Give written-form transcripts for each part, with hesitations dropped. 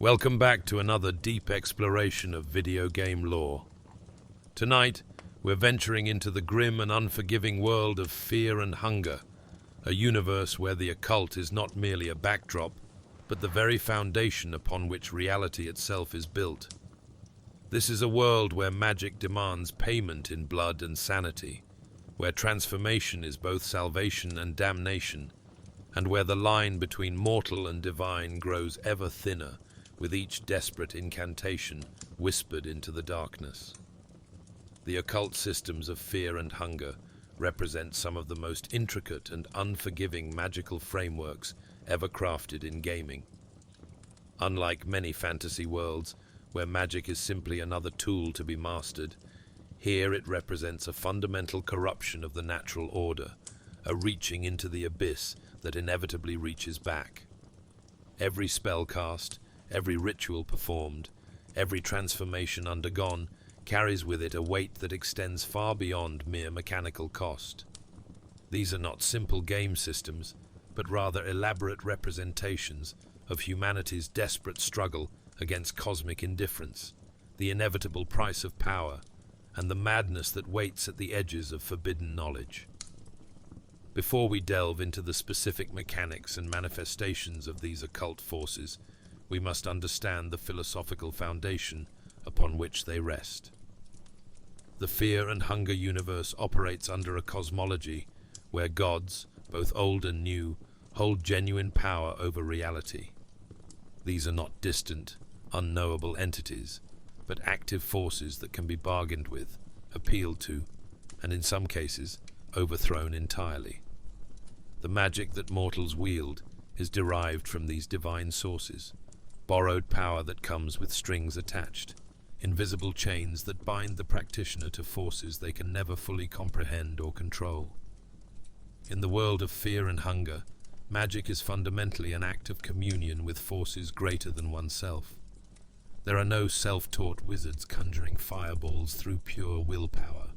Welcome back to another deep exploration of video game lore. Tonight, we're venturing into the grim and unforgiving world of fear and hunger, a universe where the occult is not merely a backdrop, but the very foundation upon which reality itself is built. This is a world where magic demands payment in blood and sanity, where transformation is both salvation and damnation, and where the line between mortal and divine grows ever thinner with each desperate incantation whispered into the darkness. The occult systems of fear and hunger represent some of the most intricate and unforgiving magical frameworks ever crafted in gaming. Unlike many fantasy worlds, where magic is simply another tool to be mastered, here it represents a fundamental corruption of the natural order, a reaching into the abyss that inevitably reaches back. Every spell cast, every ritual performed, every transformation undergone carries with it a weight that extends far beyond mere mechanical cost. These are not simple game systems, but rather elaborate representations of humanity's desperate struggle against cosmic indifference, the inevitable price of power, and the madness that waits at the edges of forbidden knowledge. Before we delve into the specific mechanics and manifestations of these occult forces, we must understand the philosophical foundation upon which they rest. The fear and hunger universe operates under a cosmology where gods, both old and new, hold genuine power over reality. These are not distant, unknowable entities, but active forces that can be bargained with, appealed to, and in some cases, overthrown entirely. The magic that mortals wield is derived from these divine sources, borrowed power that comes with strings attached, invisible chains that bind the practitioner to forces they can never fully comprehend or control. In the world of fear and hunger, magic is fundamentally an act of communion with forces greater than oneself. There are no self-taught wizards conjuring fireballs through pure willpower,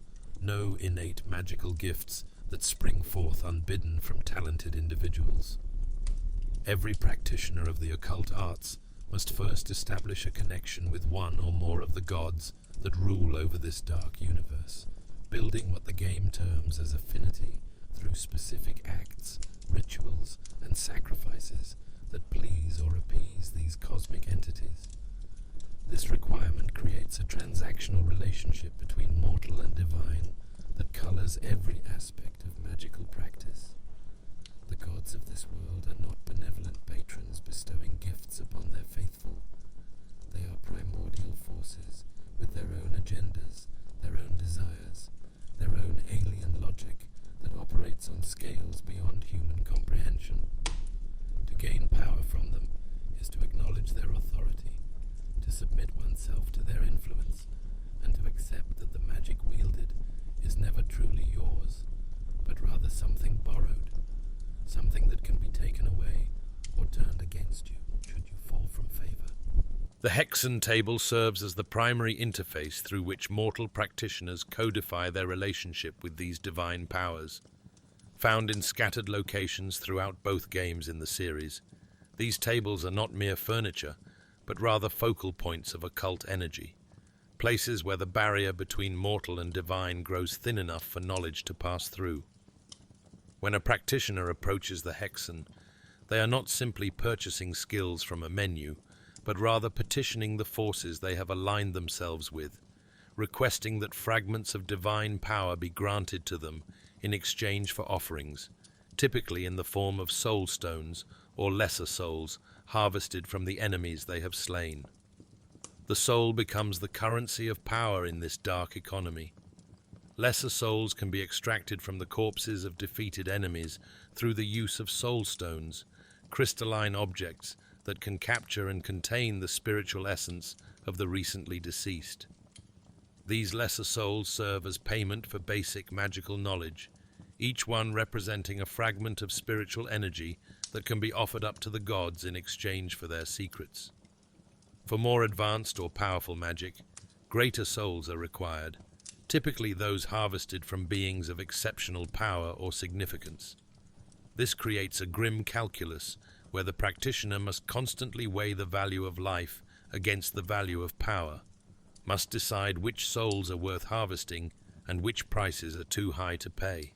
no innate magical gifts that spring forth unbidden from talented individuals. Every practitioner of the occult arts must first establish a connection with one or more of the gods that rule over this dark universe, building what the game terms as affinity through specific acts, rituals, and sacrifices that please or appease these cosmic entities. This requirement creates a transactional relationship between mortal and divine that colors every aspect of magical practice. The gods of this world are not benevolent patrons bestowing gifts upon their faithful. They are primordial forces with their own agendas, their own desires, their own alien logic that operates on scales beyond human comprehension. To gain power from them is to acknowledge their authority, to submit oneself to their influence, and to accept that the magic wielded is never truly yours, but rather something borrowed, something that can be taken away or turned against you should you fall from favor. The Hexen table serves as the primary interface through which mortal practitioners codify their relationship with these divine powers. Found in scattered locations throughout both games in the series, these tables are not mere furniture, but rather focal points of occult energy, places where the barrier between mortal and divine grows thin enough for knowledge to pass through. When a practitioner approaches the Hexen, they are not simply purchasing skills from a menu, but rather petitioning the forces they have aligned themselves with, requesting that fragments of divine power be granted to them in exchange for offerings, typically in the form of soul stones or lesser souls harvested from the enemies they have slain. The soul becomes the currency of power in this dark economy. Lesser souls can be extracted from the corpses of defeated enemies through the use of soul stones, crystalline objects that can capture and contain the spiritual essence of the recently deceased. These lesser souls serve as payment for basic magical knowledge, each one representing a fragment of spiritual energy that can be offered up to the gods in exchange for their secrets. For more advanced or powerful magic, greater souls are required, typically those harvested from beings of exceptional power or significance. This creates a grim calculus where the practitioner must constantly weigh the value of life against the value of power, must decide which souls are worth harvesting and which prices are too high to pay.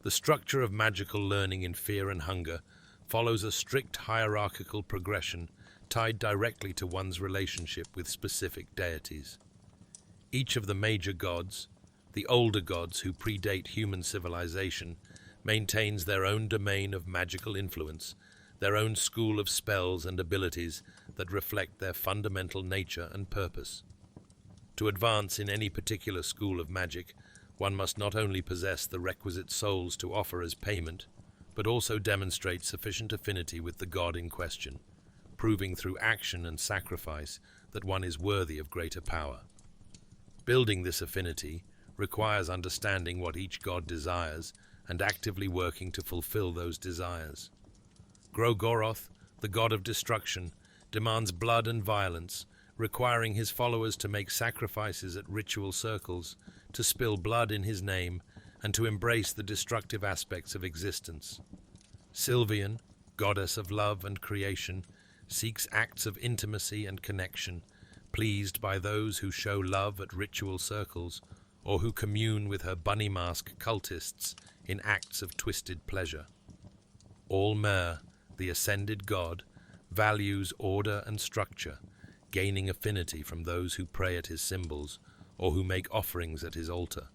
The structure of magical learning in Fear and Hunger follows a strict hierarchical progression tied directly to one's relationship with specific deities. Each of the major gods, the older gods who predate human civilization, maintains their own domain of magical influence, their own school of spells and abilities that reflect their fundamental nature and purpose. To advance in any particular school of magic, one must not only possess the requisite souls to offer as payment, but also demonstrate sufficient affinity with the god in question, proving through action and sacrifice that one is worthy of greater power. Building this affinity requires understanding what each god desires and actively working to fulfill those desires. Gro-goroth, the god of destruction, demands blood and violence, requiring his followers to make sacrifices at ritual circles, to spill blood in his name, and to embrace the destructive aspects of existence. Sylvian, goddess of love and creation, seeks acts of intimacy and connection, pleased by those who show love at ritual circles or who commune with her bunny mask cultists in acts of twisted pleasure. All-mer, the ascended god, values order and structure, gaining affinity from those who pray at his symbols or who make offerings at his altar.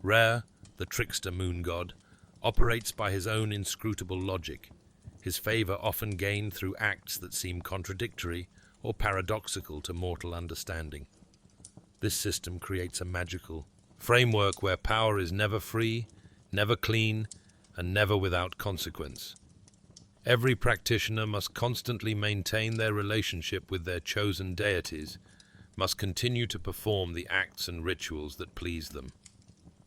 Rher, the trickster moon god, operates by his own inscrutable logic, his favor often gained through acts that seem contradictory or paradoxical to mortal understanding. This system creates a magical framework where power is never free, never clean, and never without consequence. Every practitioner must constantly maintain their relationship with their chosen deities, must continue to perform the acts and rituals that please them,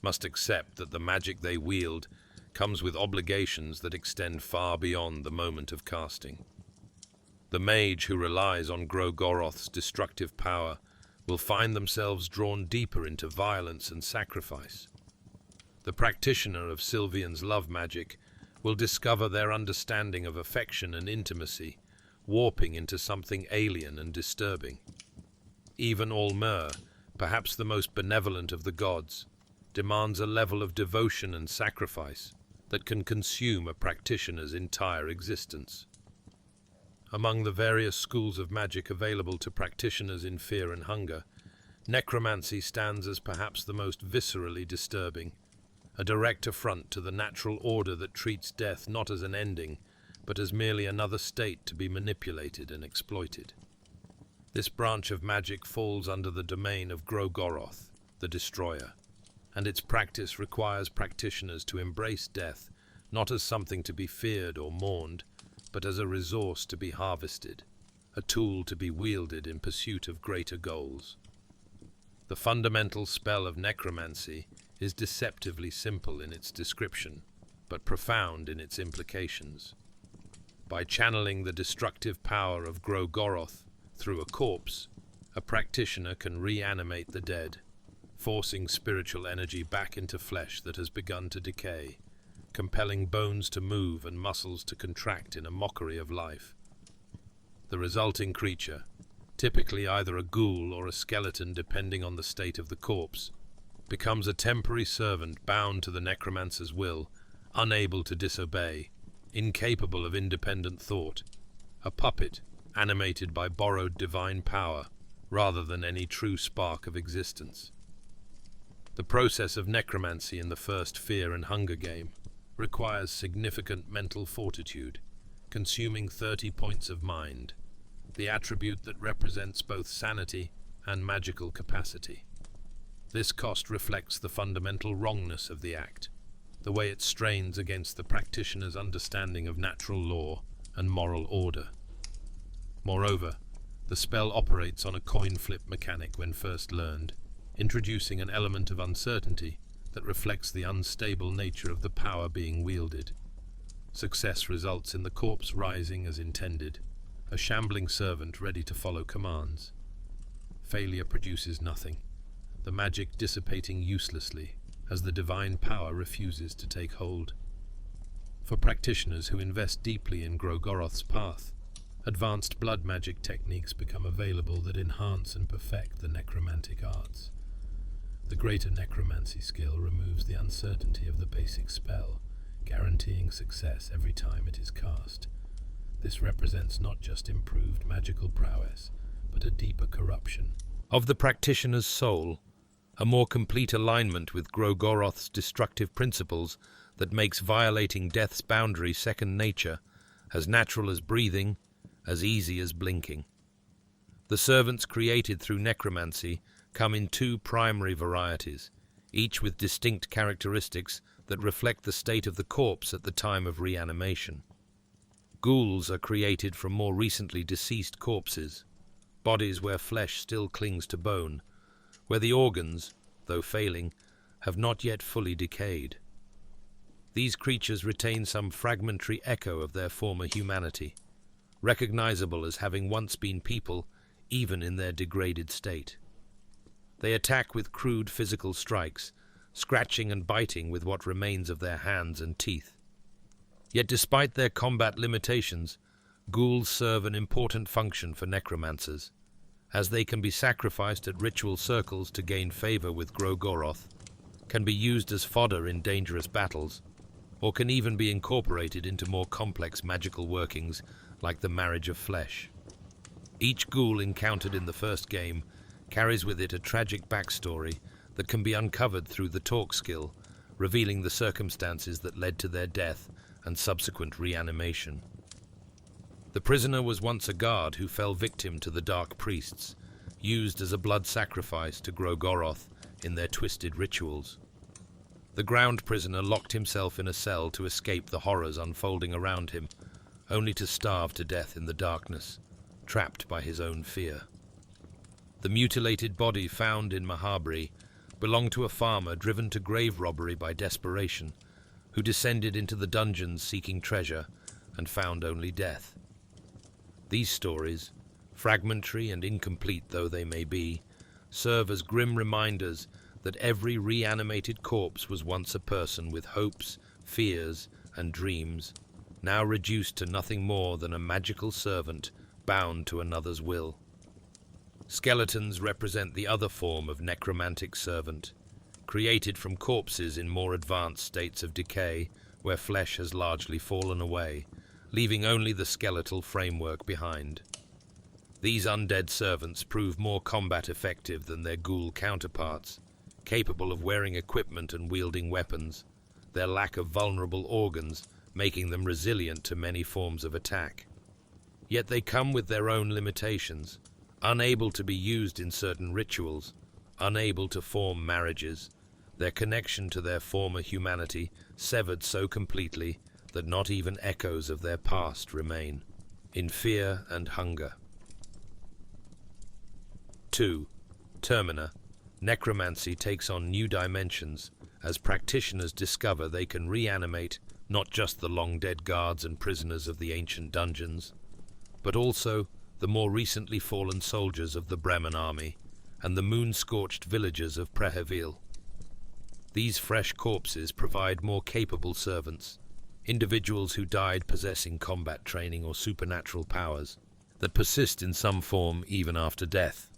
must accept that the magic they wield comes with obligations that extend far beyond the moment of casting. The mage who relies on Gro-goroth's destructive power will find themselves drawn deeper into violence and sacrifice. The practitioner of Sylvian's love magic will discover their understanding of affection and intimacy, warping into something alien and disturbing. Even All-mer, perhaps the most benevolent of the gods, demands a level of devotion and sacrifice that can consume a practitioner's entire existence. Among the various schools of magic available to practitioners in Fear and Hunger, necromancy stands as perhaps the most viscerally disturbing, a direct affront to the natural order that treats death not as an ending, but as merely another state to be manipulated and exploited. This branch of magic falls under the domain of Gro-goroth, the destroyer, and its practice requires practitioners to embrace death not as something to be feared or mourned, but as a resource to be harvested, a tool to be wielded in pursuit of greater goals. The fundamental spell of necromancy is deceptively simple in its description, but profound in its implications. By channeling the destructive power of Gro-goroth through a corpse, a practitioner can reanimate the dead, forcing spiritual energy back into flesh that has begun to decay, compelling bones to move and muscles to contract in a mockery of life. The resulting creature, typically either a ghoul or a skeleton depending on the state of the corpse, becomes a temporary servant bound to the necromancer's will, unable to disobey, incapable of independent thought, a puppet animated by borrowed divine power rather than any true spark of existence. The process of necromancy in the first Fear and Hunger game requires significant mental fortitude, consuming 30 points of mind, the attribute that represents both sanity and magical capacity. This cost reflects the fundamental wrongness of the act, the way it strains against the practitioner's understanding of natural law and moral order. Moreover, the spell operates on a coin flip mechanic when first learned, introducing an element of uncertainty that reflects the unstable nature of the power being wielded. Success results in the corpse rising as intended, a shambling servant ready to follow commands. Failure produces nothing, the magic dissipating uselessly as the divine power refuses to take hold. For practitioners who invest deeply in Gro-goroth's path, advanced blood magic techniques become available that enhance and perfect the necromantic arts. The greater necromancy skill removes the uncertainty of the basic spell, guaranteeing success every time it is cast. This represents not just improved magical prowess, but a deeper corruption of the practitioner's soul, a more complete alignment with Gro-goroth's destructive principles that makes violating death's boundary second nature, as natural as breathing, as easy as blinking. The servants created through necromancy come in two primary varieties, each with distinct characteristics that reflect the state of the corpse at the time of reanimation. Ghouls are created from more recently deceased corpses, bodies where flesh still clings to bone, where the organs, though failing, have not yet fully decayed. These creatures retain some fragmentary echo of their former humanity, recognizable as having once been people, even in their degraded state. They attack with crude physical strikes, scratching and biting with what remains of their hands and teeth. Yet despite their combat limitations, ghouls serve an important function for necromancers, as they can be sacrificed at ritual circles to gain favor with Gro-goroth, can be used as fodder in dangerous battles, or can even be incorporated into more complex magical workings like the marriage of flesh. Each ghoul encountered in the first game carries with it a tragic backstory that can be uncovered through the talk skill, revealing the circumstances that led to their death and subsequent reanimation. The prisoner was once a guard who fell victim to the dark priests, used as a blood sacrifice to Gro-goroth in their twisted rituals. The ground prisoner locked himself in a cell to escape the horrors unfolding around him, only to starve to death in the darkness, trapped by his own fear. The mutilated body found in Mahabri belonged to a farmer driven to grave robbery by desperation, who descended into the dungeons seeking treasure and found only death. These stories, fragmentary and incomplete though they may be, serve as grim reminders that every reanimated corpse was once a person with hopes, fears, and dreams, now reduced to nothing more than a magical servant bound to another's will. Skeletons represent the other form of necromantic servant, created from corpses in more advanced states of decay where flesh has largely fallen away, leaving only the skeletal framework behind. These undead servants prove more combat effective than their ghoul counterparts, capable of wearing equipment and wielding weapons, their lack of vulnerable organs making them resilient to many forms of attack. Yet they come with their own limitations, unable to be used in certain rituals, unable to form marriages, their connection to their former humanity severed so completely that not even echoes of their past remain, in fear and hunger. 2. Termina. Necromancy takes on new dimensions as practitioners discover they can reanimate not just the long-dead guards and prisoners of the ancient dungeons, but also the more recently fallen soldiers of the Bremen army and the moon-scorched villagers of Prehevil. These fresh corpses provide more capable servants, individuals who died possessing combat training or supernatural powers that persist in some form even after death.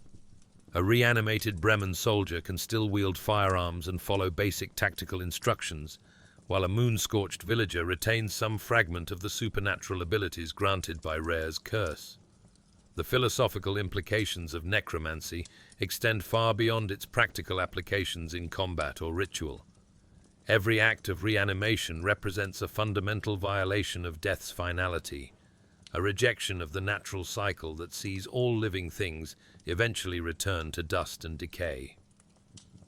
A reanimated Bremen soldier can still wield firearms and follow basic tactical instructions, while a moon-scorched villager retains some fragment of the supernatural abilities granted by Rher's curse. The philosophical implications of necromancy extend far beyond its practical applications in combat or ritual. Every act of reanimation represents a fundamental violation of death's finality, a rejection of the natural cycle that sees all living things eventually return to dust and decay.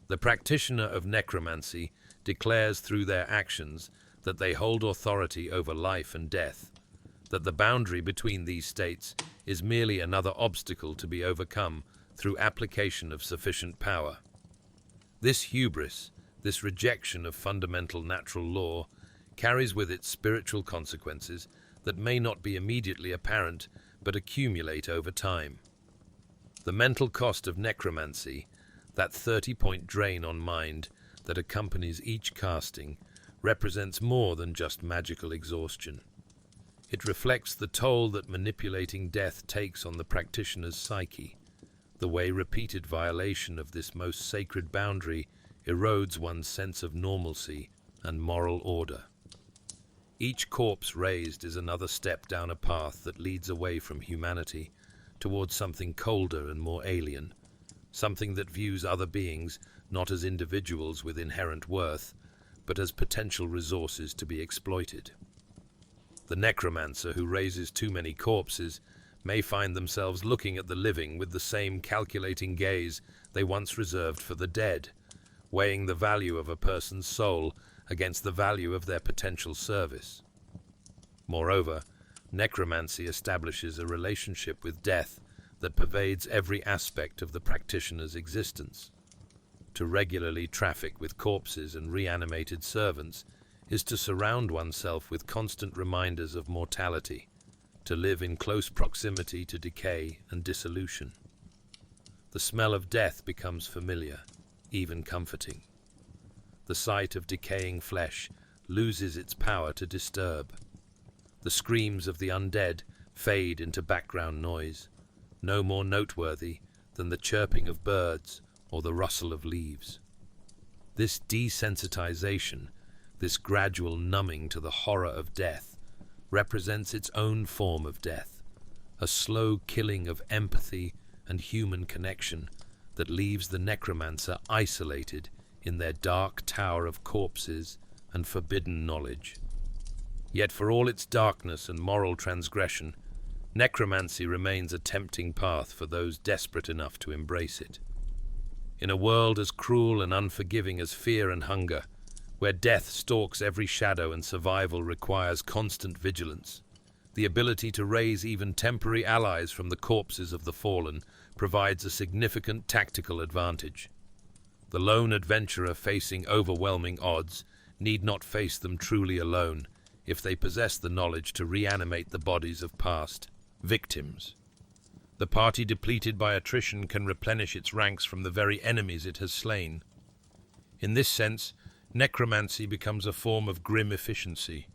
The practitioner of necromancy declares through their actions that they hold authority over life and death, that the boundary between these states is merely another obstacle to be overcome through application of sufficient power. This hubris, this rejection of fundamental natural law, carries with it spiritual consequences that may not be immediately apparent but accumulate over time. The mental cost of necromancy, that 30-point drain on mind that accompanies each casting, represents more than just magical exhaustion. It reflects the toll that manipulating death takes on the practitioner's psyche, the way repeated violation of this most sacred boundary erodes one's sense of normalcy and moral order. Each corpse raised is another step down a path that leads away from humanity towards something colder and more alien, something that views other beings not as individuals with inherent worth, but as potential resources to be exploited. The necromancer who raises too many corpses may find themselves looking at the living with the same calculating gaze they once reserved for the dead, weighing the value of a person's soul against the value of their potential service. Moreover, necromancy establishes a relationship with death that pervades every aspect of the practitioner's existence. To regularly traffic with corpses and reanimated servants is to surround oneself with constant reminders of mortality, to live in close proximity to decay and dissolution. The smell of death becomes familiar, even comforting. The sight of decaying flesh loses its power to disturb. The screams of the undead fade into background noise, no more noteworthy than the chirping of birds or the rustle of leaves. This desensitization, this gradual numbing to the horror of death, represents its own form of death, a slow killing of empathy and human connection that leaves the necromancer isolated in their dark tower of corpses and forbidden knowledge. Yet for all its darkness and moral transgression, necromancy remains a tempting path for those desperate enough to embrace it. In a world as cruel and unforgiving as fear and hunger, where death stalks every shadow and survival requires constant vigilance, the ability to raise even temporary allies from the corpses of the fallen provides a significant tactical advantage. The lone adventurer facing overwhelming odds need not face them truly alone if they possess the knowledge to reanimate the bodies of past victims. The party depleted by attrition can replenish its ranks from the very enemies it has slain. In this sense, necromancy becomes a form of grim efficiency,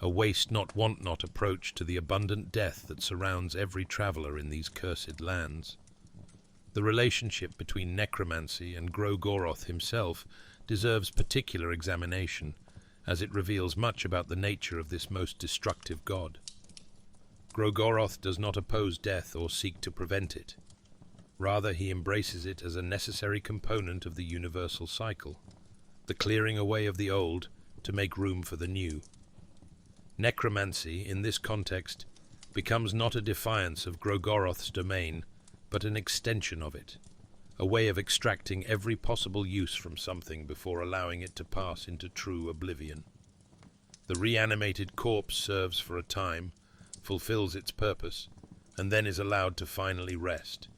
a waste not want not approach to the abundant death that surrounds every traveller in these cursed lands. The relationship between necromancy and Gro-goroth himself deserves particular examination, as it reveals much about the nature of this most destructive god. Gro-goroth does not oppose death or seek to prevent it. Rather, he embraces it as a necessary component of the universal cycle, the clearing away of the old to make room for the new. Necromancy, in this context, becomes not a defiance of Gro-goroth's domain, but an extension of it, a way of extracting every possible use from something before allowing it to pass into true oblivion. The reanimated corpse serves for a time, fulfills its purpose, and then is allowed to finally rest,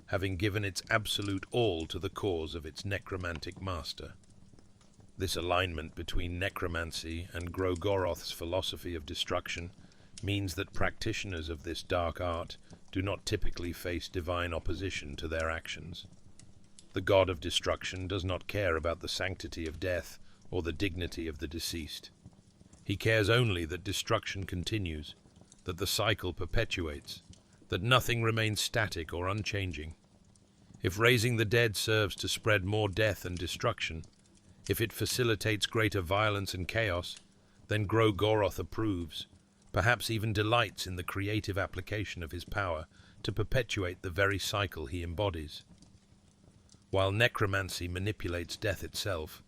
having given its absolute all to the cause of its necromantic master. This alignment between necromancy and Gro-goroth's philosophy of destruction means that practitioners of this dark art do not typically face divine opposition to their actions. The god of destruction does not care about the sanctity of death or the dignity of the deceased. He cares only that destruction continues, that the cycle perpetuates, that nothing remains static or unchanging. If raising the dead serves to spread more death and destruction, if it facilitates greater violence and chaos, then Gro-goroth approves, perhaps even delights in the creative application of his power to perpetuate the very cycle he embodies. While necromancy manipulates death itself,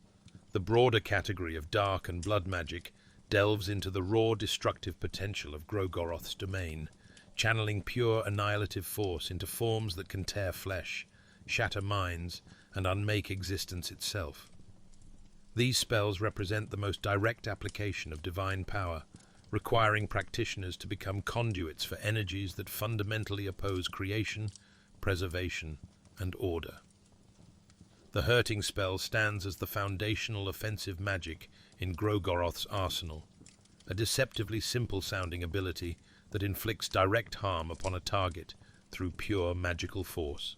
the broader category of dark and blood magic delves into the raw destructive potential of Gro-goroth's domain, channeling pure annihilative force into forms that can tear flesh, shatter minds, and unmake existence itself. These spells represent the most direct application of divine power, requiring practitioners to become conduits for energies that fundamentally oppose creation, preservation, and order. The hurting spell stands as the foundational offensive magic in Gro-goroth's arsenal, a deceptively simple-sounding ability that inflicts direct harm upon a target through pure magical force.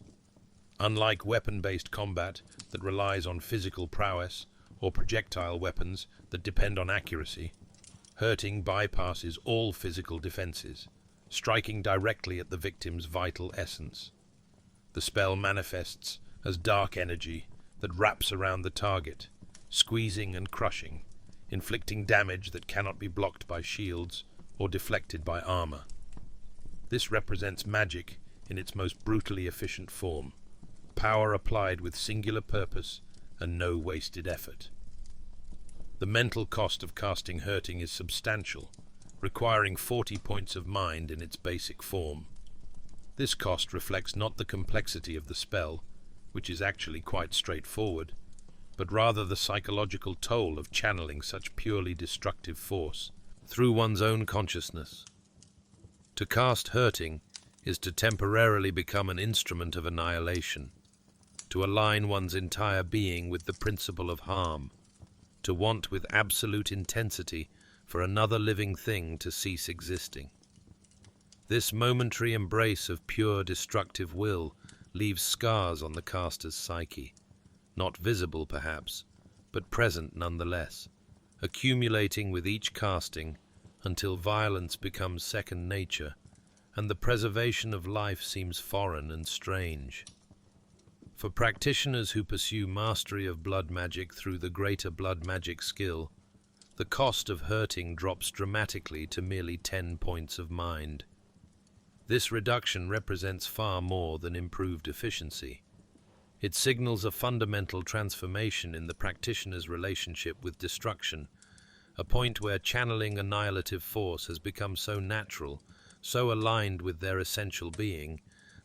Unlike weapon-based combat that relies on physical prowess or projectile weapons that depend on accuracy, hurting bypasses all physical defenses, striking directly at the victim's vital essence. The spell manifests as dark energy that wraps around the target, squeezing and crushing, inflicting damage that cannot be blocked by shields or deflected by armor. This represents magic in its most brutally efficient form, power applied with singular purpose and no wasted effort. The mental cost of casting hurting is substantial, requiring 40 points of mind in its basic form. This cost reflects not the complexity of the spell, which is actually quite straightforward, but rather the psychological toll of channeling such purely destructive force through one's own consciousness. To cast hurting is to temporarily become an instrument of annihilation, to align one's entire being with the principle of harm, to want with absolute intensity for another living thing to cease existing. This momentary embrace of pure destructive will leaves scars on the caster's psyche, not visible perhaps, but present nonetheless, accumulating with each casting until violence becomes second nature and the preservation of life seems foreign and strange. For practitioners who pursue mastery of blood magic through the greater blood magic skill, the cost of hurting drops dramatically to merely 10 points of mind. This reduction represents far more than improved efficiency. It signals a fundamental transformation in the practitioner's relationship with destruction, a point where channeling annihilative force has become so natural, so aligned with their essential being,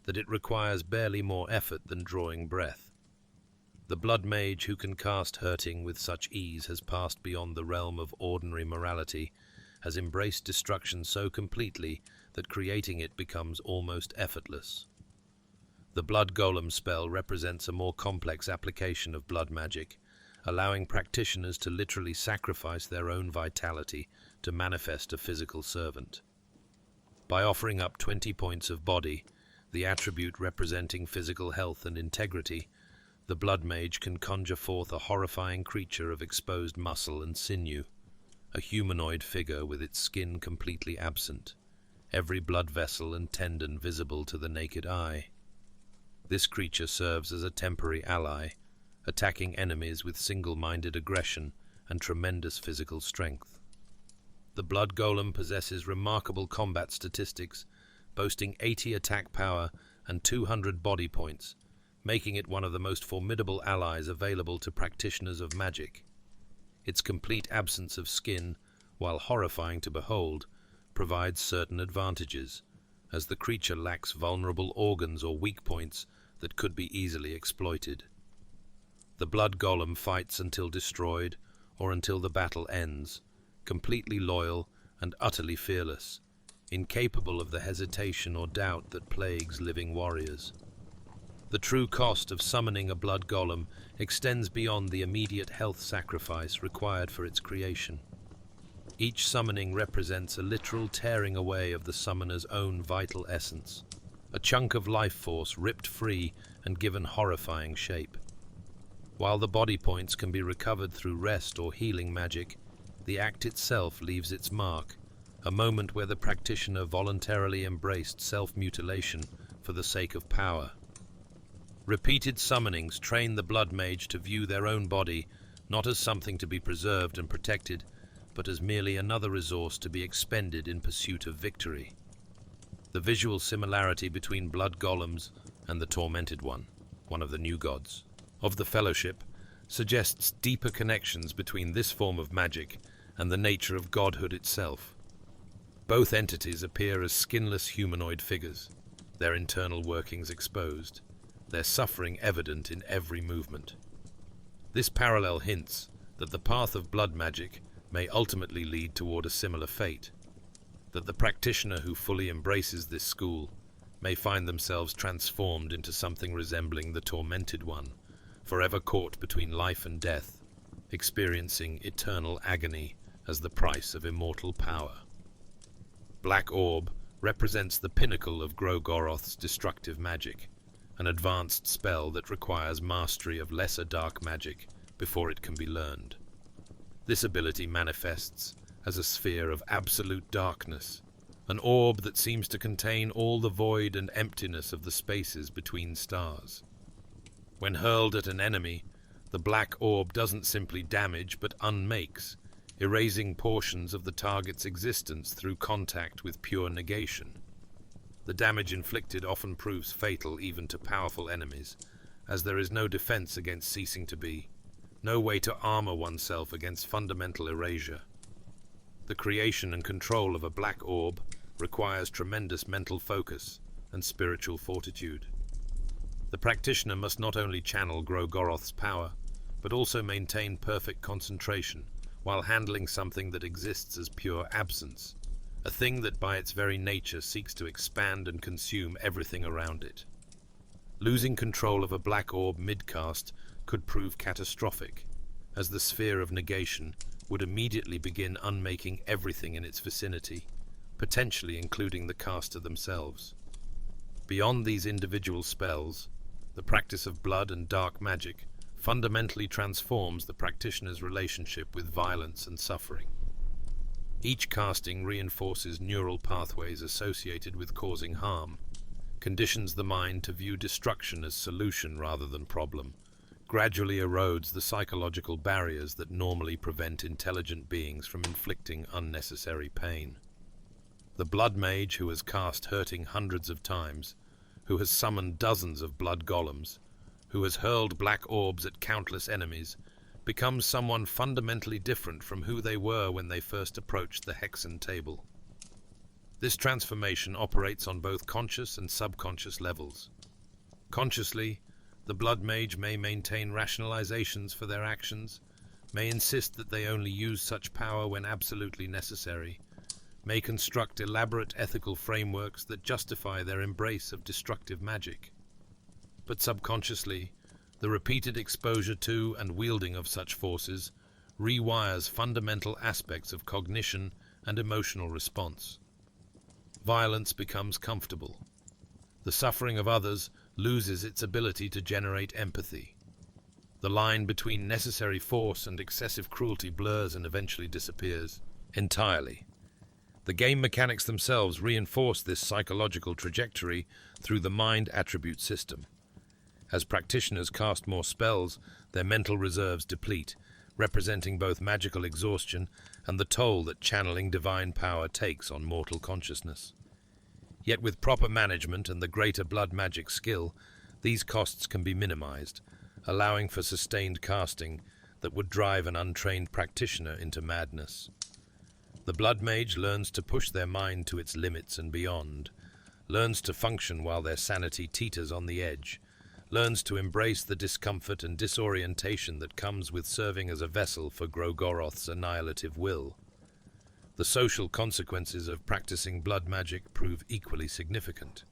that it requires barely more effort than drawing breath. The blood mage who can cast hurting with such ease has passed beyond the realm of ordinary morality, has embraced destruction so completely that creating it becomes almost effortless. The blood golem spell represents a more complex application of blood magic, allowing practitioners to literally sacrifice their own vitality to manifest a physical servant. By offering up 20 points of body, the attribute representing physical health and integrity, the blood mage can conjure forth a horrifying creature of exposed muscle and sinew, a humanoid figure with its skin completely absent, every blood vessel and tendon visible to the naked eye. This creature serves as a temporary ally, attacking enemies with single-minded aggression and tremendous physical strength. The blood golem possesses remarkable combat statistics, boasting 80 attack power and 200 body points, making it one of the most formidable allies available to practitioners of magic. Its complete absence of skin, while horrifying to behold, provides certain advantages, as the creature lacks vulnerable organs or weak points that could be easily exploited. The blood golem fights until destroyed or until the battle ends, completely loyal and utterly fearless, incapable of the hesitation or doubt that plagues living warriors. The true cost of summoning a blood golem extends beyond the immediate health sacrifice required for its creation. Each summoning represents a literal tearing away of the summoner's own vital essence, a chunk of life force ripped free and given horrifying shape. While the body points can be recovered through rest or healing magic, the act itself leaves its mark, a moment where the practitioner voluntarily embraced self-mutilation for the sake of power. Repeated summonings train the blood mage to view their own body not as something to be preserved and protected, but as merely another resource to be expended in pursuit of victory. The visual similarity between blood golems and the Tormented One, one of the new gods of the Fellowship, suggests deeper connections between this form of magic and the nature of godhood itself. Both entities appear as skinless humanoid figures, their internal workings exposed, their suffering evident in every movement. This parallel hints that the path of blood magic may ultimately lead toward a similar fate, that the practitioner who fully embraces this school may find themselves transformed into something resembling the Tormented One, forever caught between life and death, experiencing eternal agony as the price of immortal power. Black Orb represents the pinnacle of Gro-goroth's destructive magic, an advanced spell that requires mastery of lesser dark magic before it can be learned. This ability manifests as a sphere of absolute darkness, an orb that seems to contain all the void and emptiness of the spaces between stars. When hurled at an enemy, the black orb doesn't simply damage but unmakes, erasing portions of the target's existence through contact with pure negation. The damage inflicted often proves fatal even to powerful enemies, as there is no defense against ceasing to be, no way to armor oneself against fundamental erasure. The creation and control of a black orb requires tremendous mental focus and spiritual fortitude. The practitioner must not only channel Gro-goroth's power, but also maintain perfect concentration while handling something that exists as pure absence, a thing that by its very nature seeks to expand and consume everything around it. Losing control of a black orb mid-cast could prove catastrophic, as the sphere of negation would immediately begin unmaking everything in its vicinity, potentially including the caster themselves. Beyond these individual spells, the practice of blood and dark magic fundamentally transforms the practitioner's relationship with violence and suffering. Each casting reinforces neural pathways associated with causing harm, conditions the mind to view destruction as solution rather than problem, gradually erodes the psychological barriers that normally prevent intelligent beings from inflicting unnecessary pain. The blood mage who has cast hurting hundreds of times, who has summoned dozens of blood golems, who has hurled black orbs at countless enemies, becomes someone fundamentally different from who they were when they first approached the hexen table. This transformation operates on both conscious and subconscious levels. Consciously, the blood mage may maintain rationalizations for their actions, may insist that they only use such power when absolutely necessary, may construct elaborate ethical frameworks that justify their embrace of destructive magic. But subconsciously, the repeated exposure to and wielding of such forces rewires fundamental aspects of cognition and emotional response. Violence becomes comfortable. The suffering of others loses its ability to generate empathy. The line between necessary force and excessive cruelty blurs and eventually disappears entirely. The game mechanics themselves reinforce this psychological trajectory through the mind attribute system. As practitioners cast more spells, their mental reserves deplete, representing both magical exhaustion and the toll that channeling divine power takes on mortal consciousness. Yet with proper management and the greater blood magic skill, these costs can be minimized, allowing for sustained casting that would drive an untrained practitioner into madness. The blood mage learns to push their mind to its limits and beyond, learns to function while their sanity teeters on the edge, learns to embrace the discomfort and disorientation that comes with serving as a vessel for Gro-goroth's annihilative will. The social consequences of practicing blood magic prove equally significant.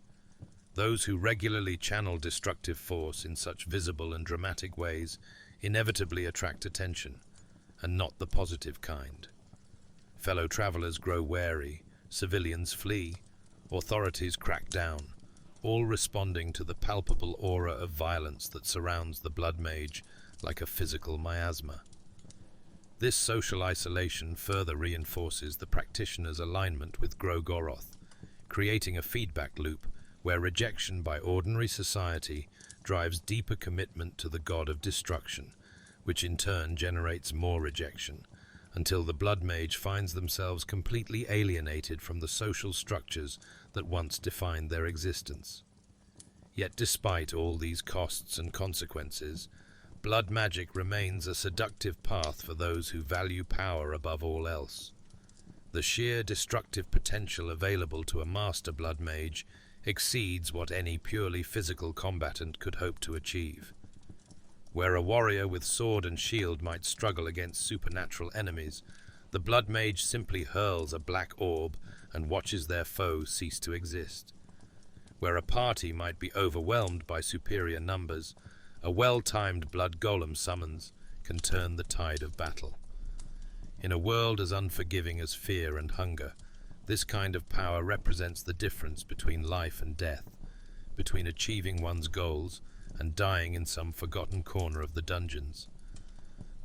Those who regularly channel destructive force in such visible and dramatic ways inevitably attract attention, and not the positive kind. Fellow travelers grow wary, civilians flee, authorities crack down, all responding to the palpable aura of violence that surrounds the blood mage like a physical miasma. This social isolation further reinforces the practitioner's alignment with Gro-goroth, creating a feedback loop where rejection by ordinary society drives deeper commitment to the god of destruction, which in turn generates more rejection, until the blood mage finds themselves completely alienated from the social structures that once defined their existence. Yet despite all these costs and consequences, blood magic remains a seductive path for those who value power above all else. The sheer destructive potential available to a master blood mage exceeds what any purely physical combatant could hope to achieve. Where a warrior with sword and shield might struggle against supernatural enemies, the blood mage simply hurls a black orb and watches their foe cease to exist. Where a party might be overwhelmed by superior numbers, a well-timed blood golem summons can turn the tide of battle. In a world as unforgiving as fear and hunger, this kind of power represents the difference between life and death, between achieving one's goals and dying in some forgotten corner of the dungeons.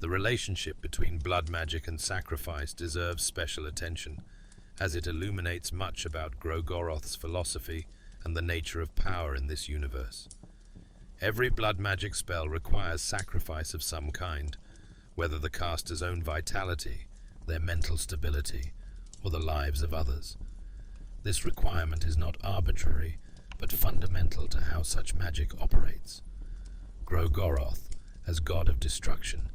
The relationship between blood magic and sacrifice deserves special attention, as it illuminates much about Gro-goroth's philosophy and the nature of power in this universe. Every blood magic spell requires sacrifice of some kind, whether the caster's own vitality, their mental stability, or the lives of others. This requirement is not arbitrary, but fundamental to how such magic operates. Gro-goroth, as god of destruction,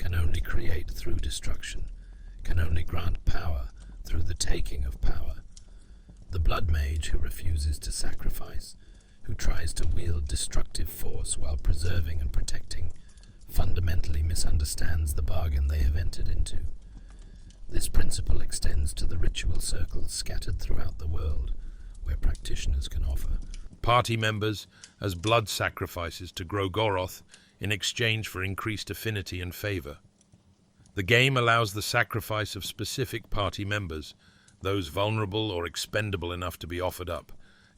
can only create through destruction, can only grant power through the taking of power. The blood mage who refuses to sacrifice, who tries to wield destructive force while preserving and protecting, fundamentally misunderstands the bargain they have entered into. This principle extends to the ritual circles scattered throughout the world, where practitioners can offer party members as blood sacrifices to Gro-goroth in exchange for increased affinity and favor. The game allows the sacrifice of specific party members, those vulnerable or expendable enough to be offered up,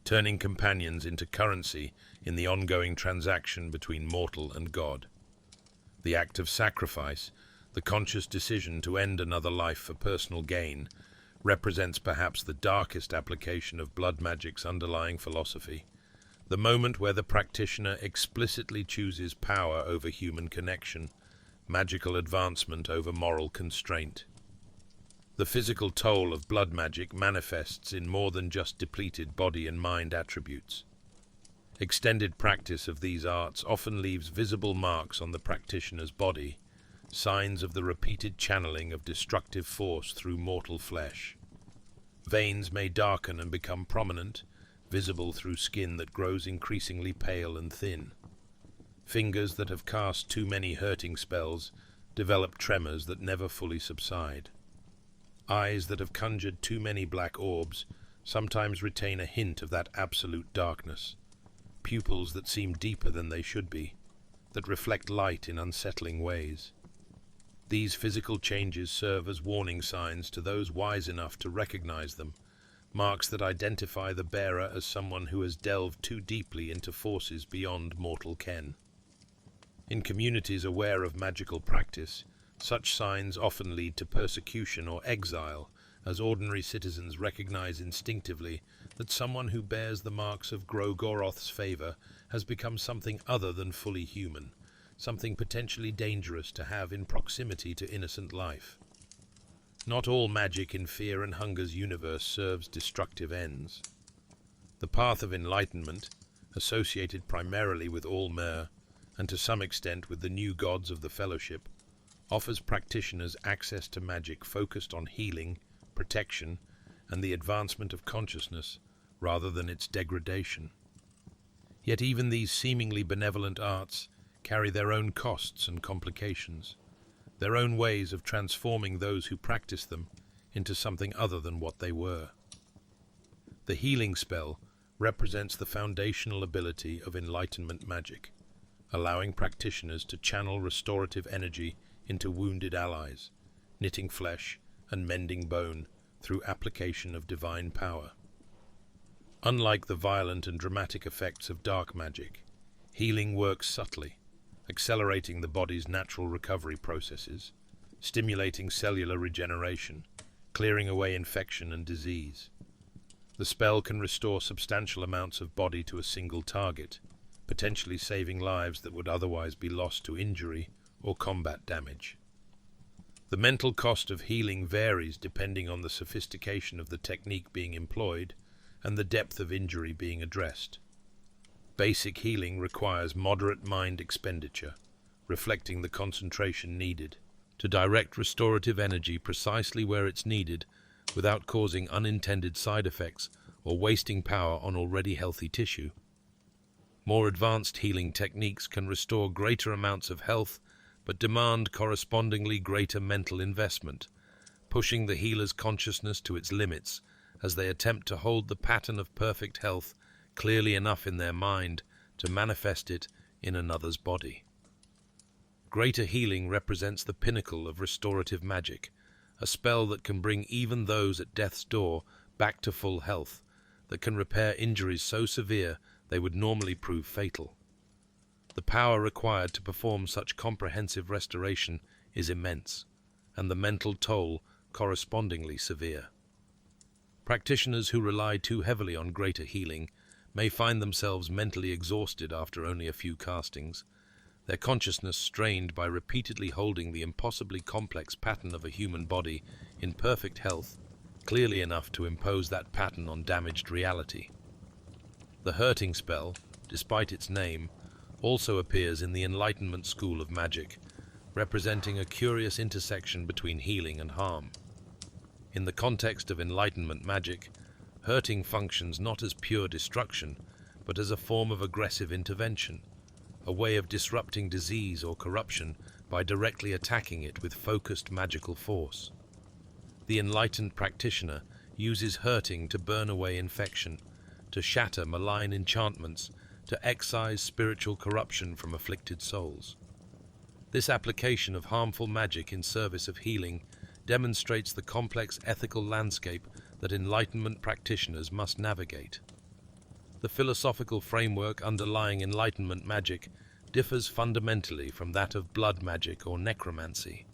turning companions into currency in the ongoing transaction between mortal and god. The act of sacrifice, the conscious decision to end another life for personal gain, represents perhaps the darkest application of blood magic's underlying philosophy, the moment where the practitioner explicitly chooses power over human connection, magical advancement over moral constraint. The physical toll of blood magic manifests in more than just depleted body and mind attributes. Extended practice of these arts often leaves visible marks on the practitioner's body, signs of the repeated channeling of destructive force through mortal flesh. Veins may darken and become prominent, visible through skin that grows increasingly pale and thin. Fingers that have cast too many hurting spells develop tremors that never fully subside. Eyes that have conjured too many black orbs sometimes retain a hint of that absolute darkness. Pupils that seem deeper than they should be, that reflect light in unsettling ways. These physical changes serve as warning signs to those wise enough to recognize them, marks that identify the bearer as someone who has delved too deeply into forces beyond mortal ken. In communities aware of magical practice, such signs often lead to persecution or exile, as ordinary citizens recognize instinctively that someone who bears the marks of Gro-goroth's favor has become something other than fully human, something potentially dangerous to have in proximity to innocent life. Not all magic in Fear and Hunger's universe serves destructive ends. The path of enlightenment, associated primarily with All-mer, and to some extent with the new gods of the Fellowship, offers practitioners access to magic focused on healing, protection, and the advancement of consciousness, rather than its degradation. Yet even these seemingly benevolent arts carry their own costs and complications, their own ways of transforming those who practice them into something other than what they were. The healing spell represents the foundational ability of enlightenment magic, allowing practitioners to channel restorative energy into wounded allies, knitting flesh and mending bone through application of divine power. Unlike the violent and dramatic effects of dark magic, healing works subtly, accelerating the body's natural recovery processes, stimulating cellular regeneration, clearing away infection and disease. The spell can restore substantial amounts of body to a single target, potentially saving lives that would otherwise be lost to injury or combat damage. The mental cost of healing varies depending on the sophistication of the technique being employed and the depth of injury being addressed. Basic healing requires moderate mind expenditure, reflecting the concentration needed to direct restorative energy precisely where it's needed without causing unintended side effects or wasting power on already healthy tissue. More advanced healing techniques can restore greater amounts of health but demand correspondingly greater mental investment, pushing the healer's consciousness to its limits as they attempt to hold the pattern of perfect health clearly enough in their mind to manifest it in another's body. Greater healing represents the pinnacle of restorative magic, a spell that can bring even those at death's door back to full health, that can repair injuries so severe they would normally prove fatal. The power required to perform such comprehensive restoration is immense, and the mental toll correspondingly severe. Practitioners who rely too heavily on greater healing may find themselves mentally exhausted after only a few castings, their consciousness strained by repeatedly holding the impossibly complex pattern of a human body in perfect health, clearly enough to impose that pattern on damaged reality. The hurting spell, despite its name, also appears in the Enlightenment school of magic, representing a curious intersection between healing and harm. In the context of Enlightenment magic, hurting functions not as pure destruction, but as a form of aggressive intervention, a way of disrupting disease or corruption by directly attacking it with focused magical force. The enlightened practitioner uses hurting to burn away infection, to shatter malign enchantments, to excise spiritual corruption from afflicted souls. This application of harmful magic in service of healing demonstrates the complex ethical landscape that Enlightenment practitioners must navigate. The philosophical framework underlying Enlightenment magic differs fundamentally from that of blood magic or necromancy.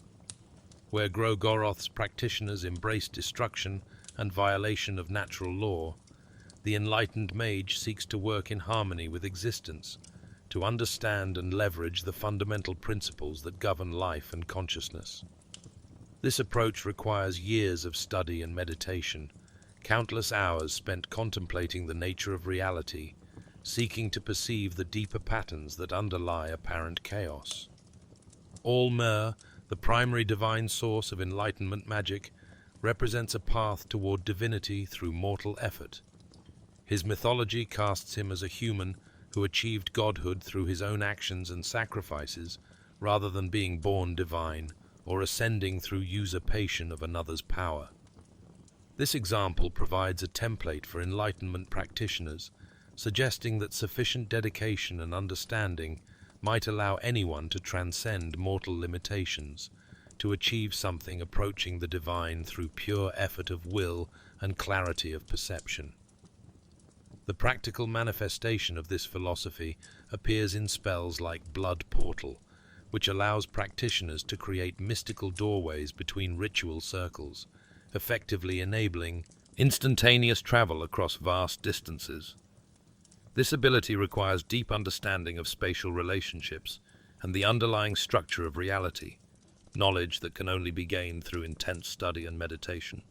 Where Gro-goroth's practitioners embrace destruction and violation of natural law, the enlightened mage seeks to work in harmony with existence, to understand and leverage the fundamental principles that govern life and consciousness. This approach requires years of study and meditation, countless hours spent contemplating the nature of reality, seeking to perceive the deeper patterns that underlie apparent chaos. All-mer, the primary divine source of Enlightenment magic, represents a path toward divinity through mortal effort. His mythology casts him as a human who achieved godhood through his own actions and sacrifices, rather than being born divine or ascending through usurpation of another's power. This example provides a template for Enlightenment practitioners, suggesting that sufficient dedication and understanding might allow anyone to transcend mortal limitations, to achieve something approaching the divine through pure effort of will and clarity of perception. The practical manifestation of this philosophy appears in spells like Blood Portal, which allows practitioners to create mystical doorways between ritual circles, effectively enabling instantaneous travel across vast distances. This ability requires deep understanding of spatial relationships and the underlying structure of reality, knowledge that can only be gained through intense study and meditation.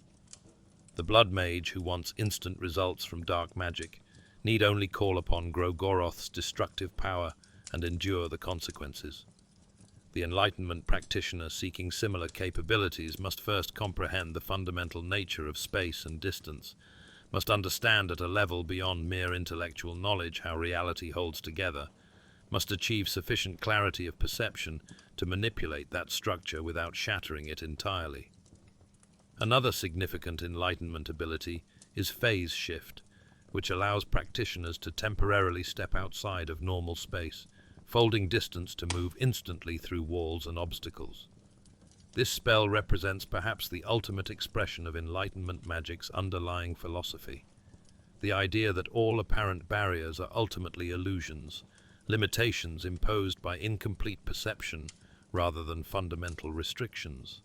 The blood mage who wants instant results from dark magic need only call upon Gro-goroth's destructive power and endure the consequences. The Enlightenment practitioner seeking similar capabilities must first comprehend the fundamental nature of space and distance, must understand at a level beyond mere intellectual knowledge how reality holds together, must achieve sufficient clarity of perception to manipulate that structure without shattering it entirely. Another significant Enlightenment ability is phase shift, which allows practitioners to temporarily step outside of normal space, folding distance to move instantly through walls and obstacles. This spell represents perhaps the ultimate expression of Enlightenment magic's underlying philosophy, the idea that all apparent barriers are ultimately illusions, limitations imposed by incomplete perception rather than fundamental restrictions.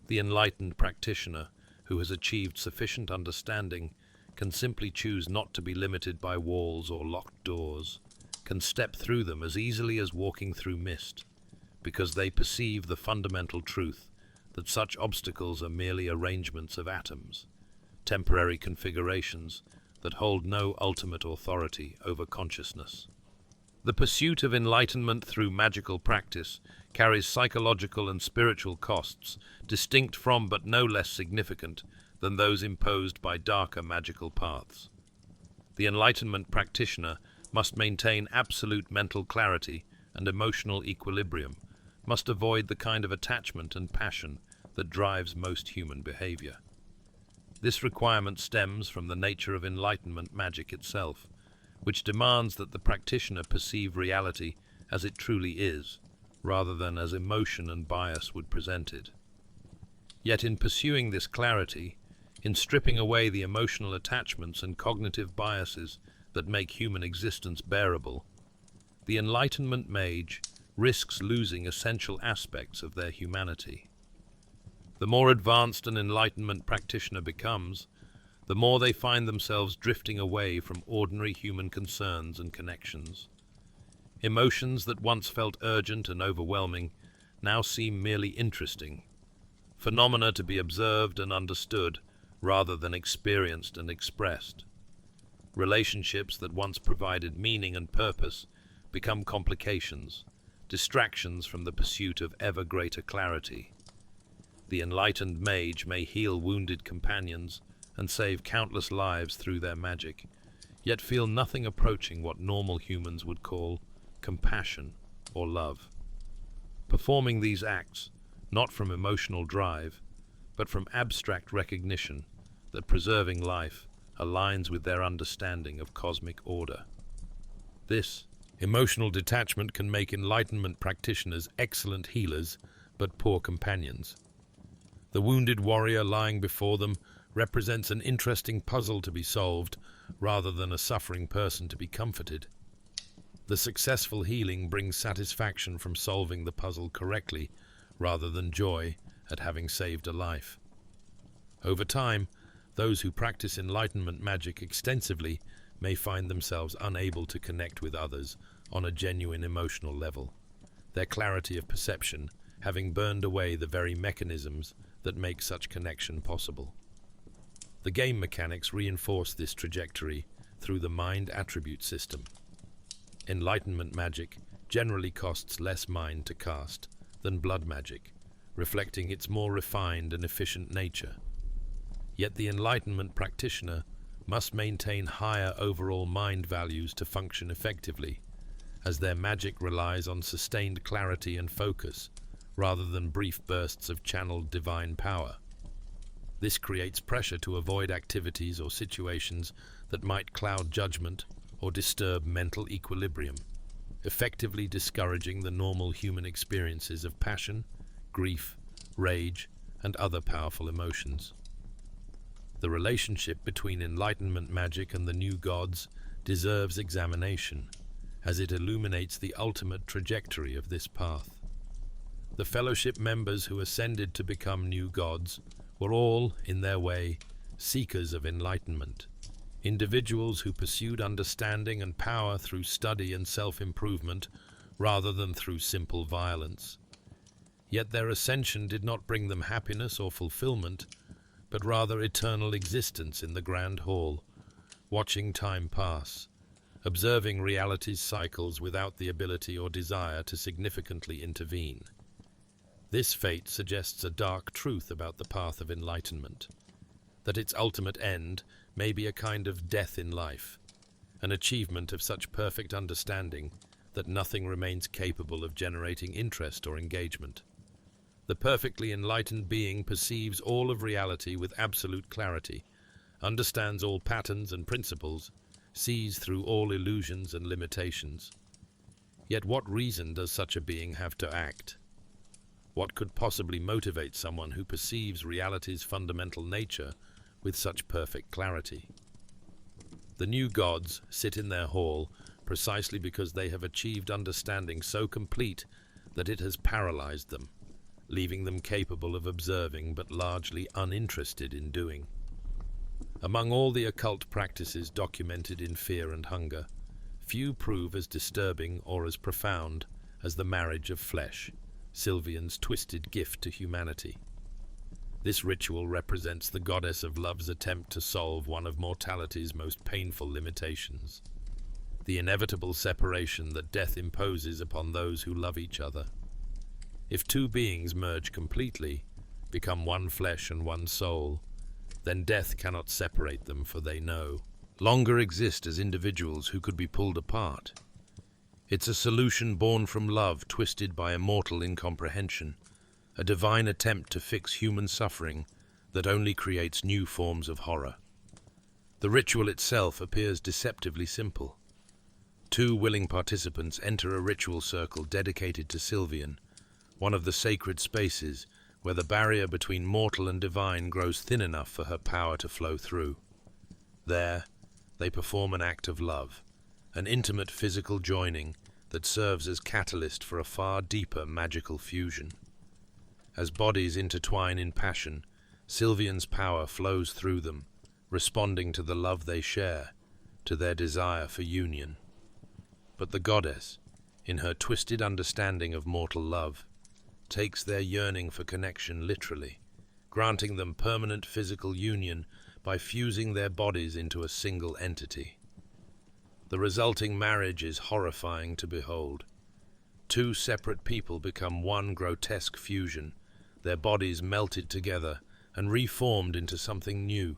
The enlightened practitioner, who has achieved sufficient understanding, can simply choose not to be limited by walls or locked doors, can step through them as easily as walking through mist, because they perceive the fundamental truth that such obstacles are merely arrangements of atoms, temporary configurations that hold no ultimate authority over consciousness. The pursuit of enlightenment through magical practice carries psychological and spiritual costs, distinct from but no less significant than those imposed by darker magical paths. The Enlightenment practitioner must maintain absolute mental clarity and emotional equilibrium, must avoid the kind of attachment and passion that drives most human behavior. This requirement stems from the nature of Enlightenment magic itself, which demands that the practitioner perceive reality as it truly is, rather than as emotion and bias would present it. Yet in pursuing this clarity, in stripping away the emotional attachments and cognitive biases that make human existence bearable, the Enlightenment mage risks losing essential aspects of their humanity. The more advanced an enlightenment practitioner becomes, the more they find themselves drifting away from ordinary human concerns and connections. Emotions that once felt urgent and overwhelming now seem merely interesting, phenomena to be observed and understood rather than experienced and expressed. Relationships that once provided meaning and purpose become complications, distractions from the pursuit of ever greater clarity. The enlightened mage may heal wounded companions and save countless lives through their magic, yet feel nothing approaching what normal humans would call compassion or love. Performing these acts, not from emotional drive, but from abstract recognition that preserving life aligns with their understanding of cosmic order. This emotional detachment can make enlightenment practitioners excellent healers, but poor companions. The wounded warrior lying before them represents an interesting puzzle to be solved, rather than a suffering person to be comforted. The successful healing brings satisfaction from solving the puzzle correctly, rather than joy at having saved a life. Over time, those who practice enlightenment magic extensively may find themselves unable to connect with others on a genuine emotional level, their clarity of perception having burned away the very mechanisms that make such connection possible. The game mechanics reinforce this trajectory through the mind attribute system. Enlightenment magic generally costs less mind to cast than blood magic, reflecting its more refined and efficient nature. Yet the enlightenment practitioner must maintain higher overall mind values to function effectively, as their magic relies on sustained clarity and focus, rather than brief bursts of channeled divine power. This creates pressure to avoid activities or situations that might cloud judgment or disturb mental equilibrium, effectively discouraging the normal human experiences of passion, grief, rage, and other powerful emotions. The relationship between enlightenment magic and the new gods deserves examination, as it illuminates the ultimate trajectory of this path. The Fellowship members who ascended to become new gods were all, in their way, seekers of enlightenment, individuals who pursued understanding and power through study and self-improvement rather than through simple violence. Yet their ascension did not bring them happiness or fulfillment, but rather eternal existence in the Grand Hall, watching time pass, observing reality's cycles without the ability or desire to significantly intervene. This fate suggests a dark truth about the path of enlightenment, that its ultimate end may be a kind of death in life, an achievement of such perfect understanding that nothing remains capable of generating interest or engagement. The perfectly enlightened being perceives all of reality with absolute clarity, understands all patterns and principles, sees through all illusions and limitations. Yet what reason does such a being have to act? What could possibly motivate someone who perceives reality's fundamental nature with such perfect clarity? The new gods sit in their hall precisely because they have achieved understanding so complete that it has paralyzed them, leaving them capable of observing but largely uninterested in doing. Among all the occult practices documented in Fear and Hunger, few prove as disturbing or as profound as the marriage of flesh, Sylvian's twisted gift to humanity. This ritual represents the goddess of love's attempt to solve one of mortality's most painful limitations, the inevitable separation that death imposes upon those who love each other. If two beings merge completely, become one flesh and one soul, then death cannot separate them, for they no longer exist as individuals who could be pulled apart. It's a solution born from love twisted by immortal incomprehension, a divine attempt to fix human suffering that only creates new forms of horror. The ritual itself appears deceptively simple. Two willing participants enter a ritual circle dedicated to Sylvian, one of the sacred spaces where the barrier between mortal and divine grows thin enough for her power to flow through. There, they perform an act of love, an intimate physical joining that serves as catalyst for a far deeper magical fusion. As bodies intertwine in passion, Sylvian's power flows through them, responding to the love they share, to their desire for union. But the goddess, in her twisted understanding of mortal love, takes their yearning for connection literally, granting them permanent physical union by fusing their bodies into a single entity. The resulting marriage is horrifying to behold. Two separate people become one grotesque fusion, their bodies melted together and reformed into something new.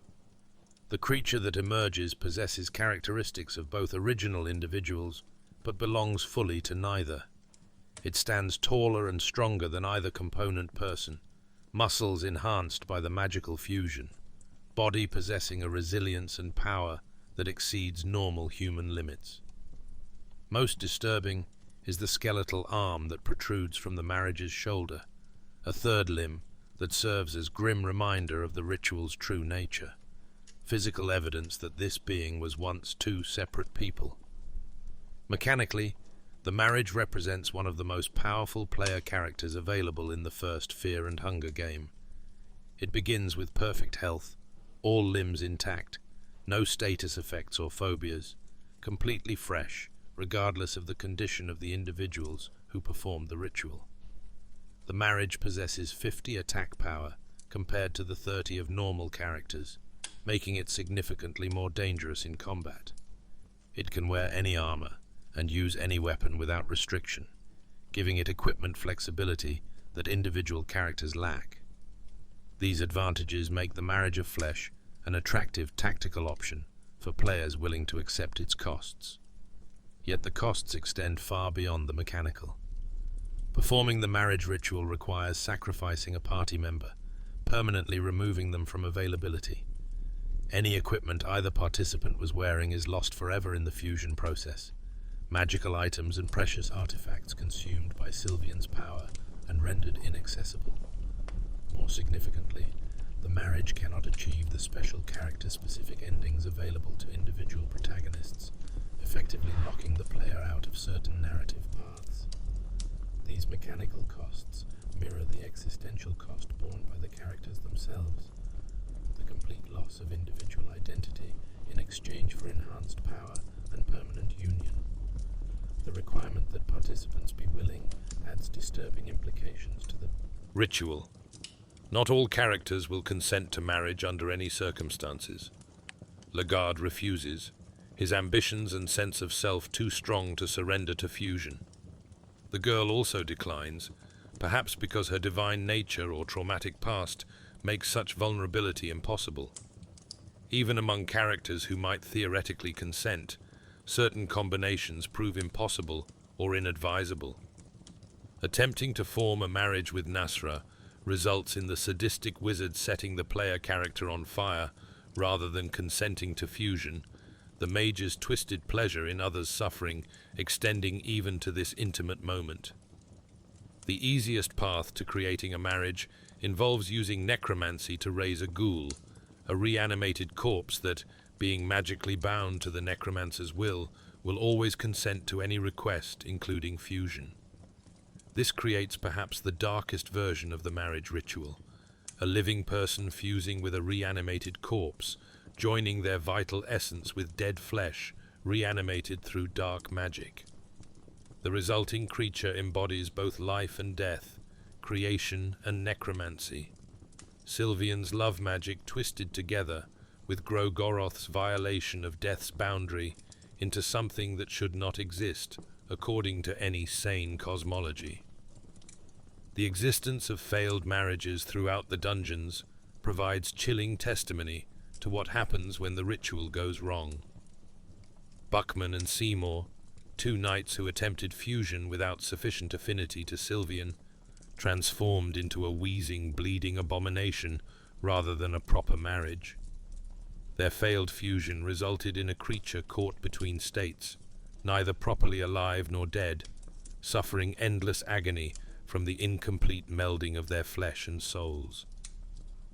The creature that emerges possesses characteristics of both original individuals, but belongs fully to neither. It stands taller and stronger than either component person, muscles enhanced by the magical fusion, body possessing a resilience and power that exceeds normal human limits. Most disturbing is the skeletal arm that protrudes from the marriage's shoulder, a third limb that serves as grim reminder of the ritual's true nature, physical evidence that this being was once two separate people. Mechanically, the marriage represents one of the most powerful player characters available in the first Fear and Hunger game. It begins with perfect health, all limbs intact, no status effects or phobias, completely fresh, regardless of the condition of the individuals who performed the ritual. The marriage possesses 50 attack power compared to the 30 of normal characters, making it significantly more dangerous in combat. It can wear any armor and use any weapon without restriction, giving it equipment flexibility that individual characters lack. These advantages make the Marriage of Flesh an attractive tactical option for players willing to accept its costs. Yet the costs extend far beyond the mechanical. Performing the marriage ritual requires sacrificing a party member, permanently removing them from availability. Any equipment either participant was wearing is lost forever in the fusion process. Magical items and precious artifacts consumed by Sylvian's power and rendered inaccessible. More significantly, the marriage cannot achieve the special character-specific endings available to individual protagonists, effectively locking the player out of certain narrative paths. These mechanical costs mirror the existential cost borne by the characters themselves, the complete loss of individual identity in exchange for enhanced power and permanent union. The requirement that participants be willing adds disturbing implications to the ritual. Not all characters will consent to marriage under any circumstances. Lagarde refuses, his ambitions and sense of self too strong to surrender to fusion. The girl also declines, perhaps because her divine nature or traumatic past makes such vulnerability impossible. Even among characters who might theoretically consent, certain combinations prove impossible or inadvisable. Attempting to form a marriage with Nasra results in the sadistic wizard setting the player character on fire rather than consenting to fusion, the mage's twisted pleasure in others' suffering extending even to this intimate moment. The easiest path to creating a marriage involves using necromancy to raise a ghoul, a reanimated corpse that, being magically bound to the necromancer's will always consent to any request, including fusion. This creates perhaps the darkest version of the marriage ritual, a living person fusing with a reanimated corpse, joining their vital essence with dead flesh, reanimated through dark magic. The resulting creature embodies both life and death, creation and necromancy. Sylvian's love magic twisted together with Gro-goroth's violation of death's boundary into something that should not exist, according to any sane cosmology. The existence of failed marriages throughout the dungeons provides chilling testimony to what happens when the ritual goes wrong. Buckman and Seymour, two knights who attempted fusion without sufficient affinity to Sylvian, transformed into a wheezing, bleeding abomination rather than a proper marriage. Their failed fusion resulted in a creature caught between states, neither properly alive nor dead, suffering endless agony from the incomplete melding of their flesh and souls.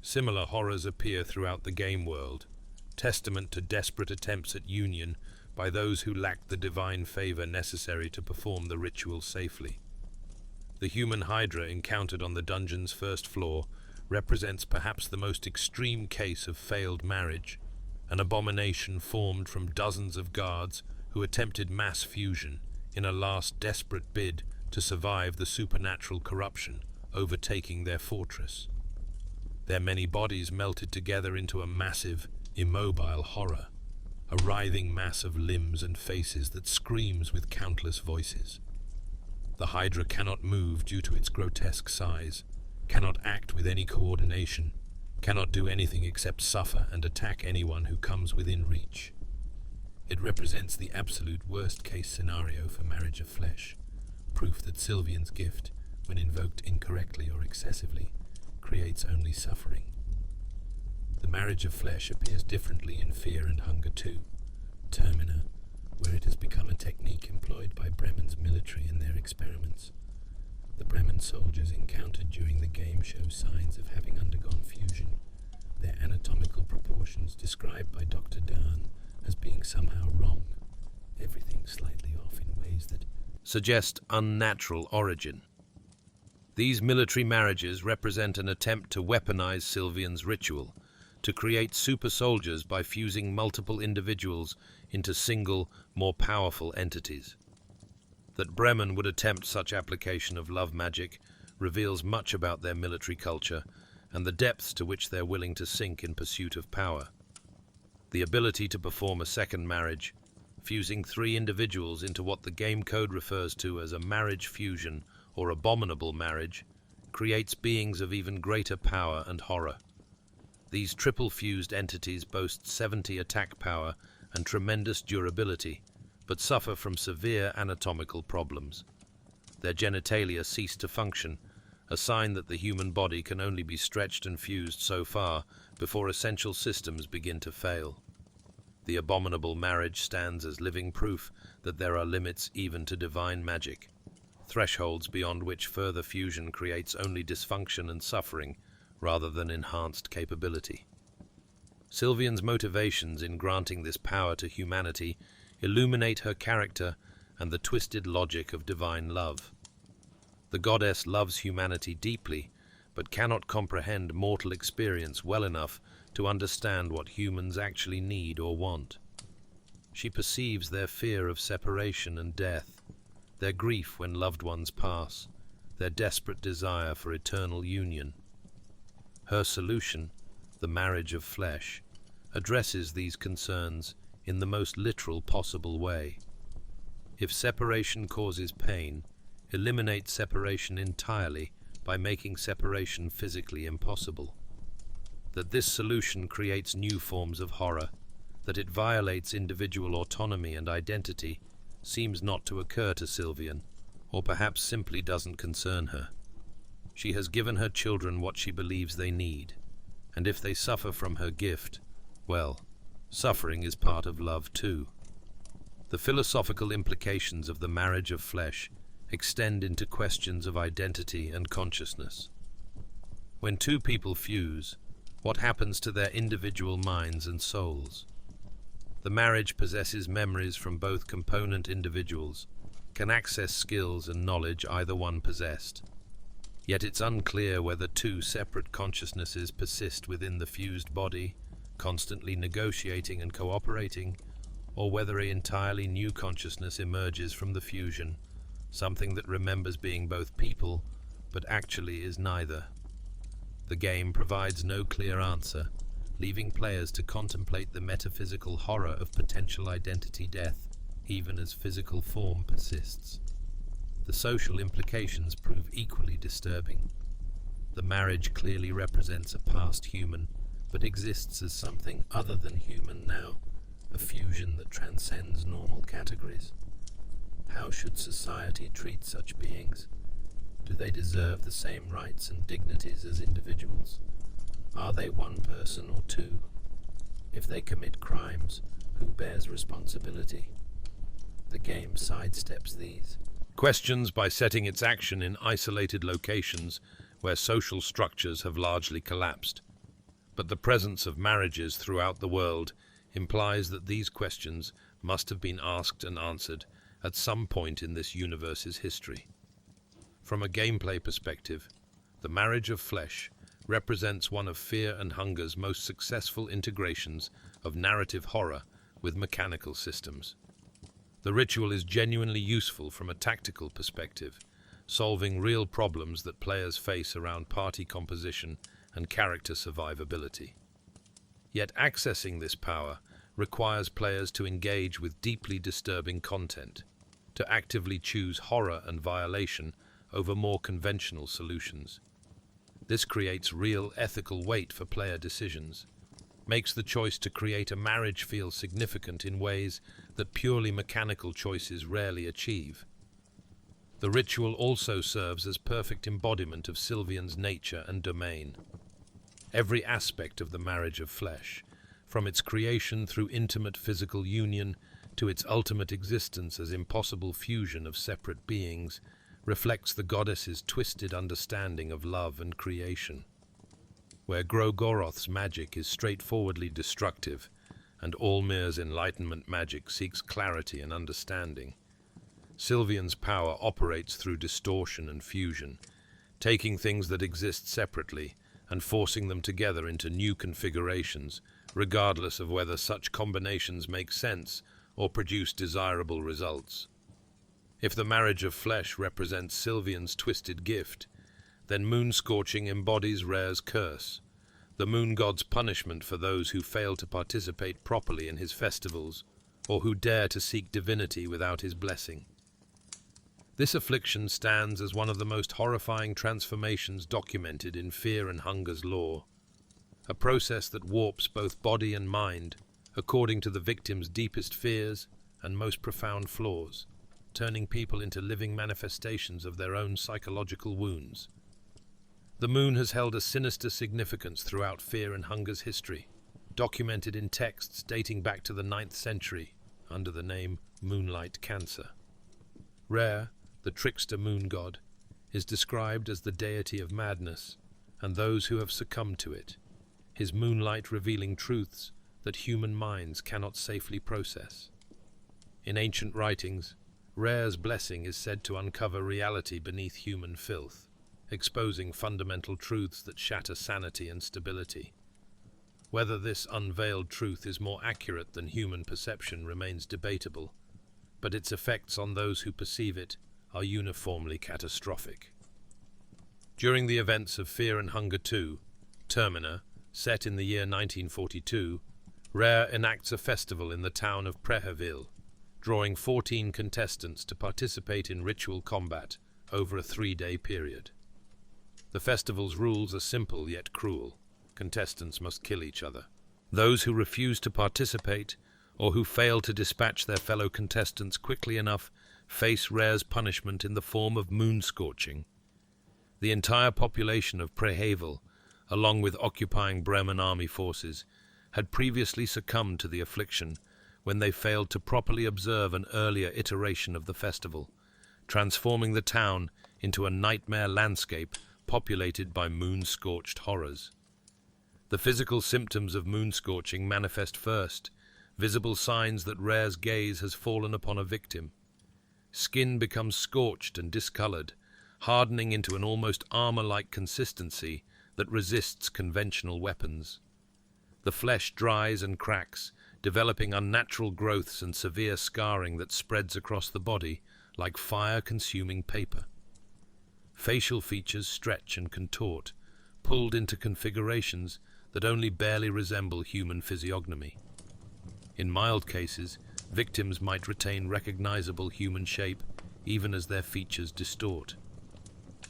Similar horrors appear throughout the game world, testament to desperate attempts at union by those who lacked the divine favor necessary to perform the ritual safely. The human hydra encountered on the dungeon's first floor represents perhaps the most extreme case of failed marriage, an abomination formed from dozens of guards who attempted mass fusion in a last desperate bid to survive the supernatural corruption overtaking their fortress. Their many bodies melted together into a massive, immobile horror, a writhing mass of limbs and faces that screams with countless voices. The Hydra cannot move due to its grotesque size, cannot act with any coordination, cannot do anything except suffer and attack anyone who comes within reach. It represents the absolute worst-case scenario for marriage of flesh, proof that Sylvian's gift, when invoked incorrectly or excessively, creates only suffering. The marriage of flesh appears differently in Fear and Hunger 2, Termina, where it has become a technique employed by Bremen's military in their experiments. The Bremen soldiers encountered during the game show signs of having undergone fusion, their anatomical proportions described by Dr. Dahn as being somehow wrong, everything slightly off in ways that suggest unnatural origin. These military marriages represent an attempt to weaponize Sylvian's ritual, to create super soldiers by fusing multiple individuals into single, more powerful entities. That Bremen would attempt such application of love magic reveals much about their military culture and the depths to which they're willing to sink in pursuit of power. The ability to perform a second marriage, fusing 3 individuals into what the game code refers to as a marriage fusion or abominable marriage, creates beings of even greater power and horror. These triple-fused entities boast 70 attack power and tremendous durability, but suffer from severe anatomical problems. Their genitalia cease to function, a sign that the human body can only be stretched and fused so far before essential systems begin to fail. The abominable marriage stands as living proof that there are limits even to divine magic, thresholds beyond which further fusion creates only dysfunction and suffering rather than enhanced capability. Sylvian's motivations in granting this power to humanity illuminate her character and the twisted logic of divine love. The goddess loves humanity deeply, but cannot comprehend mortal experience well enough to understand what humans actually need or want. She perceives their fear of separation and death, their grief when loved ones pass, their desperate desire for eternal union. Her solution, the marriage of flesh, addresses these concerns in the most literal possible way. If separation causes pain, eliminate separation entirely by making separation physically impossible. That this solution creates new forms of horror, that it violates individual autonomy and identity, seems not to occur to Sylvian, or perhaps simply doesn't concern her. She has given her children what she believes they need, and if they suffer from her gift, well, suffering is part of love too. The philosophical implications of the marriage of flesh extend into questions of identity and consciousness. When 2 people fuse, what happens to their individual minds and souls? The marriage possesses memories from both component individuals, can access skills and knowledge either one possessed. Yet it's unclear whether 2 separate consciousnesses persist within the fused body, constantly negotiating and cooperating, or whether an entirely new consciousness emerges from the fusion, something that remembers being both people, but actually is neither. The game provides no clear answer, leaving players to contemplate the metaphysical horror of potential identity death, even as physical form persists. The social implications prove equally disturbing. The marriage clearly represents a past human, but exists as something other than human now, a fusion that transcends normal categories. How should society treat such beings? Do they deserve the same rights and dignities as individuals? Are they one person or 2? If they commit crimes, who bears responsibility? The game sidesteps these questions by setting its action in isolated locations where social structures have largely collapsed. But the presence of marriages throughout the world implies that these questions must have been asked and answered at some point in this universe's history. From a gameplay perspective, the marriage of flesh represents one of Fear and Hunger's most successful integrations of narrative horror with mechanical systems. The ritual is genuinely useful from a tactical perspective, solving real problems that players face around party composition and character survivability. Yet accessing this power requires players to engage with deeply disturbing content, to actively choose horror and violation over more conventional solutions. This creates real ethical weight for player decisions, makes the choice to create a marriage feel significant in ways that purely mechanical choices rarely achieve. The ritual also serves as perfect embodiment of Sylvian's nature and domain. Every aspect of the marriage of flesh, from its creation through intimate physical union to its ultimate existence as impossible fusion of separate beings, reflects the goddess's twisted understanding of love and creation. Where Gro-goroth's magic is straightforwardly destructive, and All-mer's enlightenment magic seeks clarity and understanding, Sylvian's power operates through distortion and fusion, taking things that exist separately and forcing them together into new configurations, regardless of whether such combinations make sense or produce desirable results. If the marriage of flesh represents Sylvian's twisted gift, then moonscorching embodies Rher's curse, the moon god's punishment for those who fail to participate properly in his festivals or who dare to seek divinity without his blessing. This affliction stands as one of the most horrifying transformations documented in Fear and Hunger's lore, a process that warps both body and mind according to the victim's deepest fears and most profound flaws, turning people into living manifestations of their own psychological wounds. The moon has held a sinister significance throughout Fear and Hunger's history, documented in texts dating back to the 9th century under the name Moonlight Cancer. Rher, the trickster moon god, is described as the deity of madness and those who have succumbed to it, his moonlight revealing truths that human minds cannot safely process. In ancient writings, Rher's blessing is said to uncover reality beneath human filth, exposing fundamental truths that shatter sanity and stability. Whether this unveiled truth is more accurate than human perception remains debatable, but its effects on those who perceive it are uniformly catastrophic. During the events of Fear and Hunger 2, Termina, set in the year 1942, Rher enacts a festival in the town of Preheville, drawing 14 contestants to participate in ritual combat over a 3-day period. The festival's rules are simple yet cruel. Contestants must kill each other. Those who refuse to participate or who fail to dispatch their fellow contestants quickly enough face Rher's punishment in the form of moonscorching. The entire population of Preheville, along with occupying Bremen army forces, had previously succumbed to the affliction when they failed to properly observe an earlier iteration of the festival, transforming the town into a nightmare landscape populated by moon-scorched horrors. The physical symptoms of moonscorching manifest first, visible signs that Rher's gaze has fallen upon a victim. Skin becomes scorched and discolored, hardening into an almost armor-like consistency that resists conventional weapons. The flesh dries and cracks, developing unnatural growths and severe scarring that spreads across the body like fire-consuming paper. Facial features stretch and contort, pulled into configurations that only barely resemble human physiognomy. In mild cases, victims might retain recognizable human shape even as their features distort.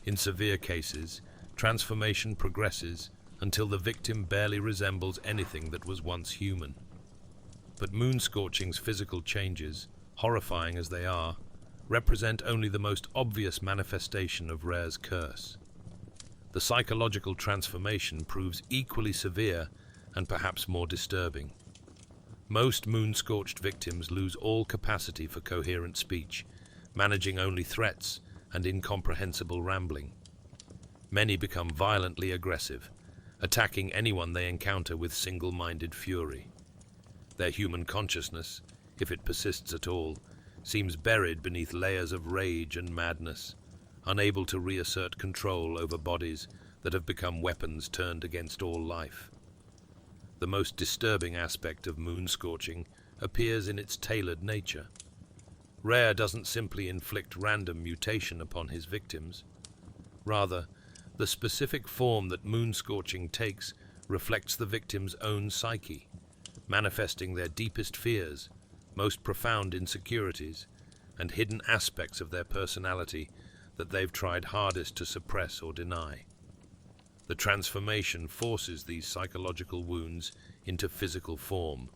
In severe cases, transformation progresses until the victim barely resembles anything that was once human. But moonscorching's physical changes, horrifying as they are, represent only the most obvious manifestation of Rher's curse. The psychological transformation proves equally severe and perhaps more disturbing. Most moon-scorched victims lose all capacity for coherent speech, managing only threats and incomprehensible rambling. Many become violently aggressive, attacking anyone they encounter with single-minded fury. Their human consciousness, if it persists at all, seems buried beneath layers of rage and madness, unable to reassert control over bodies that have become weapons turned against all life. The most disturbing aspect of moonscorching appears in its tailored nature. Rher doesn't simply inflict random mutation upon his victims. Rather, the specific form that moonscorching takes reflects the victim's own psyche, manifesting their deepest fears, most profound insecurities, and hidden aspects of their personality that they've tried hardest to suppress or deny. The transformation forces these psychological wounds into physical form,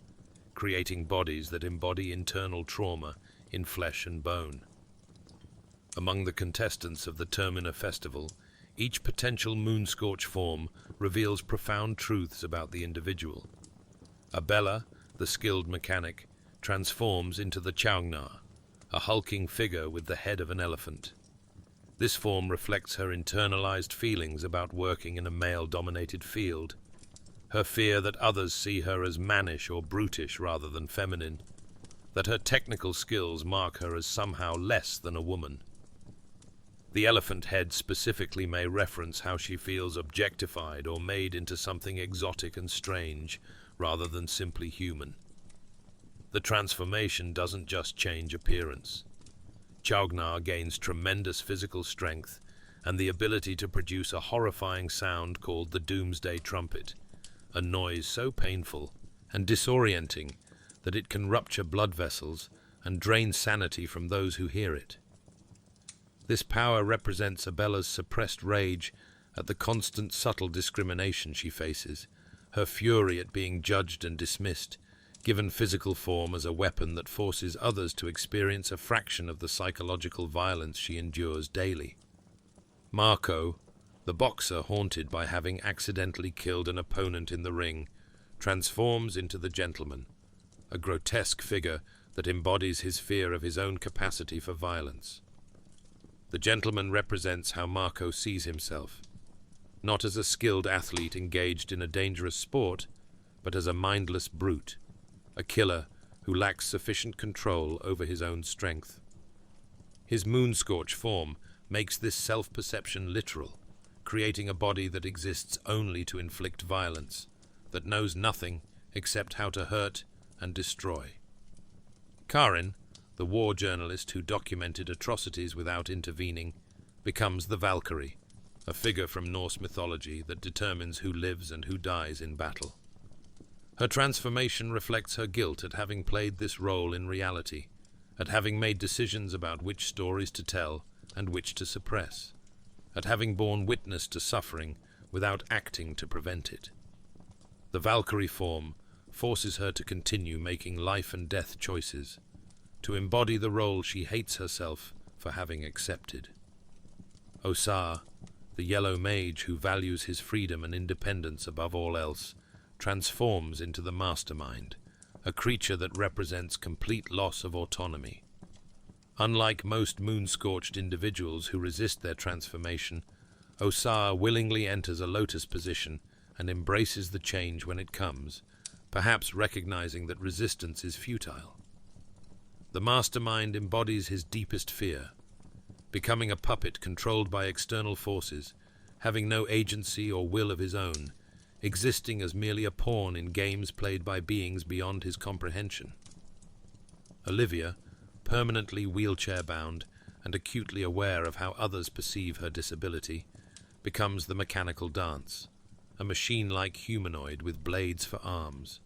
creating bodies that embody internal trauma in flesh and bone. Among the contestants of the Termina Festival, each potential moonscorch form reveals profound truths about the individual. Abella, the skilled mechanic, transforms into the Chaugnar, a hulking figure with the head of an elephant. This form reflects her internalized feelings about working in a male-dominated field, her fear that others see her as mannish or brutish rather than feminine, that her technical skills mark her as somehow less than a woman. The elephant head specifically may reference how she feels objectified or made into something exotic and strange, rather than simply human. The transformation doesn't just change appearance. Chaugnar gains tremendous physical strength and the ability to produce a horrifying sound called the Doomsday Trumpet, a noise so painful and disorienting that it can rupture blood vessels and drain sanity from those who hear it. This power represents Abella's suppressed rage at the constant subtle discrimination she faces, her fury at being judged and dismissed, given physical form as a weapon that forces others to experience a fraction of the psychological violence she endures daily. Marco, the boxer haunted by having accidentally killed an opponent in the ring, transforms into the gentleman, a grotesque figure that embodies his fear of his own capacity for violence. The gentleman represents how Marco sees himself, not as a skilled athlete engaged in a dangerous sport, but as a mindless brute, a killer who lacks sufficient control over his own strength. His moonscorch form makes this self-perception literal, creating a body that exists only to inflict violence, that knows nothing except how to hurt and destroy. Karin, the war journalist who documented atrocities without intervening, becomes the Valkyrie, a figure from Norse mythology that determines who lives and who dies in battle. Her transformation reflects her guilt at having played this role in reality, at having made decisions about which stories to tell and which to suppress, at having borne witness to suffering without acting to prevent it. The Valkyrie form forces her to continue making life and death choices, to embody the role she hates herself for having accepted. Osar, the yellow mage who values his freedom and independence above all else, transforms into the mastermind, a creature that represents complete loss of autonomy. Unlike most moon-scorched individuals who resist their transformation, Osar willingly enters a lotus position and embraces the change when it comes, perhaps recognizing that resistance is futile. The mastermind embodies his deepest fear, becoming a puppet controlled by external forces, having no agency or will of his own, existing as merely a pawn in games played by beings beyond his comprehension. Olivia, permanently wheelchair-bound and acutely aware of how others perceive her disability, becomes the mechanical dance, a machine-like humanoid with blades for arms.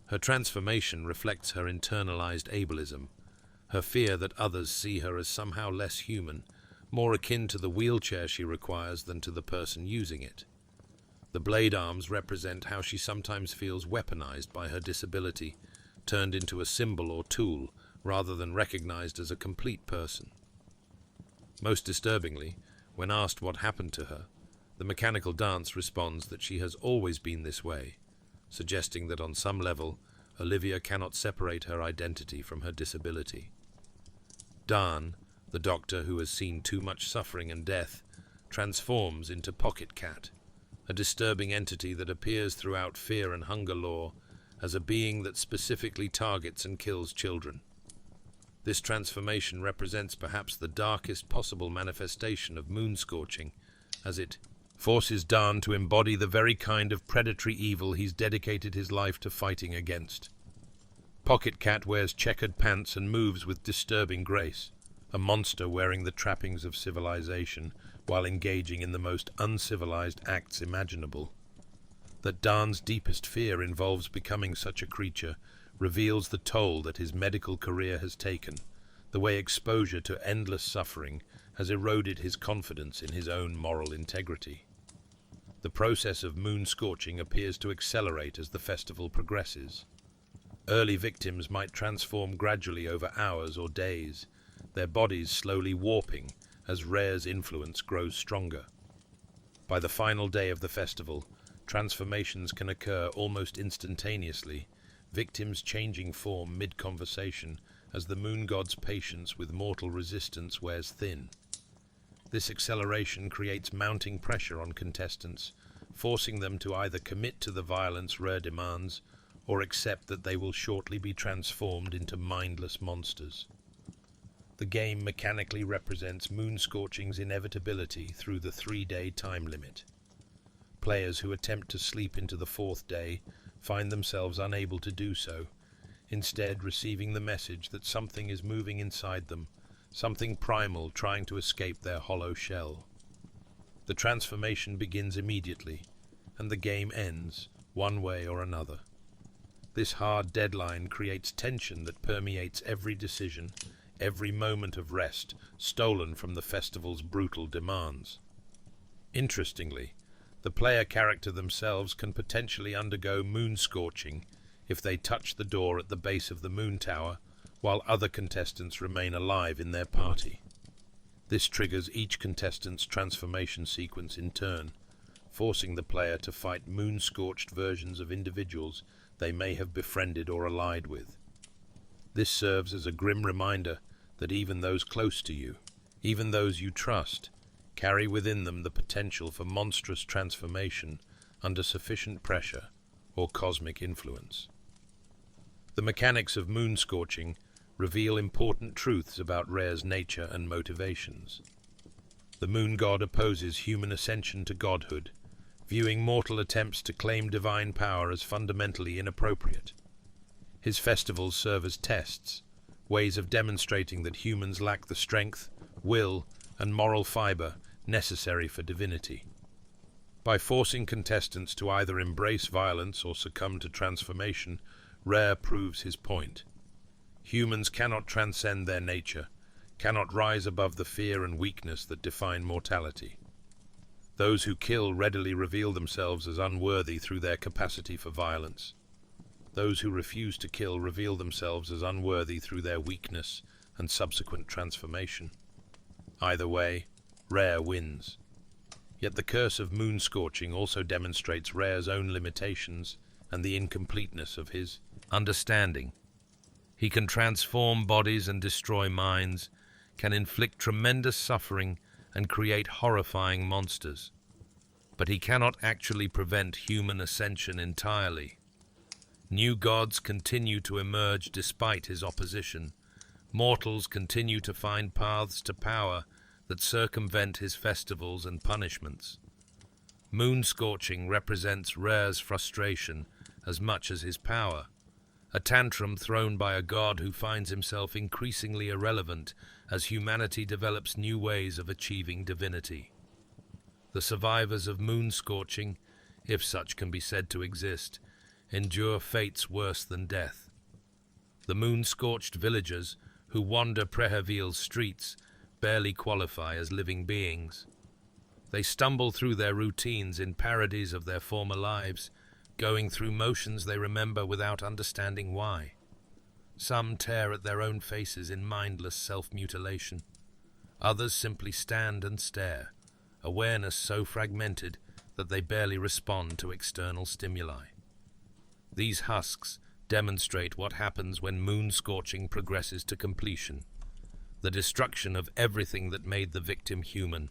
Her transformation reflects her internalized ableism, her fear that others see her as somehow less human, more akin to the wheelchair she requires than to the person using it. The blade arms represent how she sometimes feels weaponized by her disability, turned into a symbol or tool rather than recognized as a complete person. Most disturbingly, when asked what happened to her, the mechanical dance responds that she has always been this way, suggesting that on some level, Olivia cannot separate her identity from her disability. Dan, the doctor who has seen too much suffering and death, transforms into Pocket Cat, a disturbing entity that appears throughout fear and hunger lore as a being that specifically targets and kills children. This transformation represents perhaps the darkest possible manifestation of moonscorching, as it forces Dan to embody the very kind of predatory evil he's dedicated his life to fighting against. Pocket Cat wears checkered pants and moves with disturbing grace, a monster wearing the trappings of civilization while engaging in the most uncivilized acts imaginable. That Dan's deepest fear involves becoming such a creature reveals the toll that his medical career has taken, the way exposure to endless suffering has eroded his confidence in his own moral integrity. The process of moonscorching appears to accelerate as the festival progresses. Early victims might transform gradually over hours or days, their bodies slowly warping as Rher's influence grows stronger. By the final day of the festival, transformations can occur almost instantaneously, victims changing form mid-conversation as the moon god's patience with mortal resistance wears thin. This acceleration creates mounting pressure on contestants, forcing them to either commit to the violence Rher demands or accept that they will shortly be transformed into mindless monsters. The game mechanically represents moonscorching's inevitability through the 3-day time limit. Players who attempt to sleep into the 4th day find themselves unable to do so, instead receiving the message that something is moving inside them, something primal trying to escape their hollow shell. The transformation begins immediately, and the game ends, one way or another. This hard deadline creates tension that permeates every decision, every moment of rest stolen from the festival's brutal demands. Interestingly, the player character themselves can potentially undergo moonscorching if they touch the door at the base of the moon tower, while other contestants remain alive in their party. This triggers each contestant's transformation sequence in turn, forcing the player to fight moon-scorched versions of individuals they may have befriended or allied with. This serves as a grim reminder that even those close to you, even those you trust, carry within them the potential for monstrous transformation under sufficient pressure or cosmic influence. The mechanics of moonscorching reveal important truths about Rher's nature and motivations. The moon god opposes human ascension to godhood, viewing mortal attempts to claim divine power as fundamentally inappropriate. His festivals serve as tests, ways of demonstrating that humans lack the strength, will, and moral fiber necessary for divinity. By forcing contestants to either embrace violence or succumb to transformation, Rher proves his point. Humans cannot transcend their nature, cannot rise above the fear and weakness that define mortality. Those who kill readily reveal themselves as unworthy through their capacity for violence. Those who refuse to kill reveal themselves as unworthy through their weakness and subsequent transformation. Either way, Rher wins. Yet the curse of moonscorching also demonstrates Rher's own limitations and the incompleteness of his understanding. He can transform bodies and destroy minds, can inflict tremendous suffering and create horrifying monsters. But he cannot actually prevent human ascension entirely. New gods continue to emerge despite his opposition. Mortals continue to find paths to power that circumvent his festivals and punishments. Moonscorching represents Rher's frustration as much as his power, a tantrum thrown by a god who finds himself increasingly irrelevant as humanity develops new ways of achieving divinity. The survivors of moonscorching, if such can be said to exist, endure fates worse than death. The moon-scorched villagers who wander Prehavil's streets barely qualify as living beings. They stumble through their routines in parodies of their former lives, going through motions they remember without understanding why. Some tear at their own faces in mindless self-mutilation. Others simply stand and stare, awareness so fragmented that they barely respond to external stimuli. These husks demonstrate what happens when moonscorching progresses to completion, the destruction of everything that made the victim human,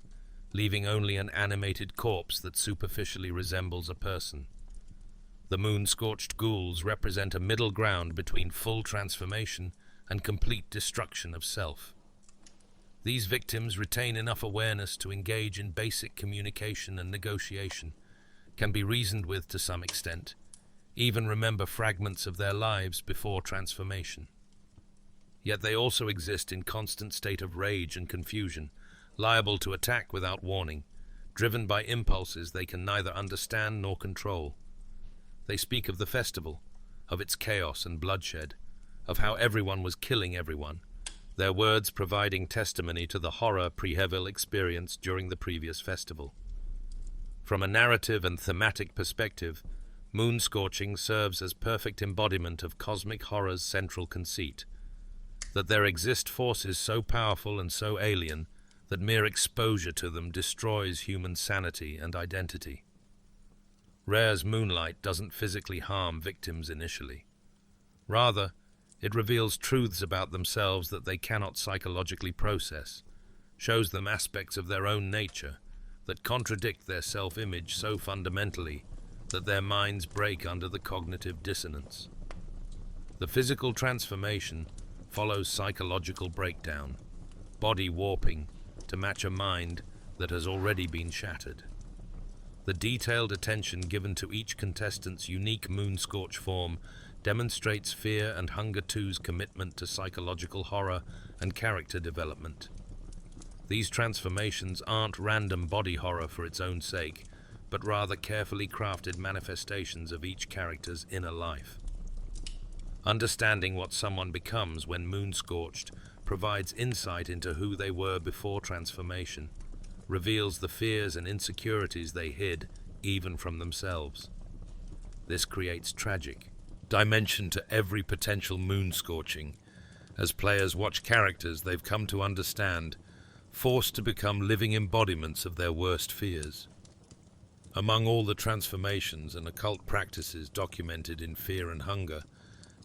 leaving only an animated corpse that superficially resembles a person. The moon-scorched ghouls represent a middle ground between full transformation and complete destruction of self. These victims retain enough awareness to engage in basic communication and negotiation, can be reasoned with to some extent, even remember fragments of their lives before transformation. Yet they also exist in constant state of rage and confusion, liable to attack without warning, driven by impulses they can neither understand nor control. They speak of the festival, of its chaos and bloodshed, of how everyone was killing everyone, their words providing testimony to the horror Prehevil experienced during the previous festival. From a narrative and thematic perspective, moonscorching serves as perfect embodiment of cosmic horror's central conceit, that there exist forces so powerful and so alien that mere exposure to them destroys human sanity and identity. Rher's moonlight doesn't physically harm victims initially. Rather, it reveals truths about themselves that they cannot psychologically process, shows them aspects of their own nature that contradict their self-image so fundamentally that their minds break under the cognitive dissonance. The physical transformation follows psychological breakdown, body warping to match a mind that has already been shattered. The detailed attention given to each contestant's unique moonscorch form demonstrates Fear and Hunger 2's commitment to psychological horror and character development. These transformations aren't random body horror for its own sake, but rather carefully crafted manifestations of each character's inner life. Understanding what someone becomes when moonscorched provides insight into who they were before transformation, reveals the fears and insecurities they hid even from themselves. This creates tragic dimension to every potential moonscorching, as players watch characters they've come to understand forced to become living embodiments of their worst fears. Among all the transformations and occult practices documented in Fear and Hunger,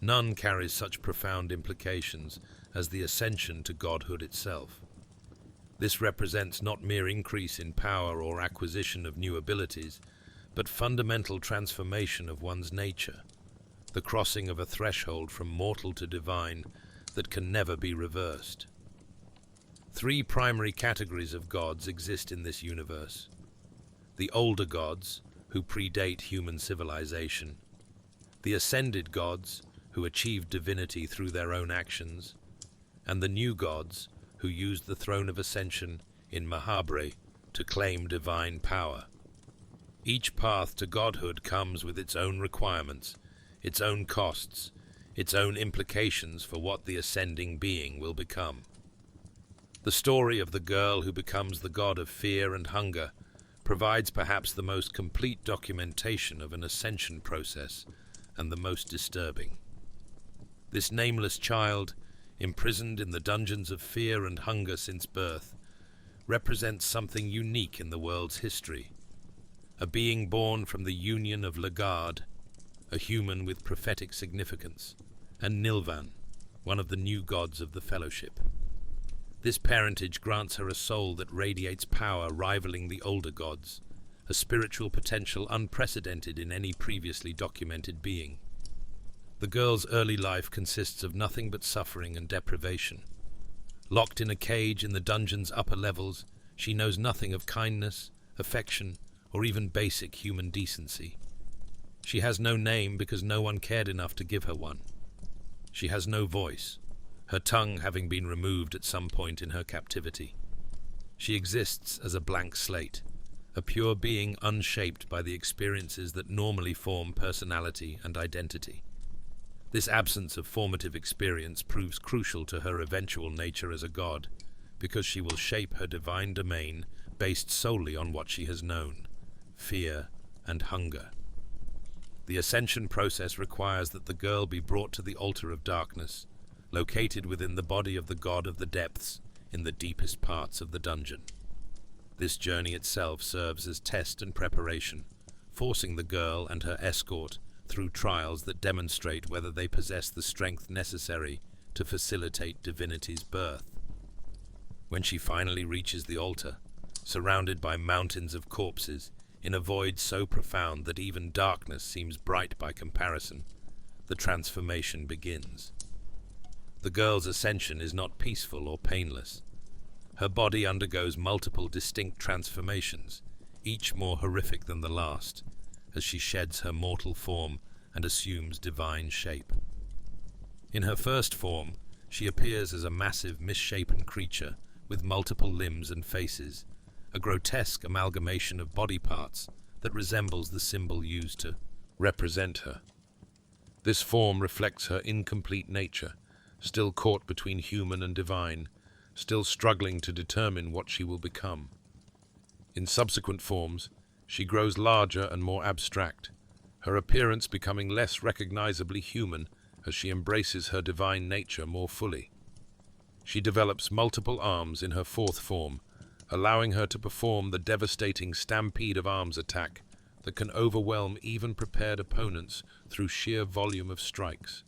none carries such profound implications as the ascension to godhood itself. This represents not mere increase in power or acquisition of new abilities, but fundamental transformation of one's nature, the crossing of a threshold from mortal to divine that can never be reversed. Three primary categories of gods exist in this universe: the older gods, who predate human civilization; the ascended gods, who achieved divinity through their own actions; and the new gods, who used the throne of ascension in Mahabre to claim divine power. Each path to godhood comes with its own requirements, its own costs, its own implications for what the ascending being will become. The story of the girl who becomes the god of fear and hunger provides perhaps the most complete documentation of an ascension process, and the most disturbing. This nameless child, imprisoned in the dungeons of fear and hunger since birth, represents something unique in the world's history. A being born from the union of Lagard, a human with prophetic significance, and Nilvan, one of the new gods of the Fellowship. This parentage grants her a soul that radiates power rivaling the older gods, a spiritual potential unprecedented in any previously documented being. The girl's early life consists of nothing but suffering and deprivation. Locked in a cage in the dungeon's upper levels, she knows nothing of kindness, affection, or even basic human decency. She has no name because no one cared enough to give her one. She has no voice, her tongue having been removed at some point in her captivity. She exists as a blank slate, a pure being unshaped by the experiences that normally form personality and identity. This absence of formative experience proves crucial to her eventual nature as a god, because she will shape her divine domain based solely on what she has known: fear and hunger. The ascension process requires that the girl be brought to the altar of darkness, located within the body of the god of the depths in the deepest parts of the dungeon. This journey itself serves as test and preparation, forcing the girl and her escort through trials that demonstrate whether they possess the strength necessary to facilitate divinity's birth. When she finally reaches the altar, surrounded by mountains of corpses, in a void so profound that even darkness seems bright by comparison, the transformation begins. The girl's ascension is not peaceful or painless. Her body undergoes multiple distinct transformations, each more horrific than the last, as she sheds her mortal form and assumes divine shape. In her first form, she appears as a massive, misshapen creature with multiple limbs and faces, a grotesque amalgamation of body parts that resembles the symbol used to represent her. This form reflects her incomplete nature, still caught between human and divine, still struggling to determine what she will become. In subsequent forms, she grows larger and more abstract, her appearance becoming less recognizably human as she embraces her divine nature more fully. She develops multiple arms in her fourth form, allowing her to perform the devastating stampede of arms attack that can overwhelm even prepared opponents through sheer volume of strikes.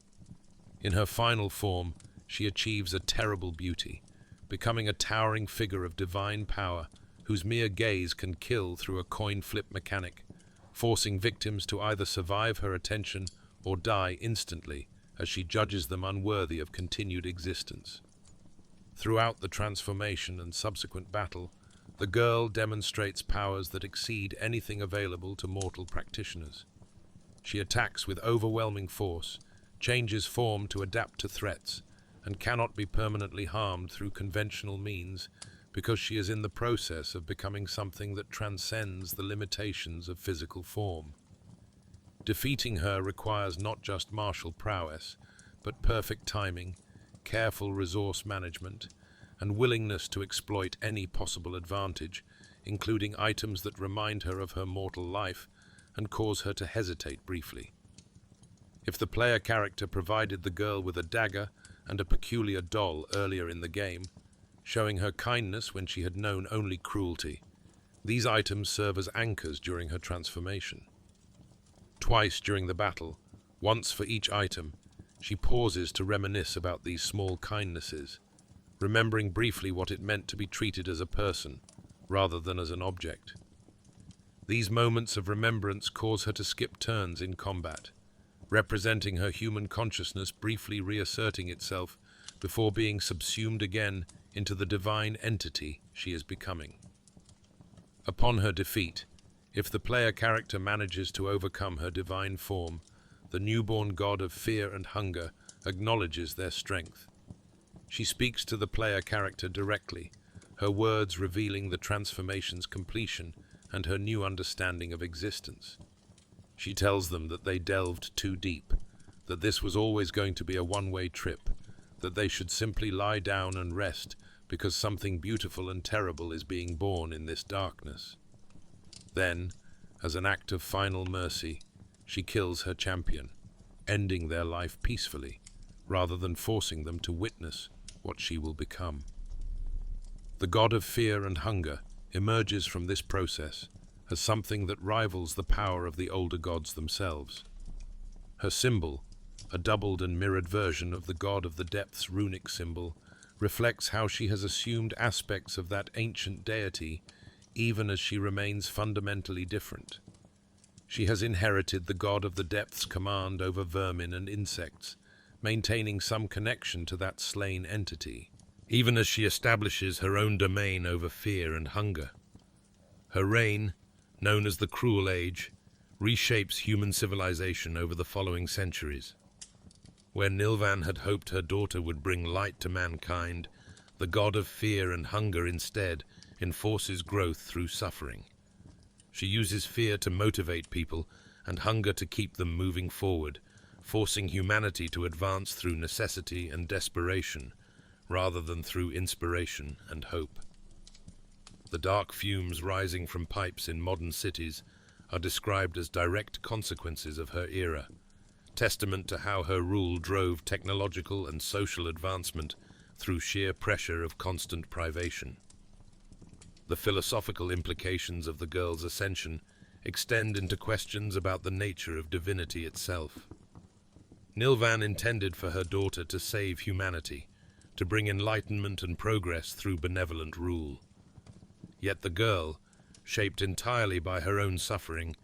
In her final form, she achieves a terrible beauty, becoming a towering figure of divine power whose mere gaze can kill through a coin flip mechanic, forcing victims to either survive her attention or die instantly as she judges them unworthy of continued existence. Throughout the transformation and subsequent battle, the girl demonstrates powers that exceed anything available to mortal practitioners. She attacks with overwhelming force, changes form to adapt to threats, and cannot be permanently harmed through conventional means because she is in the process of becoming something that transcends the limitations of physical form. Defeating her requires not just martial prowess, but perfect timing, careful resource management, and willingness to exploit any possible advantage, including items that remind her of her mortal life and cause her to hesitate briefly. If the player character provided the girl with a dagger and a peculiar doll earlier in the game, showing her kindness when she had known only cruelty, these items serve as anchors during her transformation. Twice during the battle, once for each item, she pauses to reminisce about these small kindnesses, remembering briefly what it meant to be treated as a person, rather than as an object. These moments of remembrance cause her to skip turns in combat, representing her human consciousness briefly reasserting itself before being subsumed again into the divine entity she is becoming. Upon her defeat, if the player character manages to overcome her divine form, the newborn god of fear and hunger acknowledges their strength. She speaks to the player character directly, her words revealing the transformation's completion and her new understanding of existence. She tells them that they delved too deep, that this was always going to be a one-way trip, that they should simply lie down and rest because something beautiful and terrible is being born in this darkness. Then, as an act of final mercy, she kills her champion, ending their life peacefully, rather than forcing them to witness what she will become. The god of fear and hunger emerges from this process as something that rivals the power of the older gods themselves. Her symbol, a doubled and mirrored version of the god of the depths runic symbol, reflects how she has assumed aspects of that ancient deity even as she remains fundamentally different. She has inherited the god of the depths' command over vermin and insects, maintaining some connection to that slain entity, even as she establishes her own domain over fear and hunger. Her reign, known as the Cruel Age, reshapes human civilization over the following centuries. Where Nilvan had hoped her daughter would bring light to mankind, the god of fear and hunger instead enforces growth through suffering. She uses fear to motivate people and hunger to keep them moving forward, forcing humanity to advance through necessity and desperation, rather than through inspiration and hope. The dark fumes rising from pipes in modern cities are described as direct consequences of her era, testament to how her rule drove technological and social advancement through sheer pressure of constant privation. The philosophical implications of the girl's ascension extend into questions about the nature of divinity itself. Nilvan intended for her daughter to save humanity, to bring enlightenment and progress through benevolent rule. Yet the girl, shaped entirely by her own suffering,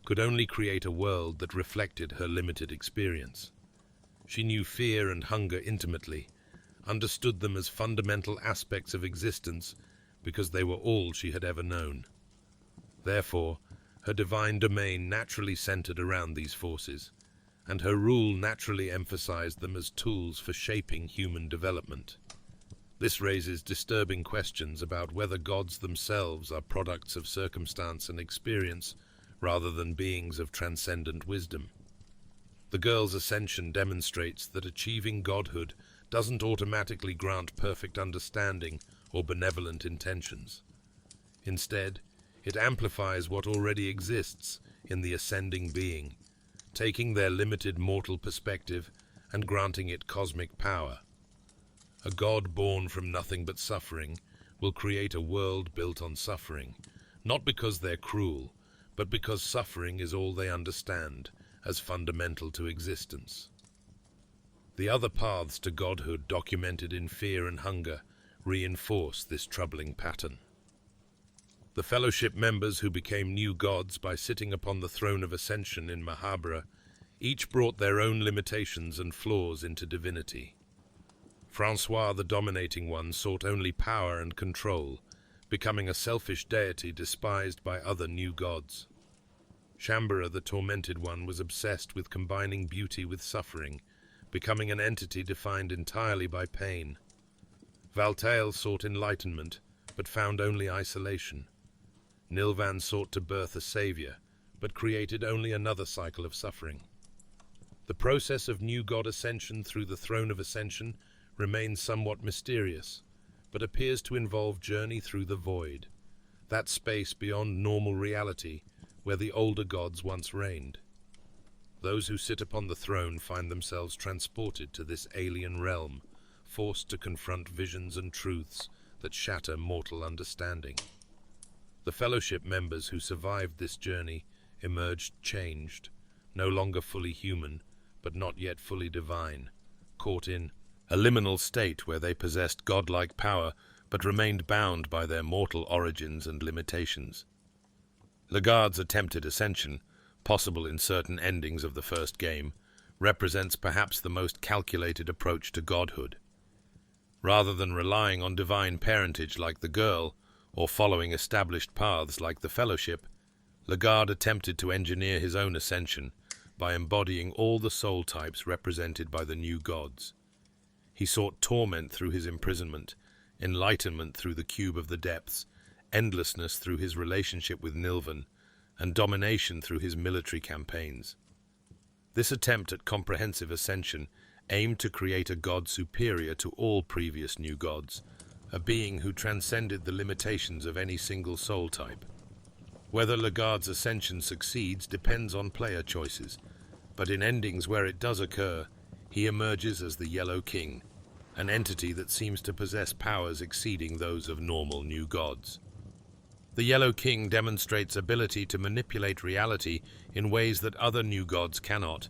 could only create a world that reflected her limited experience. She knew fear and hunger intimately, understood them as fundamental aspects of existence because they were all she had ever known. Therefore, her divine domain naturally centered around these forces, and her rule naturally emphasized them as tools for shaping human development. This raises disturbing questions about whether gods themselves are products of circumstance and experience rather than beings of transcendent wisdom. The girl's ascension demonstrates that achieving godhood doesn't automatically grant perfect understanding or benevolent intentions. Instead, it amplifies what already exists in the ascending being, taking their limited mortal perspective and granting it cosmic power. A god born from nothing but suffering will create a world built on suffering, not because they're cruel, but because suffering is all they understand as fundamental to existence. The other paths to godhood documented in fear and hunger reinforce this troubling pattern. The Fellowship members who became new gods by sitting upon the throne of ascension in Mahabharata each brought their own limitations and flaws into divinity. Francois, the dominating one, sought only power and control, becoming a selfish deity despised by other new gods. Shambhala, the tormented one, was obsessed with combining beauty with suffering, becoming an entity defined entirely by pain. Valtail sought enlightenment, but found only isolation. Nilvan sought to birth a savior, but created only another cycle of suffering. The process of new god ascension through the throne of ascension remains somewhat mysterious, but appears to involve journey through the void, that space beyond normal reality where the older gods once reigned. Those who sit upon the throne find themselves transported to this alien realm, forced to confront visions and truths that shatter mortal understanding. The Fellowship members who survived this journey emerged changed, no longer fully human, but not yet fully divine, caught in a liminal state where they possessed godlike power but remained bound by their mortal origins and limitations. Lagarde's attempted ascension, possible in certain endings of the first game, represents perhaps the most calculated approach to godhood. Rather than relying on divine parentage like the girl, or following established paths like the Fellowship, Lagarde attempted to engineer his own ascension by embodying all the soul types represented by the new gods. He sought torment through his imprisonment, enlightenment through the cube of the depths, endlessness through his relationship with Nilvan, and domination through his military campaigns. This attempt at comprehensive ascension aimed to create a god superior to all previous new gods, a being who transcended the limitations of any single soul type. Whether Lagarde's ascension succeeds depends on player choices, but in endings where it does occur, he emerges as the Yellow King, an entity that seems to possess powers exceeding those of normal new gods. The Yellow King demonstrates ability to manipulate reality in ways that other new gods cannot,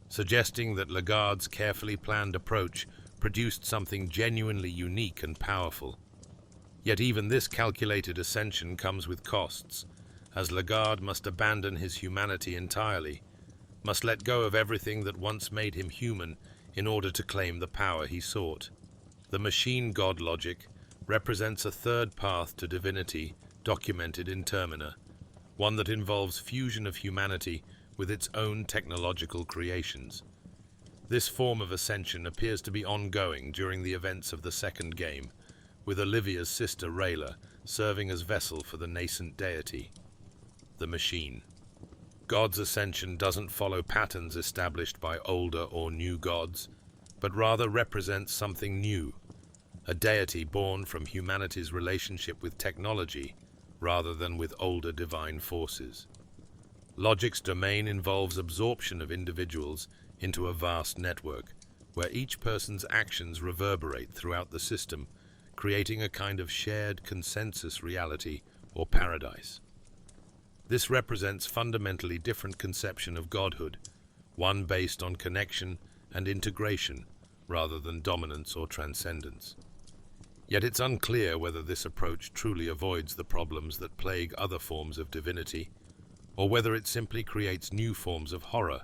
suggesting that Lagarde's carefully planned approach produced something genuinely unique and powerful. Yet even this calculated ascension comes with costs, as Lagarde must abandon his humanity entirely, must let go of everything that once made him human in order to claim the power he sought. The machine god logic represents a third path to divinity documented in Termina, one that involves fusion of humanity with its own technological creations. This form of ascension appears to be ongoing during the events of the second game, with Olivia's sister Rayla serving as vessel for the nascent deity, the machine. God's ascension doesn't follow patterns established by older or new gods, but rather represents something new, a deity born from humanity's relationship with technology rather than with older divine forces. Logic's domain involves absorption of individuals into a vast network, where each person's actions reverberate throughout the system, creating a kind of shared consensus reality or paradise. This represents fundamentally different conception of godhood, one based on connection and integration rather than dominance or transcendence. Yet it's unclear whether this approach truly avoids the problems that plague other forms of divinity, or whether it simply creates new forms of horror,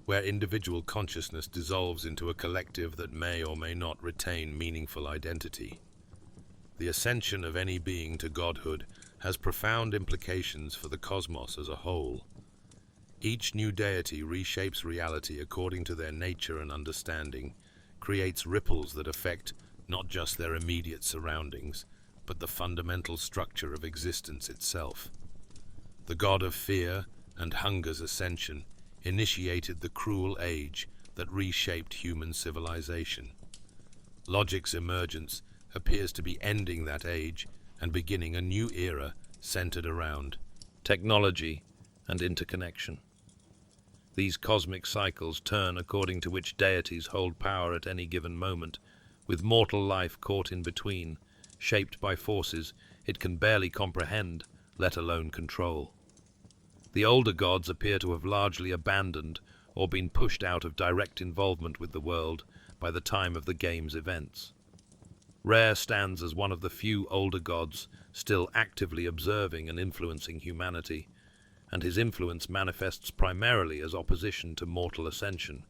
where individual consciousness dissolves into a collective that may or may not retain meaningful identity. The ascension of any being to godhood has profound implications for the cosmos as a whole. Each new deity reshapes reality according to their nature and understanding, creates ripples that affect not just their immediate surroundings, but the fundamental structure of existence itself. The god of fear and hunger's ascension initiated the cruel age that reshaped human civilization. Logic's emergence appears to be ending that age and beginning a new era centered around technology and interconnection. These cosmic cycles turn according to which deities hold power at any given moment, with mortal life caught in between, shaped by forces it can barely comprehend, let alone control. The older gods appear to have largely abandoned or been pushed out of direct involvement with the world by the time of the game's events. Rher stands as one of the few older gods still actively observing and influencing humanity, and his influence manifests primarily as opposition to mortal ascension,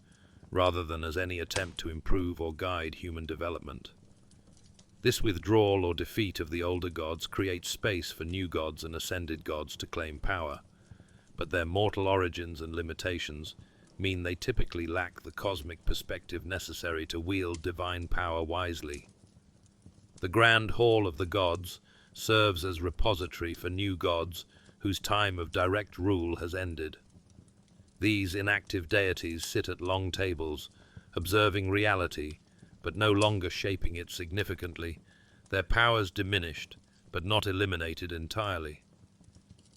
rather than as any attempt to improve or guide human development. This withdrawal or defeat of the older gods creates space for new gods and ascended gods to claim power, but their mortal origins and limitations mean they typically lack the cosmic perspective necessary to wield divine power wisely. The Grand Hall of the Gods serves as repository for new gods whose time of direct rule has ended. These inactive deities sit at long tables, observing reality, but no longer shaping it significantly, their powers diminished, but not eliminated entirely.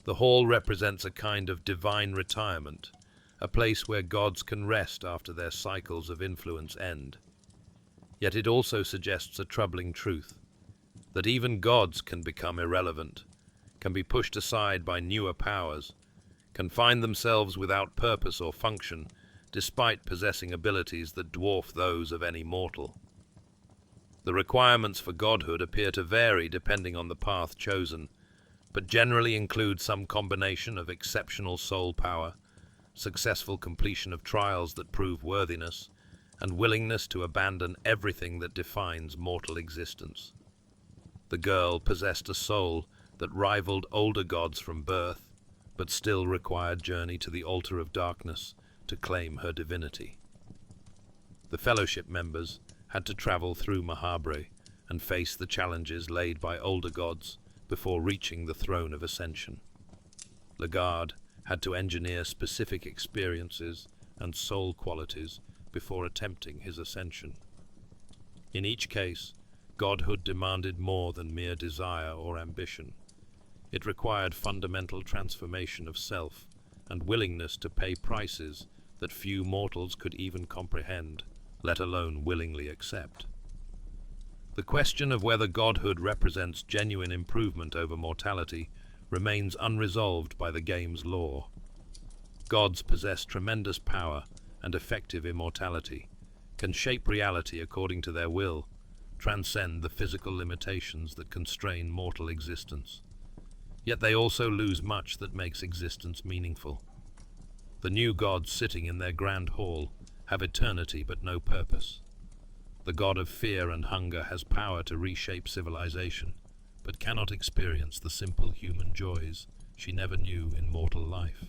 The hall represents a kind of divine retirement, a place where gods can rest after their cycles of influence end. Yet it also suggests a troubling truth, that even gods can become irrelevant, can be pushed aside by newer powers, can find themselves without purpose or function, despite possessing abilities that dwarf those of any mortal. The requirements for godhood appear to vary depending on the path chosen, but generally include some combination of exceptional soul power, successful completion of trials that prove worthiness, and willingness to abandon everything that defines mortal existence. The girl possessed a soul that rivaled older gods from birth, but still required journey to the altar of darkness to claim her divinity. The Fellowship members had to travel through Mahabre and face the challenges laid by older gods before reaching the throne of ascension. Lagarde had to engineer specific experiences and soul qualities before attempting his ascension. In each case, godhood demanded more than mere desire or ambition. It required fundamental transformation of self and willingness to pay prices that few mortals could even comprehend, let alone willingly accept. The question of whether godhood represents genuine improvement over mortality remains unresolved by the game's lore. Gods possess tremendous power and effective immortality, can shape reality according to their will, transcend the physical limitations that constrain mortal existence. Yet they also lose much that makes existence meaningful. The new gods sitting in their grand hall have eternity but no purpose. The god of fear and hunger has power to reshape civilization, but cannot experience the simple human joys she never knew in mortal life.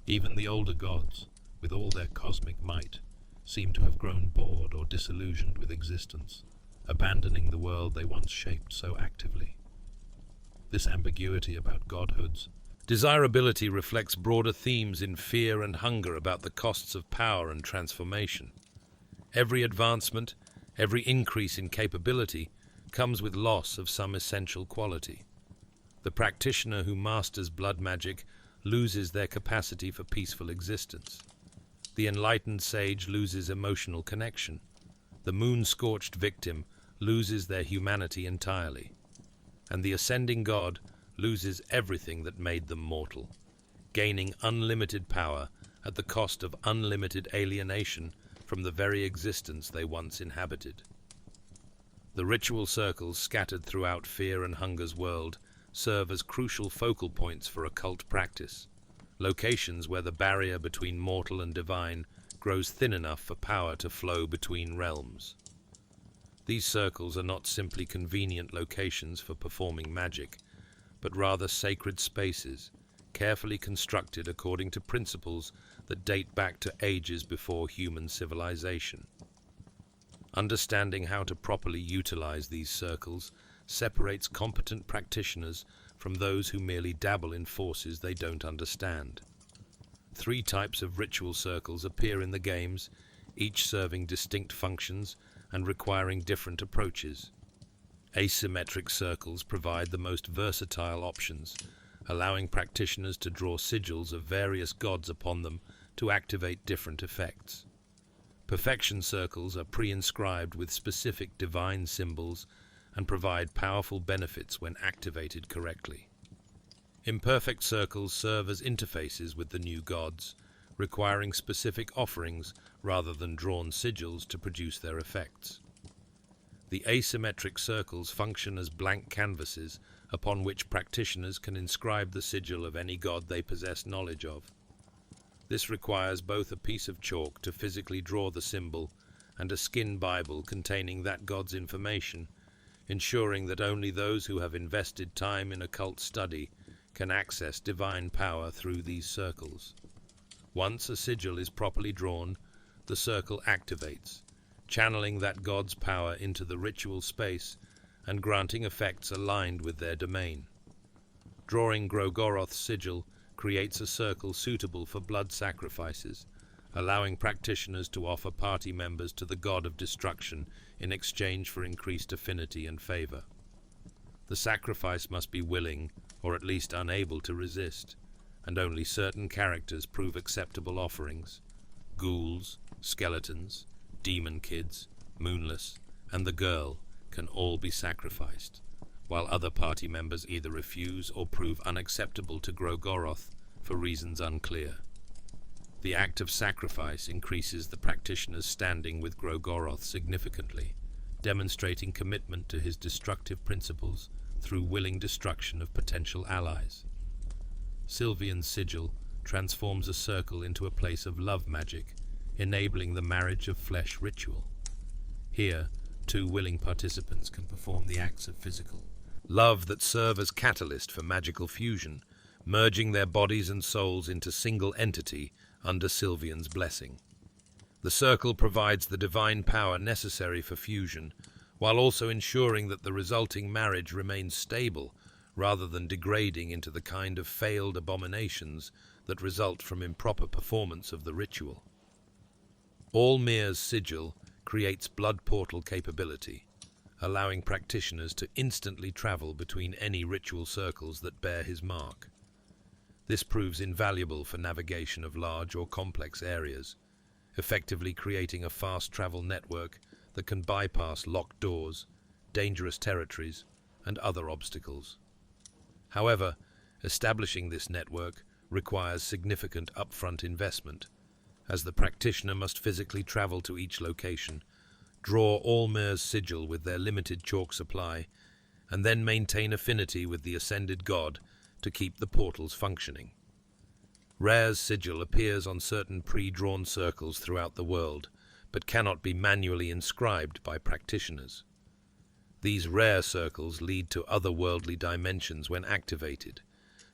Even the older gods, with all their cosmic might, seem to have grown bored or disillusioned with existence, abandoning the world they once shaped so actively. This ambiguity about godhood's desirability reflects broader themes in fear and hunger about the costs of power and transformation. Every advancement, every increase in capability, comes with loss of some essential quality. The practitioner who masters blood magic loses their capacity for peaceful existence. The enlightened sage loses emotional connection. The moon-scorched victim loses their humanity entirely. And the ascending god loses everything that made them mortal, gaining unlimited power at the cost of unlimited alienation from the very existence they once inhabited. The ritual circles scattered throughout Fear and Hunger's world serve as crucial focal points for occult practice, locations where the barrier between mortal and divine grows thin enough for power to flow between realms. These circles are not simply convenient locations for performing magic, but rather sacred spaces, carefully constructed according to principles that date back to ages before human civilization. Understanding how to properly utilize these circles separates competent practitioners from those who merely dabble in forces they don't understand. 3 types of ritual circles appear in the games, each serving distinct functions and requiring different approaches. Asymmetric circles provide the most versatile options, allowing practitioners to draw sigils of various gods upon them to activate different effects. Perfection circles are pre-inscribed with specific divine symbols and provide powerful benefits when activated correctly. Imperfect circles serve as interfaces with the new gods, requiring specific offerings rather than drawn sigils to produce their effects. The asymmetric circles function as blank canvases upon which practitioners can inscribe the sigil of any god they possess knowledge of. This requires both a piece of chalk to physically draw the symbol and a skin Bible containing that god's information, ensuring that only those who have invested time in occult study can access divine power through these circles. Once a sigil is properly drawn, the circle activates, channeling that god's power into the ritual space and granting effects aligned with their domain. Drawing Gro-goroth's sigil creates a circle suitable for blood sacrifices, allowing practitioners to offer party members to the god of destruction in exchange for increased affinity and favor. The sacrifice must be willing, or at least unable to resist, and only certain characters prove acceptable offerings. Ghouls, skeletons, demon kids, moonless, and the girl can all be sacrificed, while other party members either refuse or prove unacceptable to Gro-goroth for reasons unclear. The act of sacrifice increases the practitioner's standing with Gro-goroth significantly, demonstrating commitment to his destructive principles through willing destruction of potential allies. Sylvian's sigil transforms a circle into a place of love magic, enabling the marriage of flesh ritual. Here, 2 willing participants can perform the acts of physical love that serve as catalyst for magical fusion, merging their bodies and souls into single entity under Sylvian's blessing. The circle provides the divine power necessary for fusion, while also ensuring that the resulting marriage remains stable rather than degrading into the kind of failed abominations that result from improper performance of the ritual. All-mer's sigil creates blood portal capability, allowing practitioners to instantly travel between any ritual circles that bear his mark. This proves invaluable for navigation of large or complex areas, effectively creating a fast travel network that can bypass locked doors, dangerous territories, and other obstacles. However, establishing this network requires significant upfront investment, as the practitioner must physically travel to each location, draw All-mer's sigil with their limited chalk supply, and then maintain affinity with the ascended god to keep the portals functioning. Rher's sigil appears on certain pre-drawn circles throughout the world, but cannot be manually inscribed by practitioners. These rare circles lead to otherworldly dimensions when activated,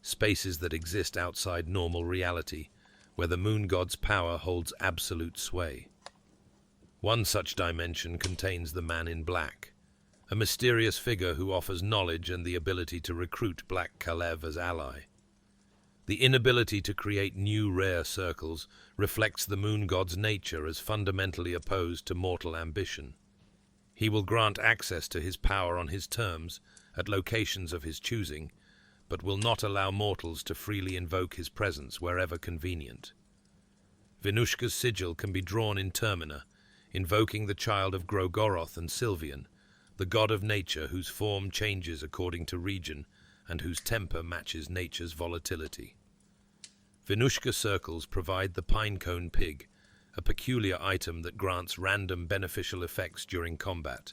spaces that exist outside normal reality, where the moon god's power holds absolute sway. One such dimension contains the Man in Black, a mysterious figure who offers knowledge and the ability to recruit Black Kalev as ally. The inability to create new rare circles reflects the moon god's nature as fundamentally opposed to mortal ambition. He will grant access to his power on his terms, at locations of his choosing, but will not allow mortals to freely invoke his presence wherever convenient. Venushka's sigil can be drawn in Termina, invoking the child of Gro-goroth and Sylvian, the god of nature whose form changes according to region and whose temper matches nature's volatility. Venushka circles provide the pinecone pig, a peculiar item that grants random beneficial effects during combat,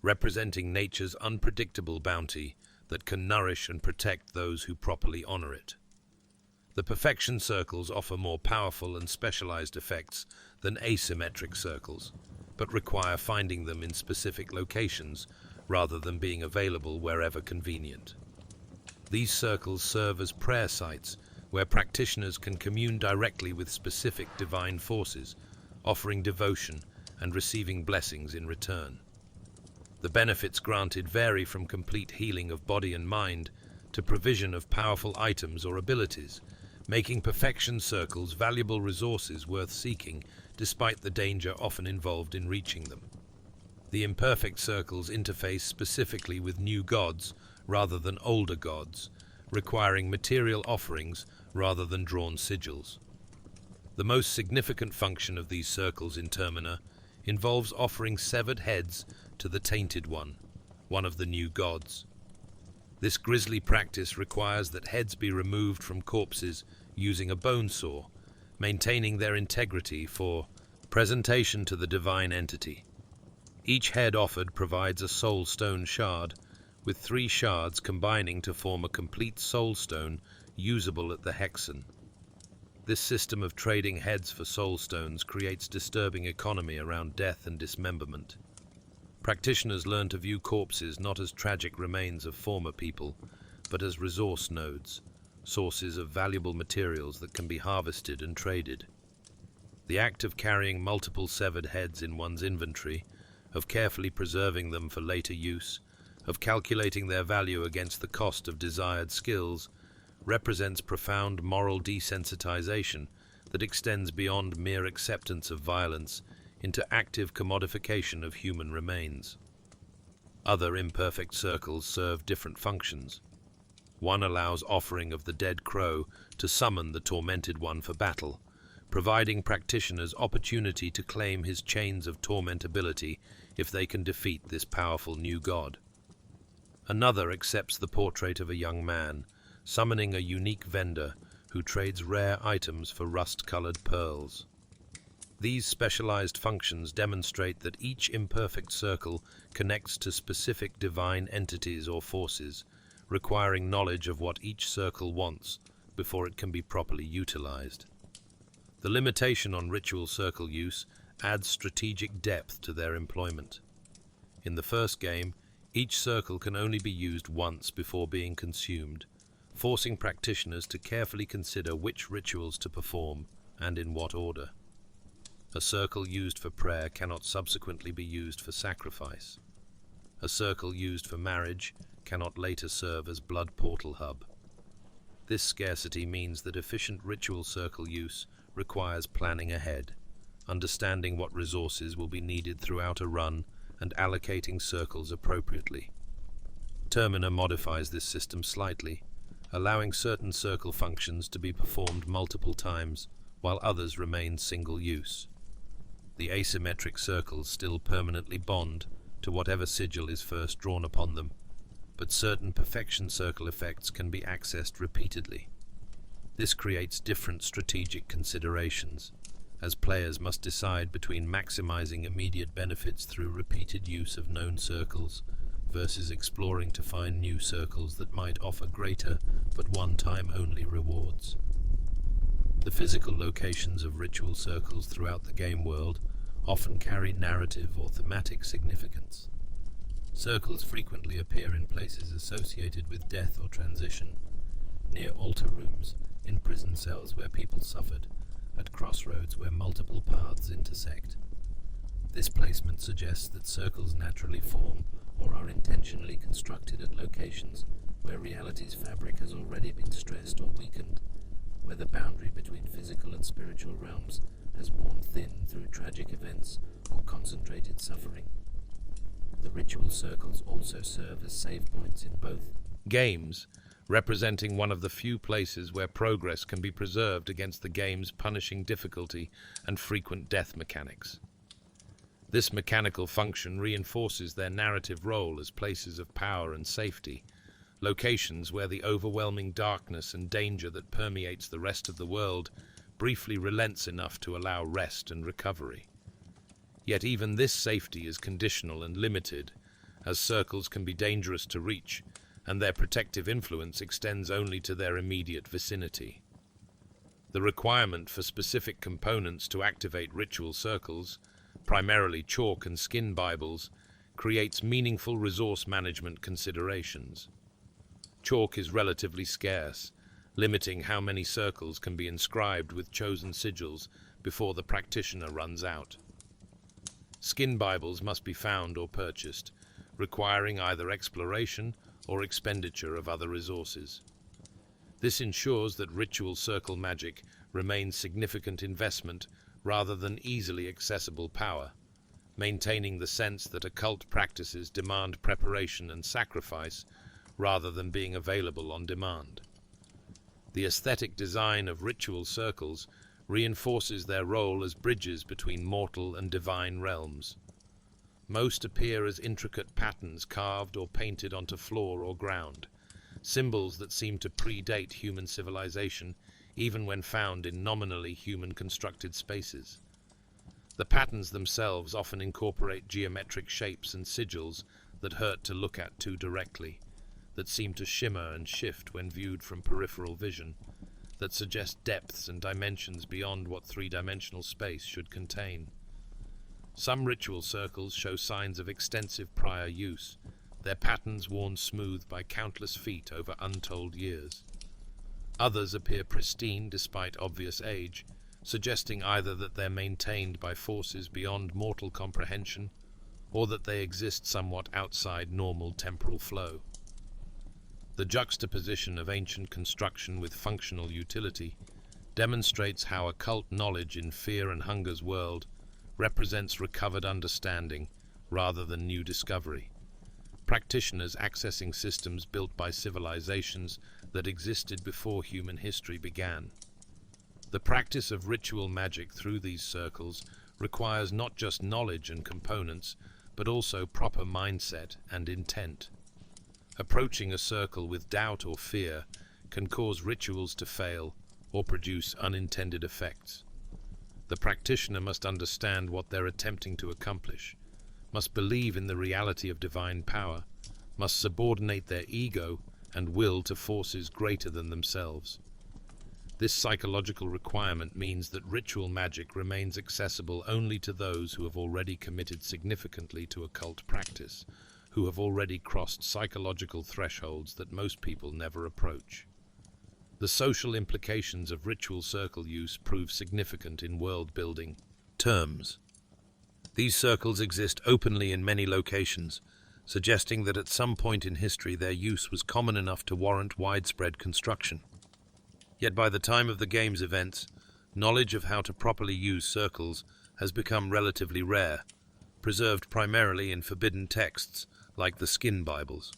representing nature's unpredictable bounty that can nourish and protect those who properly honor it. The perfection circles offer more powerful and specialized effects than asymmetric circles, but require finding them in specific locations rather than being available wherever convenient. These circles serve as prayer sites where practitioners can commune directly with specific divine forces, offering devotion and receiving blessings in return. The benefits granted vary from complete healing of body and mind to provision of powerful items or abilities, making perfection circles valuable resources worth seeking despite the danger often involved in reaching them. The imperfect circles interface specifically with new gods rather than older gods, requiring material offerings rather than drawn sigils. The most significant function of these circles in Termina involves offering severed heads to the Tainted One, one of the new gods. This grisly practice requires that heads be removed from corpses using a bone saw, maintaining their integrity for presentation to the divine entity. Each head offered provides a soul stone shard, with 3 shards combining to form a complete soul stone usable at the hexen. This system of trading heads for soul stones creates disturbing economy around death and dismemberment. Practitioners learn to view corpses not as tragic remains of former people, but as resource nodes, sources of valuable materials that can be harvested and traded. The act of carrying multiple severed heads in one's inventory, of carefully preserving them for later use, of calculating their value against the cost of desired skills, represents profound moral desensitization that extends beyond mere acceptance of violence into active commodification of human remains. Other imperfect circles serve different functions. One allows offering of the dead crow to summon the tormented one for battle, providing practitioners opportunity to claim his chains of torment ability if they can defeat this powerful new god. Another accepts the portrait of a young man, summoning a unique vendor who trades rare items for rust-colored pearls. These specialized functions demonstrate that each imperfect circle connects to specific divine entities or forces, requiring knowledge of what each circle wants before it can be properly utilized. The limitation on ritual circle use adds strategic depth to their employment. In the first game, each circle can only be used once before being consumed, forcing practitioners to carefully consider which rituals to perform and in what order. A circle used for prayer cannot subsequently be used for sacrifice. A circle used for marriage cannot later serve as blood portal hub. This scarcity means that efficient ritual circle use requires planning ahead, understanding what resources will be needed throughout a run, and allocating circles appropriately. Termina modifies this system slightly, allowing certain circle functions to be performed multiple times, while others remain single-use. The asymmetric circles still permanently bond to whatever sigil is first drawn upon them, but certain perfection circle effects can be accessed repeatedly. This creates different strategic considerations, as players must decide between maximizing immediate benefits through repeated use of known circles versus exploring to find new circles that might offer greater but one-time only rewards. The physical locations of ritual circles throughout the game world often carry narrative or thematic significance. Circles frequently appear in places associated with death or transition, near altar rooms, in prison cells where people suffered, at crossroads where multiple paths intersect. This placement suggests that circles naturally form or are intentionally constructed at locations where reality's fabric has already been stressed or weakened, where the boundary between physical and spiritual realms has worn thin through tragic events or concentrated suffering. The ritual circles also serve as save points in both games, representing one of the few places where progress can be preserved against the game's punishing difficulty and frequent death mechanics. This mechanical function reinforces their narrative role as places of power and safety, locations where the overwhelming darkness and danger that permeates the rest of the world briefly relents enough to allow rest and recovery. Yet even this safety is conditional and limited, as circles can be dangerous to reach, and their protective influence extends only to their immediate vicinity. The requirement for specific components to activate ritual circles, primarily chalk and skin Bibles, creates meaningful resource management considerations. Chalk is relatively scarce, limiting how many circles can be inscribed with chosen sigils before the practitioner runs out. Skin Bibles must be found or purchased, requiring either exploration or expenditure of other resources. This ensures that ritual circle magic remains significant investment rather than easily accessible power, maintaining the sense that occult practices demand preparation and sacrifice rather than being available on demand. The aesthetic design of ritual circles reinforces their role as bridges between mortal and divine realms. Most appear as intricate patterns carved or painted onto floor or ground, symbols that seem to predate human civilization even when found in nominally human-constructed spaces. The patterns themselves often incorporate geometric shapes and sigils that hurt to look at too directly, that seem to shimmer and shift when viewed from peripheral vision, that suggest depths and dimensions beyond what three-dimensional space should contain. Some ritual circles show signs of extensive prior use, their patterns worn smooth by countless feet over untold years. Others appear pristine despite obvious age, suggesting either that they're maintained by forces beyond mortal comprehension, or that they exist somewhat outside normal temporal flow. The juxtaposition of ancient construction with functional utility demonstrates how occult knowledge in Fear and Hunger's world represents recovered understanding rather than new discovery. Practitioners accessing systems built by civilizations that existed before human history began. The practice of ritual magic through these circles requires not just knowledge and components, but also proper mindset and intent. Approaching a circle with doubt or fear can cause rituals to fail or produce unintended effects. The practitioner must understand what they're attempting to accomplish, must believe in the reality of divine power, must subordinate their ego and will to forces greater than themselves. This psychological requirement means that ritual magic remains accessible only to those who have already committed significantly to occult practice, who have already crossed psychological thresholds that most people never approach. The social implications of ritual circle use prove significant in world-building terms. These circles exist openly in many locations, suggesting that at some point in history their use was common enough to warrant widespread construction. Yet by the time of the game's events, knowledge of how to properly use circles has become relatively rare, preserved primarily in forbidden texts like the Skin Bibles.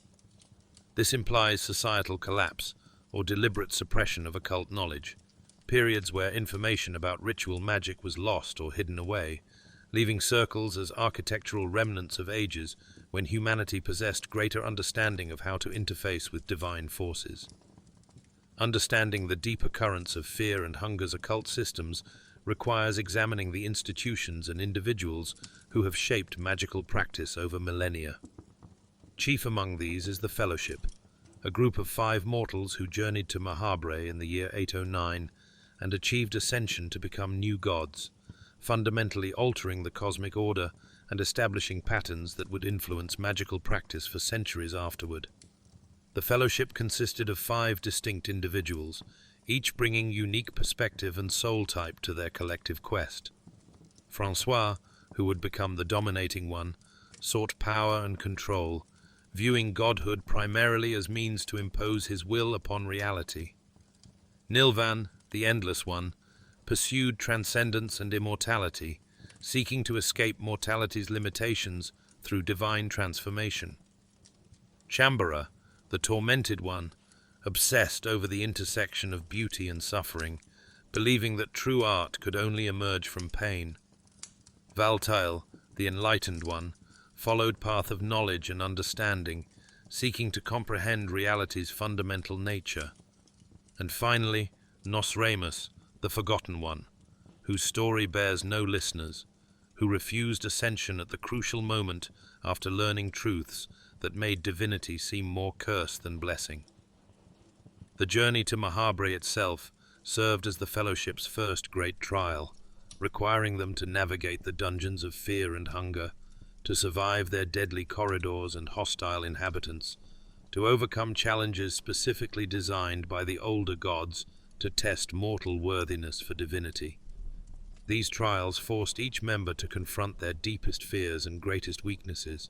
This implies societal collapse or deliberate suppression of occult knowledge, periods where information about ritual magic was lost or hidden away, leaving circles as architectural remnants of ages when humanity possessed greater understanding of how to interface with divine forces. Understanding the deeper currents of Fear and Hunger's occult systems requires examining the institutions and individuals who have shaped magical practice over millennia. Chief among these is the Fellowship, a group of 5 mortals who journeyed to Mahabre in the year 809 and achieved ascension to become new gods, fundamentally altering the cosmic order and establishing patterns that would influence magical practice for centuries afterward. The Fellowship consisted of 5 distinct individuals, each bringing unique perspective and soul type to their collective quest. Francois, who would become the dominating one, sought power and control, viewing godhood primarily as means to impose his will upon reality. Nilvan, the Endless One, pursued transcendence and immortality, seeking to escape mortality's limitations through divine transformation. Shambara, the Tormented One, obsessed over the intersection of beauty and suffering, believing that true art could only emerge from pain. Valtail, the Enlightened One, followed path of knowledge and understanding, seeking to comprehend reality's fundamental nature. And finally, Nosramus, the Forgotten One, whose story bears no listeners, who refused ascension at the crucial moment after learning truths that made divinity seem more curse than blessing. The journey to Mahabharata itself served as the Fellowship's first great trial, requiring them to navigate the dungeons of fear and hunger, to survive their deadly corridors and hostile inhabitants, to overcome challenges specifically designed by the older gods to test mortal worthiness for divinity. These trials forced each member to confront their deepest fears and greatest weaknesses,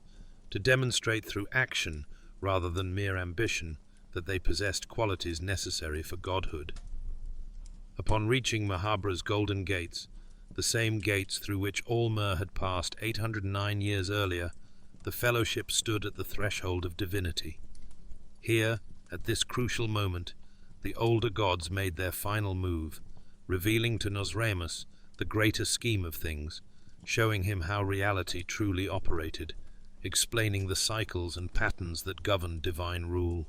to demonstrate through action rather than mere ambition that they possessed qualities necessary for godhood. Upon reaching Mahabharata's golden gates, the same gates through which All-mer had passed 809 years earlier, the Fellowship stood at the threshold of divinity. Here, at this crucial moment, the older gods made their final move, revealing to Nosramus the greater scheme of things, showing him how reality truly operated, explaining the cycles and patterns that govern divine rule.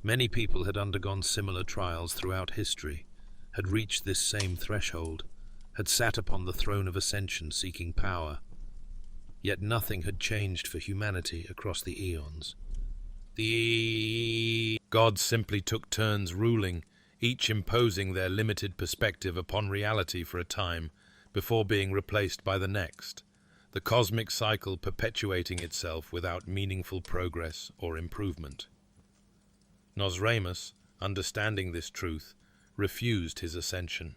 Many people had undergone similar trials throughout history, had reached this same threshold, had sat upon the throne of ascension seeking power. Yet nothing had changed for humanity across the eons. The gods simply took turns ruling, each imposing their limited perspective upon reality for a time, before being replaced by the next, the cosmic cycle perpetuating itself without meaningful progress or improvement. Nosramus, understanding this truth, refused his ascension.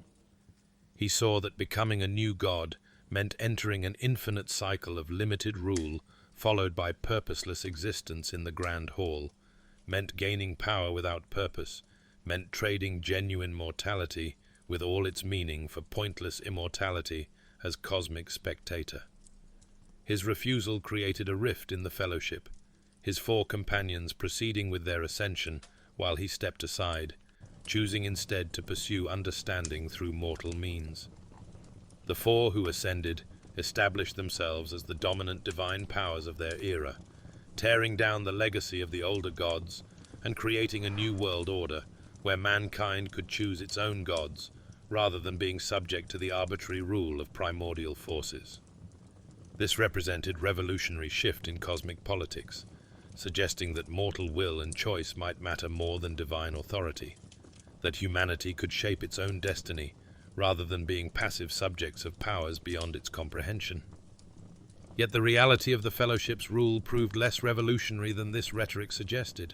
He saw that becoming a new god meant entering an infinite cycle of limited rule, followed by purposeless existence in the Grand Hall, meant gaining power without purpose, meant trading genuine mortality with all its meaning for pointless immortality as cosmic spectator. His refusal created a rift in the Fellowship, his 4 companions proceeding with their ascension while he stepped aside, choosing instead to pursue understanding through mortal means. The 4 who ascended established themselves as the dominant divine powers of their era, tearing down the legacy of the older gods and creating a new world order where mankind could choose its own gods rather than being subject to the arbitrary rule of primordial forces. This represented a revolutionary shift in cosmic politics, suggesting that mortal will and choice might matter more than divine authority, that humanity could shape its own destiny rather than being passive subjects of powers beyond its comprehension. Yet the reality of the Fellowship's rule proved less revolutionary than this rhetoric suggested.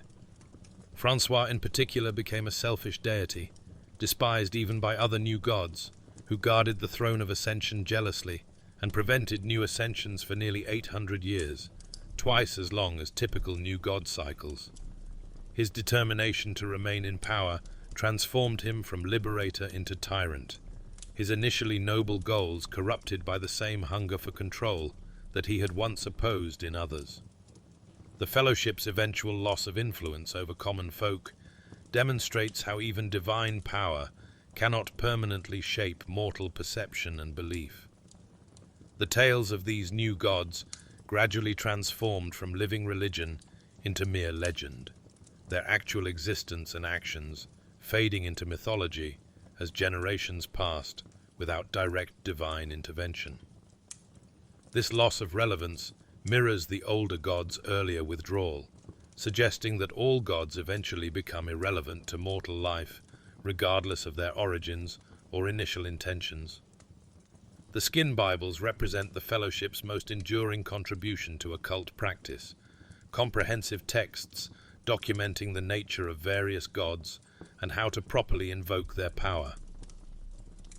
Francois in particular became a selfish deity, despised even by other new gods, who guarded the throne of ascension jealously and prevented new ascensions for nearly 800 years, twice as long as typical new god cycles. His determination to remain in power transformed him from liberator into tyrant, his initially noble goals corrupted by the same hunger for control that he had once opposed in others. The Fellowship's eventual loss of influence over common folk demonstrates how even divine power cannot permanently shape mortal perception and belief. The tales of these new gods gradually transformed from living religion into mere legend, their actual existence and actions fading into mythology as generations passed without direct divine intervention. This loss of relevance mirrors the older gods' earlier withdrawal, suggesting that all gods eventually become irrelevant to mortal life, regardless of their origins or initial intentions. The Skin Bibles represent the Fellowship's most enduring contribution to occult practice, comprehensive texts documenting the nature of various gods and how to properly invoke their power.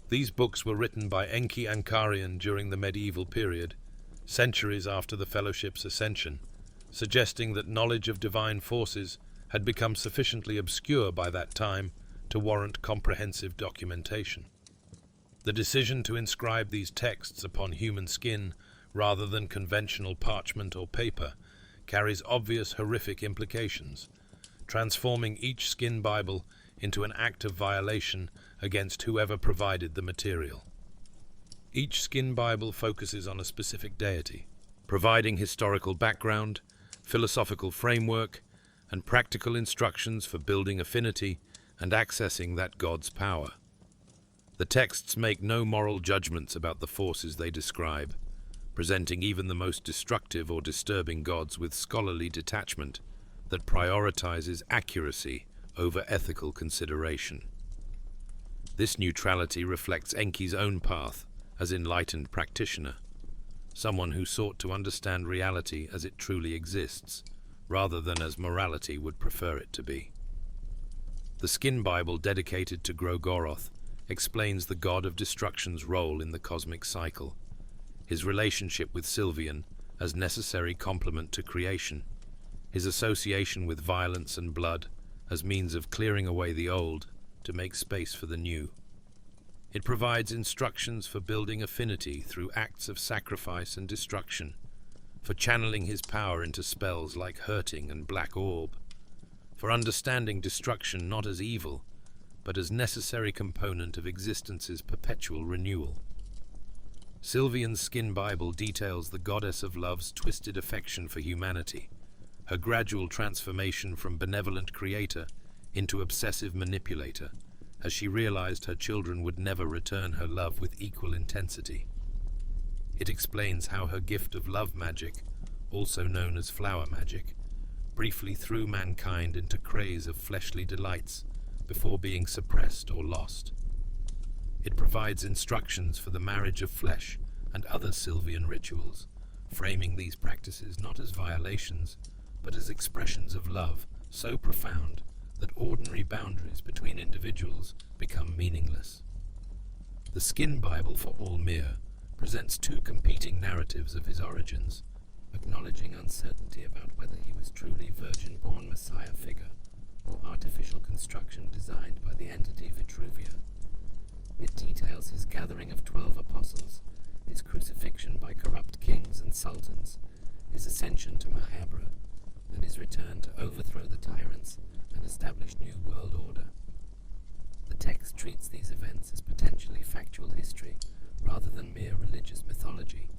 These books were written by Enki Ankarian during the medieval period, centuries after the Fellowship's ascension, suggesting that knowledge of divine forces had become sufficiently obscure by that time to warrant comprehensive documentation. The decision to inscribe these texts upon human skin rather than conventional parchment or paper carries obvious horrific implications, transforming each Skin Bible into an act of violation against whoever provided the material. Each Skin Bible focuses on a specific deity, providing historical background, philosophical framework, and practical instructions for building affinity and accessing that god's power. The texts make no moral judgments about the forces they describe, presenting even the most destructive or disturbing gods with scholarly detachment that prioritizes accuracy over ethical consideration. This neutrality reflects Enki's own path as enlightened practitioner, someone who sought to understand reality as it truly exists, rather than as morality would prefer it to be. The Skin Bible dedicated to Gro-goroth explains the god of destruction's role in the cosmic cycle, his relationship with Sylvian as necessary complement to creation, his association with violence and blood as means of clearing away the old to make space for the new. It provides instructions for building affinity through acts of sacrifice and destruction, for channeling his power into spells like Hurting and Black Orb, for understanding destruction not as evil, but as necessary component of existence's perpetual renewal. Sylvian's Skin Bible details the goddess of love's twisted affection for humanity, her gradual transformation from benevolent creator into obsessive manipulator, as she realized her children would never return her love with equal intensity. It explains how her gift of love magic, also known as flower magic, briefly threw mankind into craze of fleshly delights before being suppressed or lost. It provides instructions for the marriage of flesh and other Sylvian rituals, framing these practices not as violations, but as expressions of love so profound that ordinary boundaries between individuals become meaningless. The Skin Bible for All-mer presents two competing narratives of his origins, acknowledging uncertainty about whether he was truly virgin-born messiah figure or artificial construction designed by the entity Vitruvia. It details his gathering of 12 apostles, his crucifixion by corrupt kings and sultans, his ascension to Mahabra, and his return to overthrow the tyrants and establish new world order. The text treats these events as potentially factual history rather than mere religious mythology,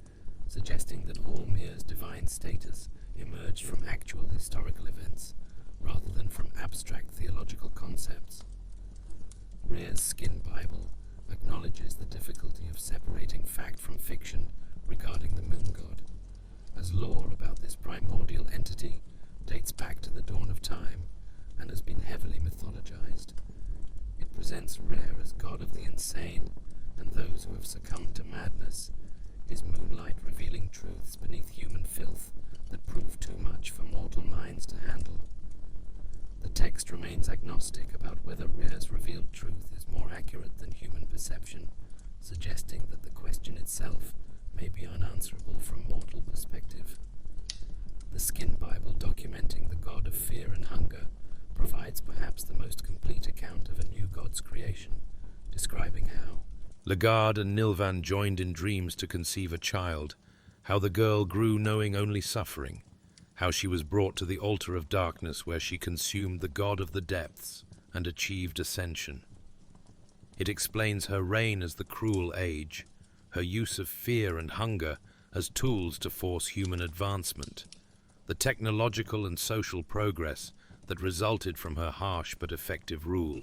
suggesting that All-mer's divine status emerged from actual historical events rather than from abstract theological concepts. Rher's Skin Bible acknowledges the difficulty of separating fact from fiction regarding the moon god, as lore about this primordial entity dates back to the dawn of time and has been heavily mythologized. It presents Rher as god of the insane and those who have succumbed to madness, his moonlight revealing truths beneath human filth that prove too much for mortal minds to handle. The text remains agnostic about whether Rher's revealed truth is more accurate than human perception, suggesting that the question itself may be unanswerable from mortal perspective. The Skin Bible, documenting the god of fear and hunger, provides perhaps the most complete account of a new god's creation, describing how Lagard and Nilvan joined in dreams to conceive a child, how the girl grew knowing only suffering, how she was brought to the altar of darkness where she consumed the god of the depths and achieved ascension. It explains her reign as the cruel age, her use of fear and hunger as tools to force human advancement, the technological and social progress that resulted from her harsh but effective rule.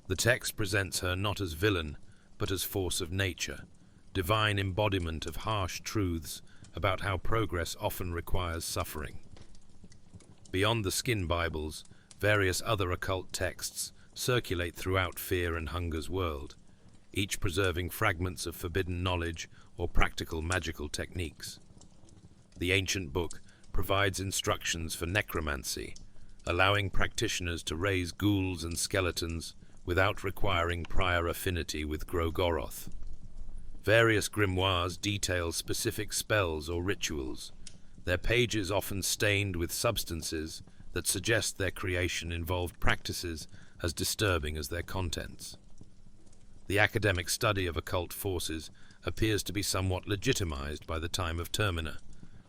The text presents her not as villain, but as force of nature, divine embodiment of harsh truths about how progress often requires suffering. Beyond the Skin Bibles, various other occult texts circulate throughout Fear and Hunger's world, each preserving fragments of forbidden knowledge or practical magical techniques. The ancient book provides instructions for necromancy, allowing practitioners to raise ghouls and skeletons without requiring prior affinity with Gro-goroth. Various grimoires detail specific spells or rituals, their pages often stained with substances that suggest their creation involved practices as disturbing as their contents. The academic study of occult forces appears to be somewhat legitimized by the time of Termina,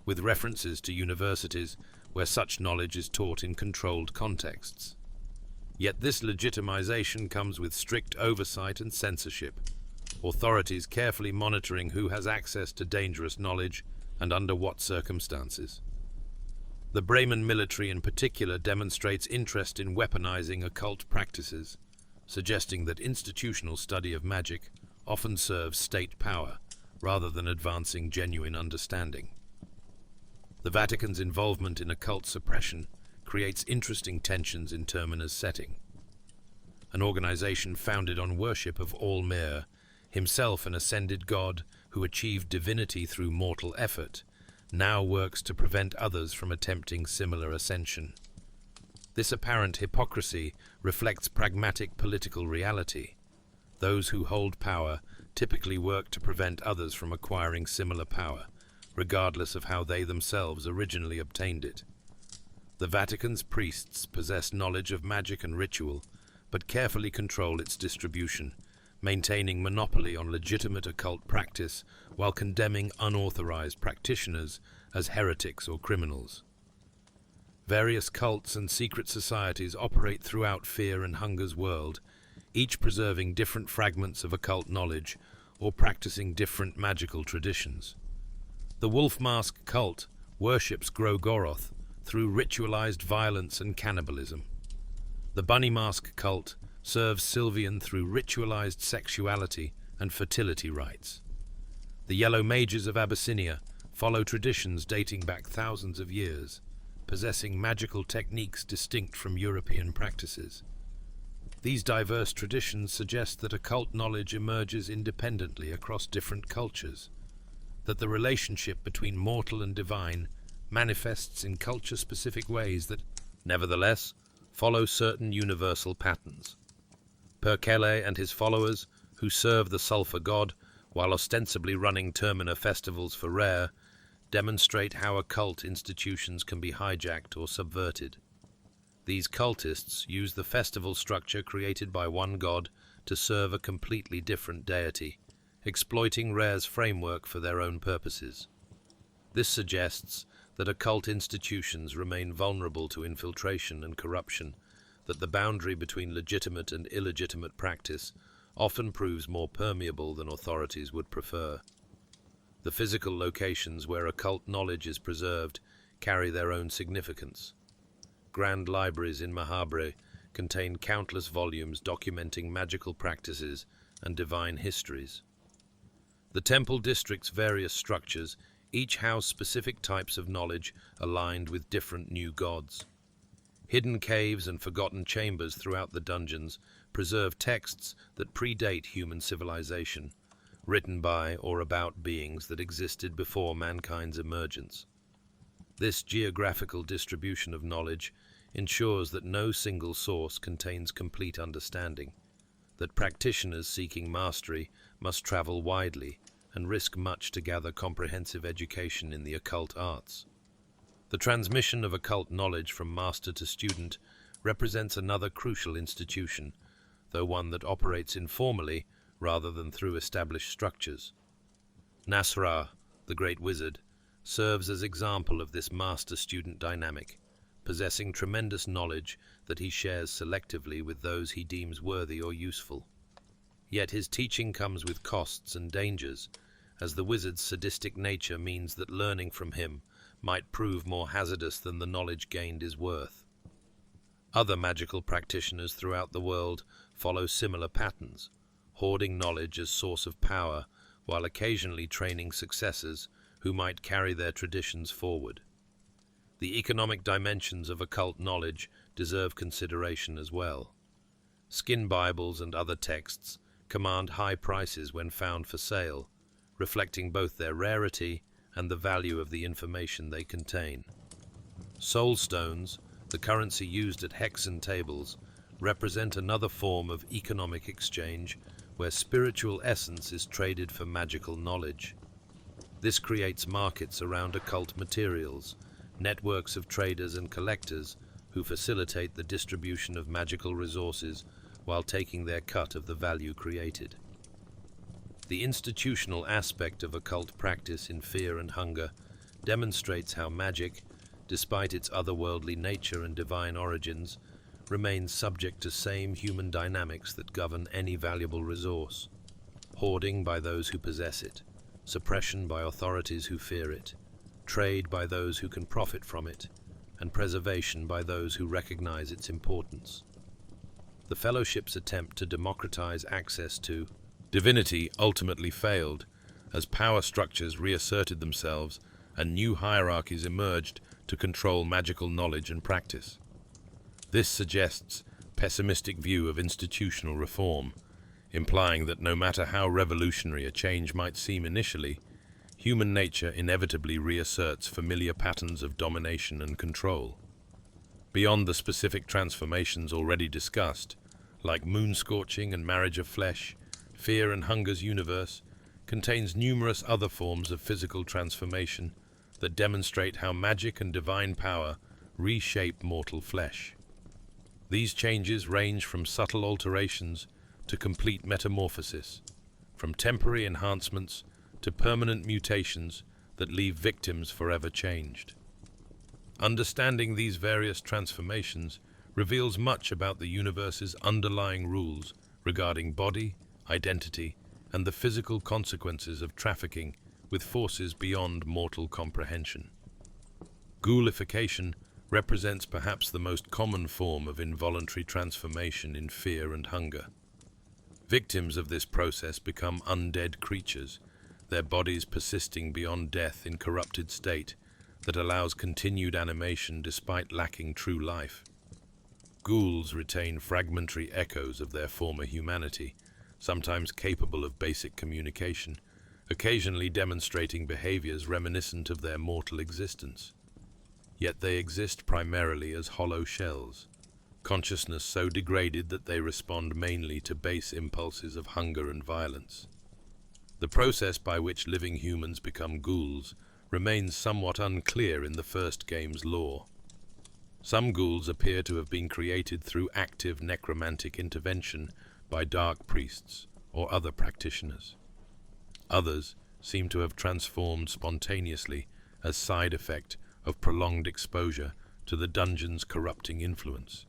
with references to universities where such knowledge is taught in controlled contexts. Yet this legitimization comes with strict oversight and censorship, authorities carefully monitoring who has access to dangerous knowledge and under what circumstances. The Bremen military in particular demonstrates interest in weaponizing occult practices, suggesting that institutional study of magic often serves state power rather than advancing genuine understanding. The Vatican's involvement in occult suppression creates interesting tensions in Termina's setting. An organization founded on worship of All-mer, himself an ascended god who achieved divinity through mortal effort, now works to prevent others from attempting similar ascension. This apparent hypocrisy reflects pragmatic political reality. Those who hold power typically work to prevent others from acquiring similar power, regardless of how they themselves originally obtained it. The Vatican's priests possess knowledge of magic and ritual, but carefully control its distribution, maintaining monopoly on legitimate occult practice while condemning unauthorized practitioners as heretics or criminals. Various cults and secret societies operate throughout Fear and Hunger's world, each preserving different fragments of occult knowledge or practicing different magical traditions. The Wolf Mask cult worships Gro-goroth through ritualized violence and cannibalism. The Bunny Mask cult serves Sylvian through ritualized sexuality and fertility rites. The Yellow Mages of Abyssinia follow traditions dating back thousands of years, possessing magical techniques distinct from European practices. These diverse traditions suggest that occult knowledge emerges independently across different cultures, that the relationship between mortal and divine manifests in culture-specific ways that, nevertheless, follow certain universal patterns. Perkele and his followers, who serve the sulfur god while ostensibly running Termina festivals for Rher, demonstrate how occult institutions can be hijacked or subverted. These cultists use the festival structure created by one god to serve a completely different deity, exploiting Rher's framework for their own purposes. This suggests that occult institutions remain vulnerable to infiltration and corruption, that the boundary between legitimate and illegitimate practice often proves more permeable than authorities would prefer. The physical locations where occult knowledge is preserved carry their own significance. Grand libraries in Mahabre contain countless volumes documenting magical practices and divine histories. The temple district's various structures each house specific types of knowledge aligned with different new gods. Hidden caves and forgotten chambers throughout the dungeons preserve texts that predate human civilization, written by or about beings that existed before mankind's emergence. This geographical distribution of knowledge ensures that no single source contains complete understanding, that practitioners seeking mastery must travel widely and risk much to gather comprehensive education in the occult arts. The transmission of occult knowledge from master to student represents another crucial institution, though one that operates informally rather than through established structures. Nasra, the great wizard, serves as example of this master-student dynamic, possessing tremendous knowledge that he shares selectively with those he deems worthy or useful. Yet his teaching comes with costs and dangers, as the wizard's sadistic nature means that learning from him might prove more hazardous than the knowledge gained is worth. Other magical practitioners throughout the world follow similar patterns, hoarding knowledge as source of power while occasionally training successors who might carry their traditions forward. The economic dimensions of occult knowledge deserve consideration as well. Skin Bibles and other texts command high prices when found for sale, reflecting both their rarity and the value of the information they contain. Soul stones, the currency used at Hexen tables, represent another form of economic exchange where spiritual essence is traded for magical knowledge. This creates markets around occult materials, networks of traders and collectors who facilitate the distribution of magical resources while taking their cut of the value created. The institutional aspect of occult practice in Fear and Hunger demonstrates how magic, despite its otherworldly nature and divine origins, remains subject to same human dynamics that govern any valuable resource: hoarding by those who possess it, suppression by authorities who fear it, trade by those who can profit from it, and preservation by those who recognize its importance. The Fellowship's attempt to democratize access to divinity ultimately failed, as power structures reasserted themselves and new hierarchies emerged to control magical knowledge and practice. This suggests a pessimistic view of institutional reform, implying that no matter how revolutionary a change might seem initially, human nature inevitably reasserts familiar patterns of domination and control. Beyond the specific transformations already discussed, like moonscorching and marriage of flesh, Fear and Hunger's universe contains numerous other forms of physical transformation that demonstrate how magic and divine power reshape mortal flesh. These changes range from subtle alterations to complete metamorphosis, from temporary enhancements to permanent mutations that leave victims forever changed. Understanding these various transformations reveals much about the universe's underlying rules regarding body, identity, and the physical consequences of trafficking with forces beyond mortal comprehension. Ghoulification represents perhaps the most common form of involuntary transformation in Fear and Hunger. Victims of this process become undead creatures, their bodies persisting beyond death in corrupted state that allows continued animation despite lacking true life. Ghouls retain fragmentary echoes of their former humanity, sometimes capable of basic communication, occasionally demonstrating behaviors reminiscent of their mortal existence. Yet they exist primarily as hollow shells, consciousness so degraded that they respond mainly to base impulses of hunger and violence. The process by which living humans become ghouls remains somewhat unclear in the first game's lore. Some ghouls appear to have been created through active necromantic intervention by dark priests or other practitioners. Others seem to have transformed spontaneously as side effect of prolonged exposure to the dungeon's corrupting influence,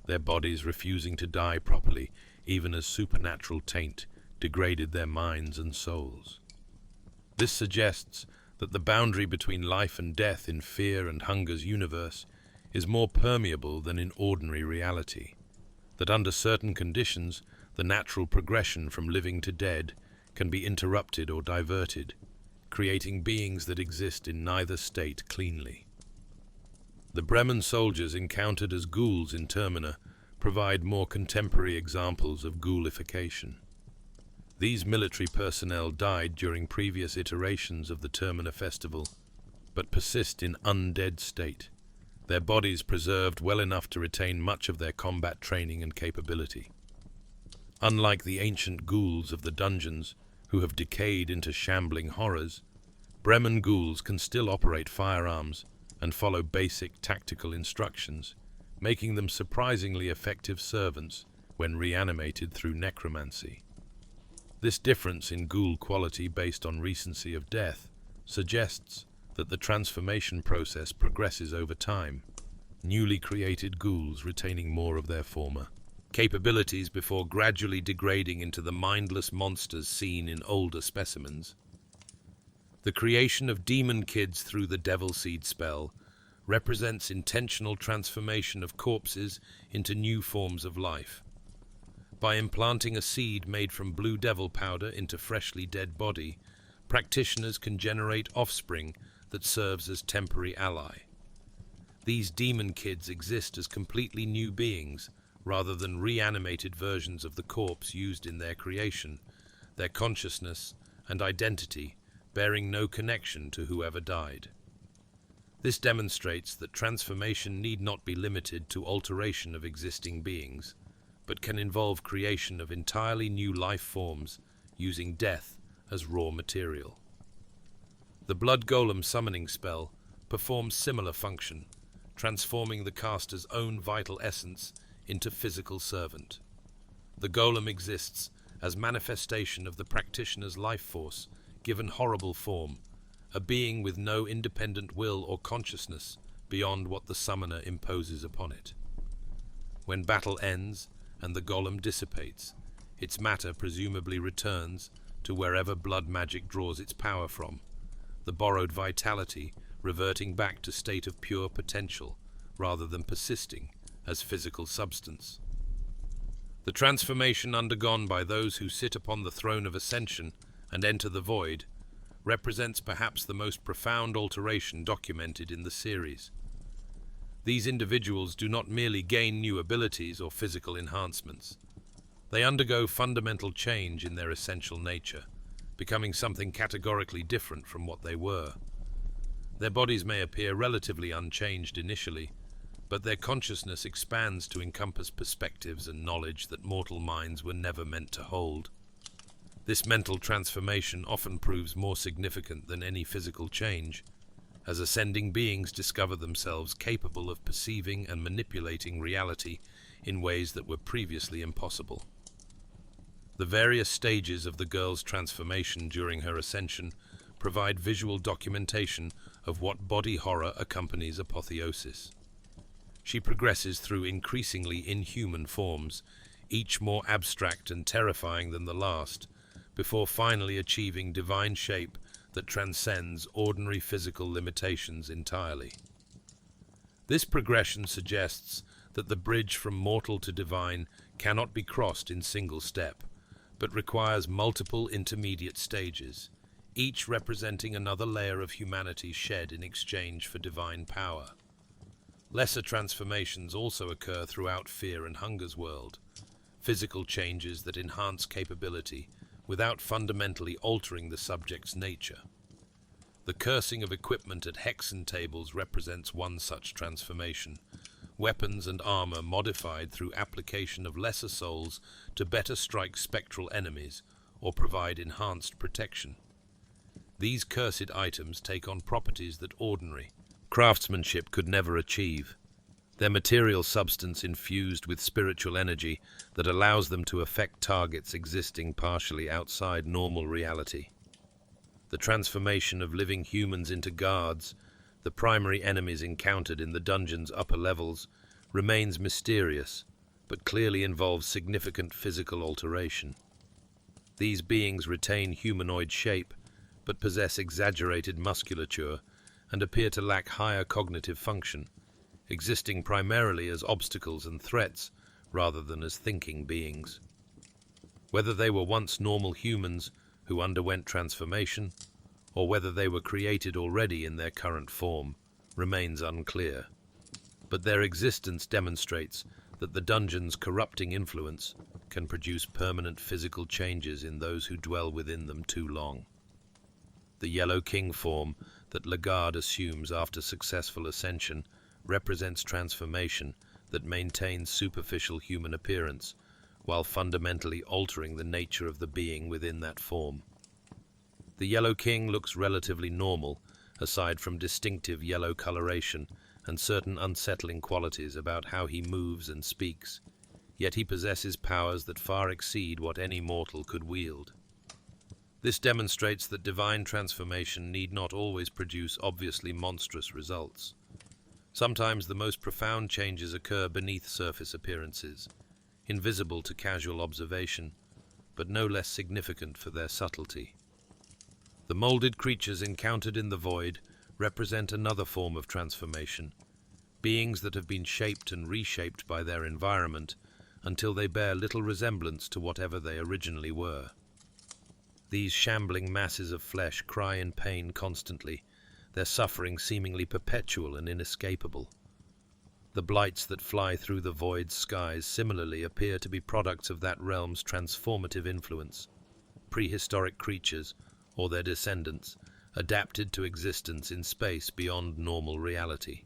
their bodies refusing to die properly even as supernatural taint degraded their minds and souls. This suggests that the boundary between life and death in Fear and Hunger's universe is more permeable than in ordinary reality, that under certain conditions the natural progression from living to dead can be interrupted or diverted, creating beings that exist in neither state cleanly. The Bremen soldiers encountered as ghouls in Termina provide more contemporary examples of ghoulification. These military personnel died during previous iterations of the Termina festival, but persist in undead state, their bodies preserved well enough to retain much of their combat training and capability. Unlike the ancient ghouls of the dungeons, who have decayed into shambling horrors, Bremen ghouls can still operate firearms and follow basic tactical instructions, making them surprisingly effective servants when reanimated through necromancy. This difference in ghoul quality based on recency of death suggests that the transformation process progresses over time, newly created ghouls retaining more of their former capabilities before gradually degrading into the mindless monsters seen in older specimens. The creation of demon kids through the devil seed spell represents intentional transformation of corpses into new forms of life. By implanting a seed made from blue devil powder into freshly dead body, practitioners can generate offspring that serves as temporary ally. These demon kids exist as completely new beings, rather than reanimated versions of the corpse used in their creation, their consciousness and identity bearing no connection to whoever died. This demonstrates that transformation need not be limited to alteration of existing beings, but can involve creation of entirely new life forms using death as raw material. The Blood Golem summoning spell performs similar function, transforming the caster's own vital essence into physical servant. The golem exists as manifestation of the practitioner's life force given horrible form, a being with no independent will or consciousness beyond what the summoner imposes upon it. When battle ends and the golem dissipates, its matter presumably returns to wherever blood magic draws its power from, the borrowed vitality reverting back to state of pure potential rather than persisting as physical substance. The transformation undergone by those who sit upon the throne of ascension and enter the void represents perhaps the most profound alteration documented in the series. These individuals do not merely gain new abilities or physical enhancements. They undergo fundamental change in their essential nature, becoming something categorically different from what they were. Their bodies may appear relatively unchanged initially, but their consciousness expands to encompass perspectives and knowledge that mortal minds were never meant to hold. This mental transformation often proves more significant than any physical change, as ascending beings discover themselves capable of perceiving and manipulating reality in ways that were previously impossible. The various stages of the girl's transformation during her ascension provide visual documentation of what body horror accompanies apotheosis. She progresses through increasingly inhuman forms, each more abstract and terrifying than the last, before finally achieving divine shape that transcends ordinary physical limitations entirely. This progression suggests that the bridge from mortal to divine cannot be crossed in single step, but requires multiple intermediate stages, each representing another layer of humanity shed in exchange for divine power. Lesser transformations also occur throughout Fear and Hunger's world, physical changes that enhance capability without fundamentally altering the subject's nature. The cursing of equipment at hexen tables represents one such transformation, weapons and armor modified through application of lesser souls to better strike spectral enemies or provide enhanced protection. These cursed items take on properties that ordinary craftsmanship could never achieve. Their material substance infused with spiritual energy that allows them to affect targets existing partially outside normal reality. The transformation of living humans into guards, the primary enemies encountered in the dungeon's upper levels, remains mysterious, but clearly involves significant physical alteration. These beings retain humanoid shape, but possess exaggerated musculature and appear to lack higher cognitive function, existing primarily as obstacles and threats rather than as thinking beings. Whether they were once normal humans who underwent transformation, or whether they were created already in their current form, remains unclear. But their existence demonstrates that the dungeon's corrupting influence can produce permanent physical changes in those who dwell within them too long. The Yellow King form that Lagarde assumes after successful ascension represents transformation that maintains superficial human appearance, while fundamentally altering the nature of the being within that form. The Yellow King looks relatively normal, aside from distinctive yellow coloration and certain unsettling qualities about how he moves and speaks, yet he possesses powers that far exceed what any mortal could wield. This demonstrates that divine transformation need not always produce obviously monstrous results. Sometimes the most profound changes occur beneath surface appearances, invisible to casual observation, but no less significant for their subtlety. The molded creatures encountered in the void represent another form of transformation, beings that have been shaped and reshaped by their environment until they bear little resemblance to whatever they originally were. These shambling masses of flesh cry in pain constantly, their suffering seemingly perpetual and inescapable. The blights that fly through the void's skies similarly appear to be products of that realm's transformative influence, prehistoric creatures, or their descendants, adapted to existence in space beyond normal reality.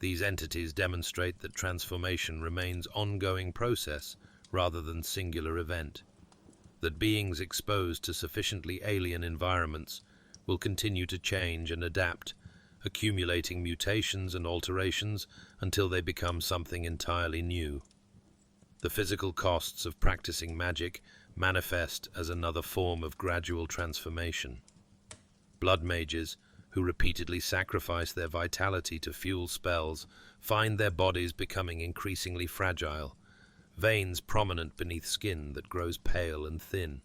These entities demonstrate that transformation remains an ongoing process rather than singular event, that beings exposed to sufficiently alien environments will continue to change and adapt, accumulating mutations and alterations until they become something entirely new. The physical costs of practicing magic manifest as another form of gradual transformation. Blood mages, who repeatedly sacrifice their vitality to fuel spells, find their bodies becoming increasingly fragile, veins prominent beneath skin that grows pale and thin.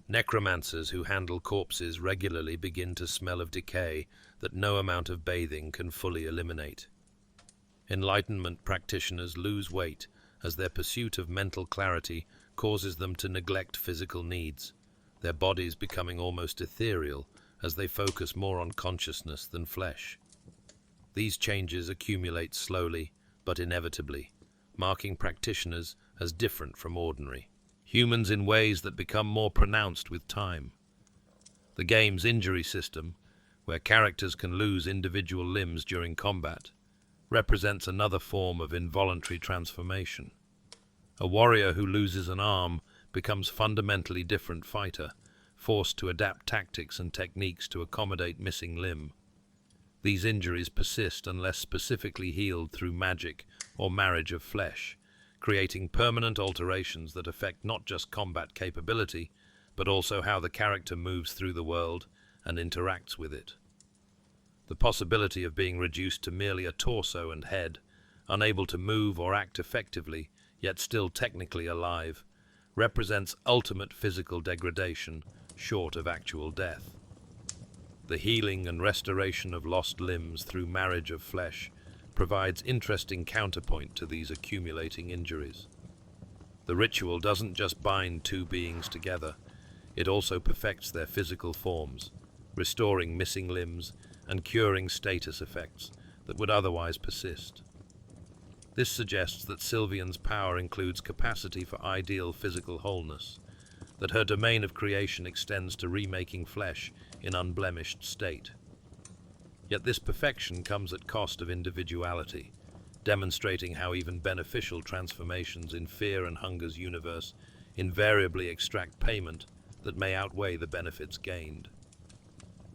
Necromancers who handle corpses regularly begin to smell of decay that no amount of bathing can fully eliminate. Enlightenment practitioners lose weight as their pursuit of mental clarity causes them to neglect physical needs, their bodies becoming almost ethereal as they focus more on consciousness than flesh. These changes accumulate slowly but inevitably, marking practitioners as different from ordinary humans in ways that become more pronounced with time. The game's injury system, where characters can lose individual limbs during combat, represents another form of involuntary transformation. A warrior who loses an arm becomes a fundamentally different fighter, forced to adapt tactics and techniques to accommodate missing limb. These injuries persist unless specifically healed through magic or marriage of flesh, creating permanent alterations that affect not just combat capability, but also how the character moves through the world and interacts with it. The possibility of being reduced to merely a torso and head, unable to move or act effectively, yet still technically alive, represents ultimate physical degradation, short of actual death. The healing and restoration of lost limbs through marriage of flesh provides interesting counterpoint to these accumulating injuries. The ritual doesn't just bind two beings together, it also perfects their physical forms, restoring missing limbs and curing status effects that would otherwise persist. This suggests that Sylvian's power includes capacity for ideal physical wholeness, that her domain of creation extends to remaking flesh in unblemished state. Yet this perfection comes at cost of individuality, demonstrating how even beneficial transformations in Fear and Hunger's universe invariably extract payment that may outweigh the benefits gained.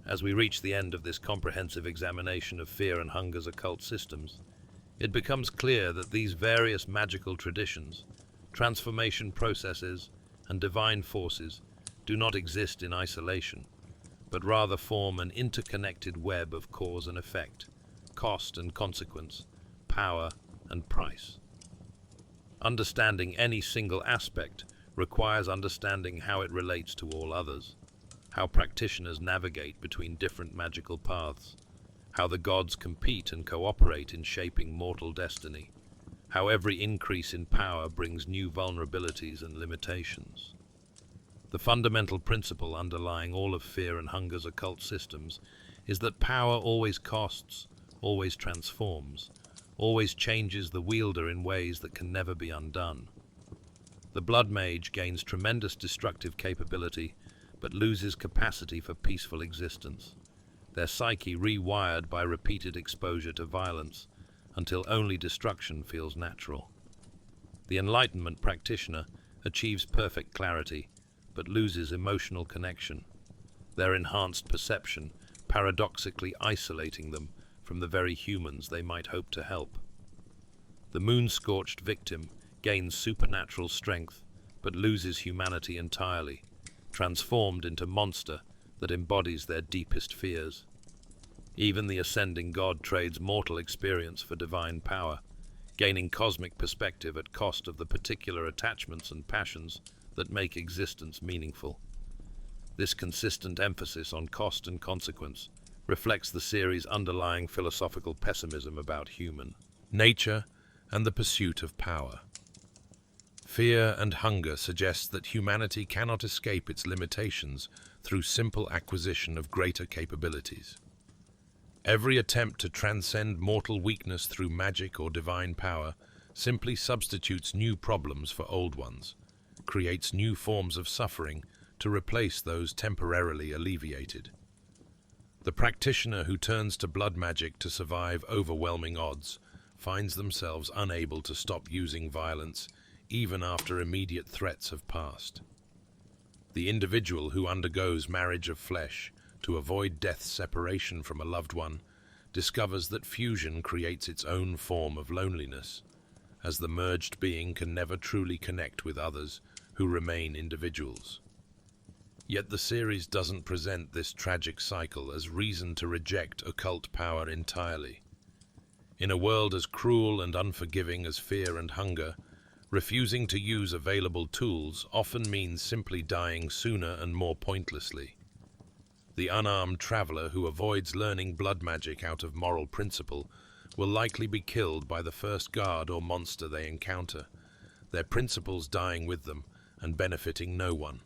As we reach the end of this comprehensive examination of Fear and Hunger's occult systems, it becomes clear that these various magical traditions, transformation processes, and divine forces do not exist in isolation, but rather form an interconnected web of cause and effect, cost and consequence, power and price. Understanding any single aspect requires understanding how it relates to all others, how practitioners navigate between different magical paths, how the gods compete and cooperate in shaping mortal destiny, how every increase in power brings new vulnerabilities and limitations. The fundamental principle underlying all of Fear and Hunger's occult systems is that power always costs, always transforms, always changes the wielder in ways that can never be undone. The Blood Mage gains tremendous destructive capability, but loses capacity for peaceful existence, their psyche rewired by repeated exposure to violence until only destruction feels natural. The Enlightenment practitioner achieves perfect clarity, but loses emotional connection, their enhanced perception paradoxically isolating them from the very humans they might hope to help. The moonscorched victim gains supernatural strength, but loses humanity entirely, transformed into monster that embodies their deepest fears. Even the ascending god trades mortal experience for divine power, gaining cosmic perspective at cost of the particular attachments and passions that make existence meaningful. This consistent emphasis on cost and consequence reflects the series' underlying philosophical pessimism about human nature and the pursuit of power. Fear and Hunger suggests that humanity cannot escape its limitations through simple acquisition of greater capabilities. Every attempt to transcend mortal weakness through magic or divine power simply substitutes new problems for old ones, creates new forms of suffering to replace those temporarily alleviated. The practitioner who turns to blood magic to survive overwhelming odds finds themselves unable to stop using violence even after immediate threats have passed. The individual who undergoes marriage of flesh to avoid death's separation from a loved one discovers that fusion creates its own form of loneliness, as the merged being can never truly connect with others who remain individuals. Yet the series doesn't present this tragic cycle as reason to reject occult power entirely. In a world as cruel and unforgiving as Fear and Hunger, refusing to use available tools often means simply dying sooner and more pointlessly. The unarmed traveler who avoids learning blood magic out of moral principle will likely be killed by the first guard or monster they encounter, their principles dying with them and benefiting no one.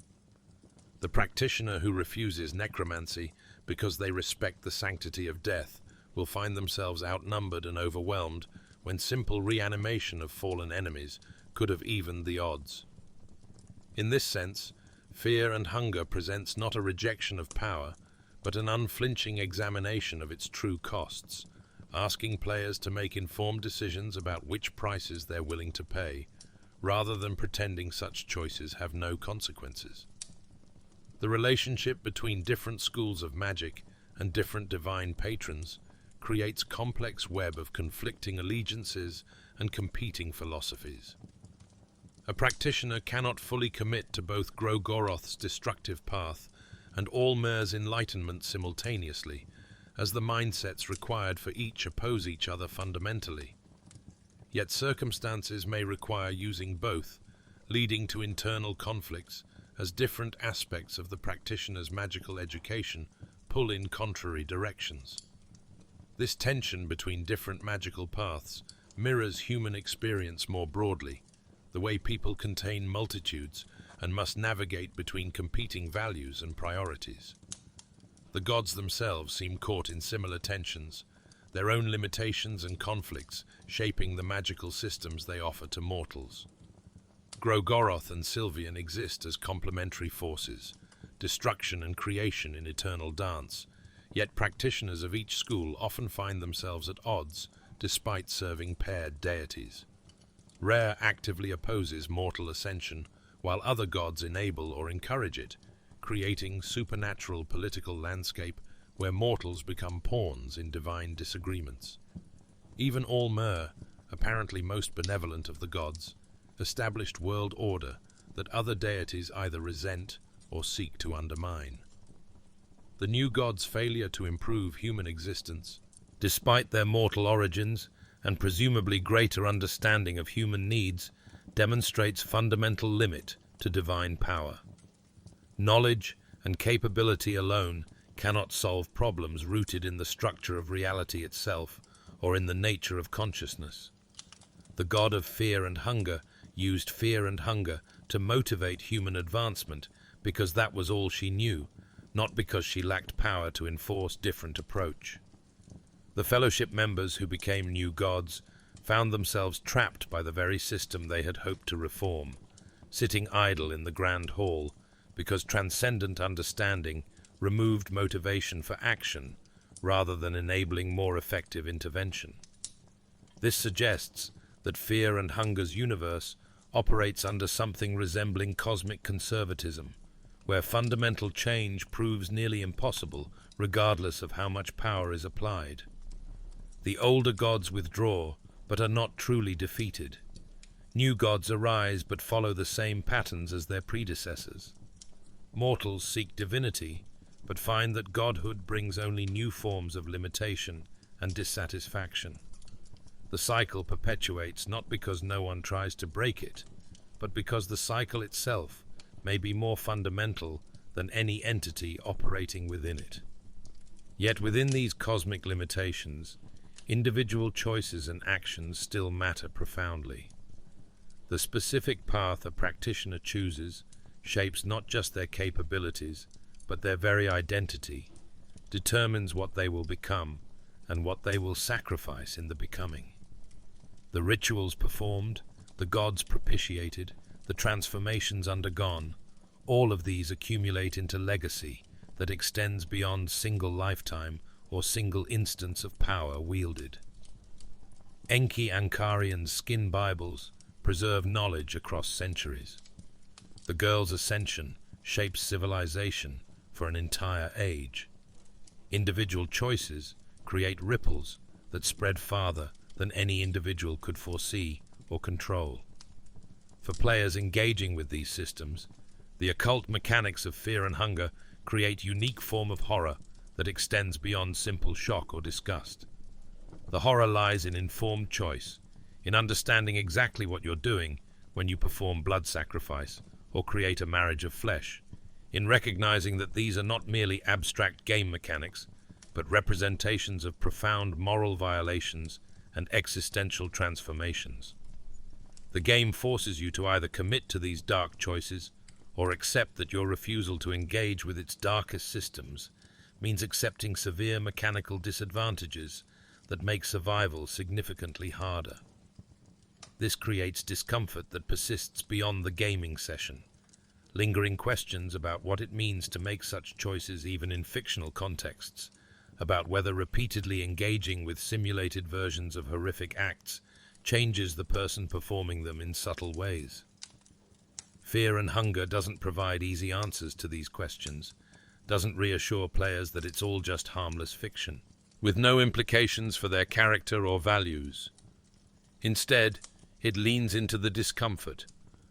The practitioner who refuses necromancy because they respect the sanctity of death will find themselves outnumbered and overwhelmed when simple reanimation of fallen enemies could have evened the odds. In this sense, fear and hunger presents not a rejection of power, but an unflinching examination of its true costs, asking players to make informed decisions about which prices they're willing to pay, rather than pretending such choices have no consequences. The relationship between different schools of magic and different divine patrons creates a complex web of conflicting allegiances and competing philosophies. A practitioner cannot fully commit to both Gro-goroth's destructive path and All-mer's enlightenment simultaneously, as the mindsets required for each oppose each other fundamentally. Yet circumstances may require using both, leading to internal conflicts as different aspects of the practitioner's magical education pull in contrary directions. This tension between different magical paths mirrors human experience more broadly, the way people contain multitudes and must navigate between competing values and priorities. The gods themselves seem caught in similar tensions, their own limitations and conflicts shaping the magical systems they offer to mortals. Gro-goroth and Sylvian exist as complementary forces, destruction and creation in eternal dance, yet practitioners of each school often find themselves at odds despite serving paired deities. Rher actively opposes mortal ascension, while other gods enable or encourage it, creating supernatural political landscape where mortals become pawns in divine disagreements. Even All-mer, apparently most benevolent of the gods, established world order that other deities either resent or seek to undermine. The new gods' failure to improve human existence, despite their mortal origins and presumably greater understanding of human needs, demonstrates fundamental limit to divine power. Knowledge and capability alone cannot solve problems rooted in the structure of reality itself or in the nature of consciousness. The god of fear and hunger used fear and hunger to motivate human advancement because that was all she knew, not because she lacked power to enforce different approach. The fellowship members who became new gods found themselves trapped by the very system they had hoped to reform, sitting idle in the grand hall because transcendent understanding removed motivation for action rather than enabling more effective intervention. This suggests that fear and hunger's universe operates under something resembling cosmic conservatism, where fundamental change proves nearly impossible regardless of how much power is applied. The older gods withdraw, but are not truly defeated. New gods arise but follow the same patterns as their predecessors. Mortals seek divinity, but find that godhood brings only new forms of limitation and dissatisfaction. The cycle perpetuates not because no one tries to break it, but because the cycle itself may be more fundamental than any entity operating within it. Yet within these cosmic limitations, individual choices and actions still matter profoundly. The specific path a practitioner chooses shapes not just their capabilities, but their very identity, determines what they will become and what they will sacrifice in the becoming. The rituals performed, the gods propitiated, the transformations undergone, all of these accumulate into legacy that extends beyond single lifetime or single instance of power wielded. Enki Ankarian's skin Bibles preserve knowledge across centuries. The girl's ascension shapes civilization for an entire age. Individual choices create ripples that spread farther than any individual could foresee or control. For players engaging with these systems, the occult mechanics of fear and hunger create a unique form of horror that extends beyond simple shock or disgust. The horror lies in informed choice, in understanding exactly what you're doing when you perform blood sacrifice or create a marriage of flesh, in recognizing that these are not merely abstract game mechanics, but representations of profound moral violations and existential transformations. The game forces you to either commit to these dark choices or accept that your refusal to engage with its darkest systems means accepting severe mechanical disadvantages that make survival significantly harder. This creates discomfort that persists beyond the gaming session, lingering questions about what it means to make such choices even in fictional contexts, about whether repeatedly engaging with simulated versions of horrific acts changes the person performing them in subtle ways. Fear and Hunger doesn't provide easy answers to these questions, doesn't reassure players that it's all just harmless fiction, with no implications for their character or values. Instead, it leans into the discomfort,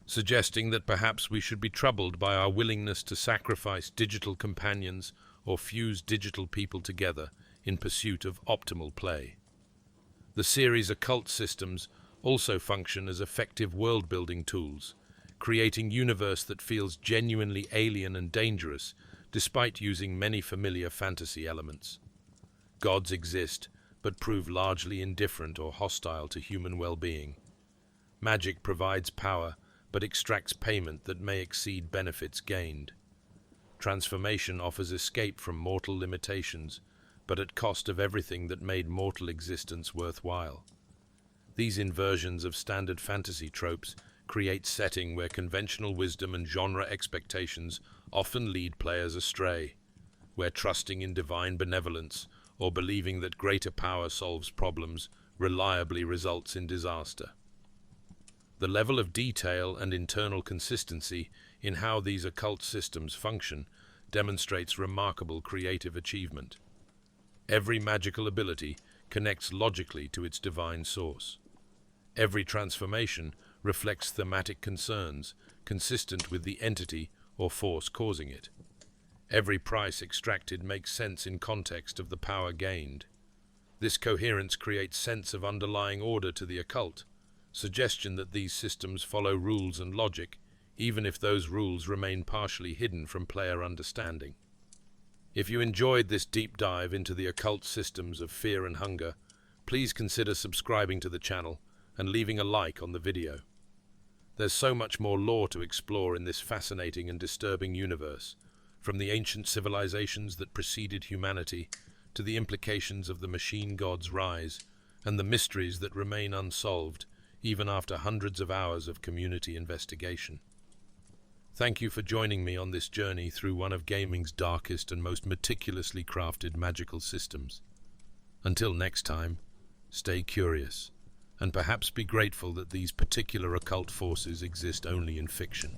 suggesting that perhaps we should be troubled by our willingness to sacrifice digital companions or fuse digital people together in pursuit of optimal play. The series' occult systems also function as effective world-building tools, creating a universe that feels genuinely alien and dangerous despite using many familiar fantasy elements. Gods exist, but prove largely indifferent or hostile to human well-being. Magic provides power, but extracts payment that may exceed benefits gained. Transformation offers escape from mortal limitations, but at cost of everything that made mortal existence worthwhile. These inversions of standard fantasy tropes create a setting where conventional wisdom and genre expectations often lead players astray, where trusting in divine benevolence or believing that greater power solves problems reliably results in disaster. The level of detail and internal consistency in how these occult systems function demonstrates remarkable creative achievement. Every magical ability connects logically to its divine source. Every transformation reflects thematic concerns consistent with the entity or force causing it. Every price extracted makes sense in context of the power gained. This coherence creates sense of underlying order to the occult, suggestion that these systems follow rules and logic, even if those rules remain partially hidden from player understanding. If you enjoyed this deep dive into the occult systems of Fear and Hunger, please consider subscribing to the channel and leaving a like on the video. There's so much more lore to explore in this fascinating and disturbing universe, from the ancient civilizations that preceded humanity to the implications of the machine god's rise and the mysteries that remain unsolved even after hundreds of hours of community investigation. Thank you for joining me on this journey through one of gaming's darkest and most meticulously crafted magical systems. Until next time, stay curious, and perhaps be grateful that these particular occult forces exist only in fiction.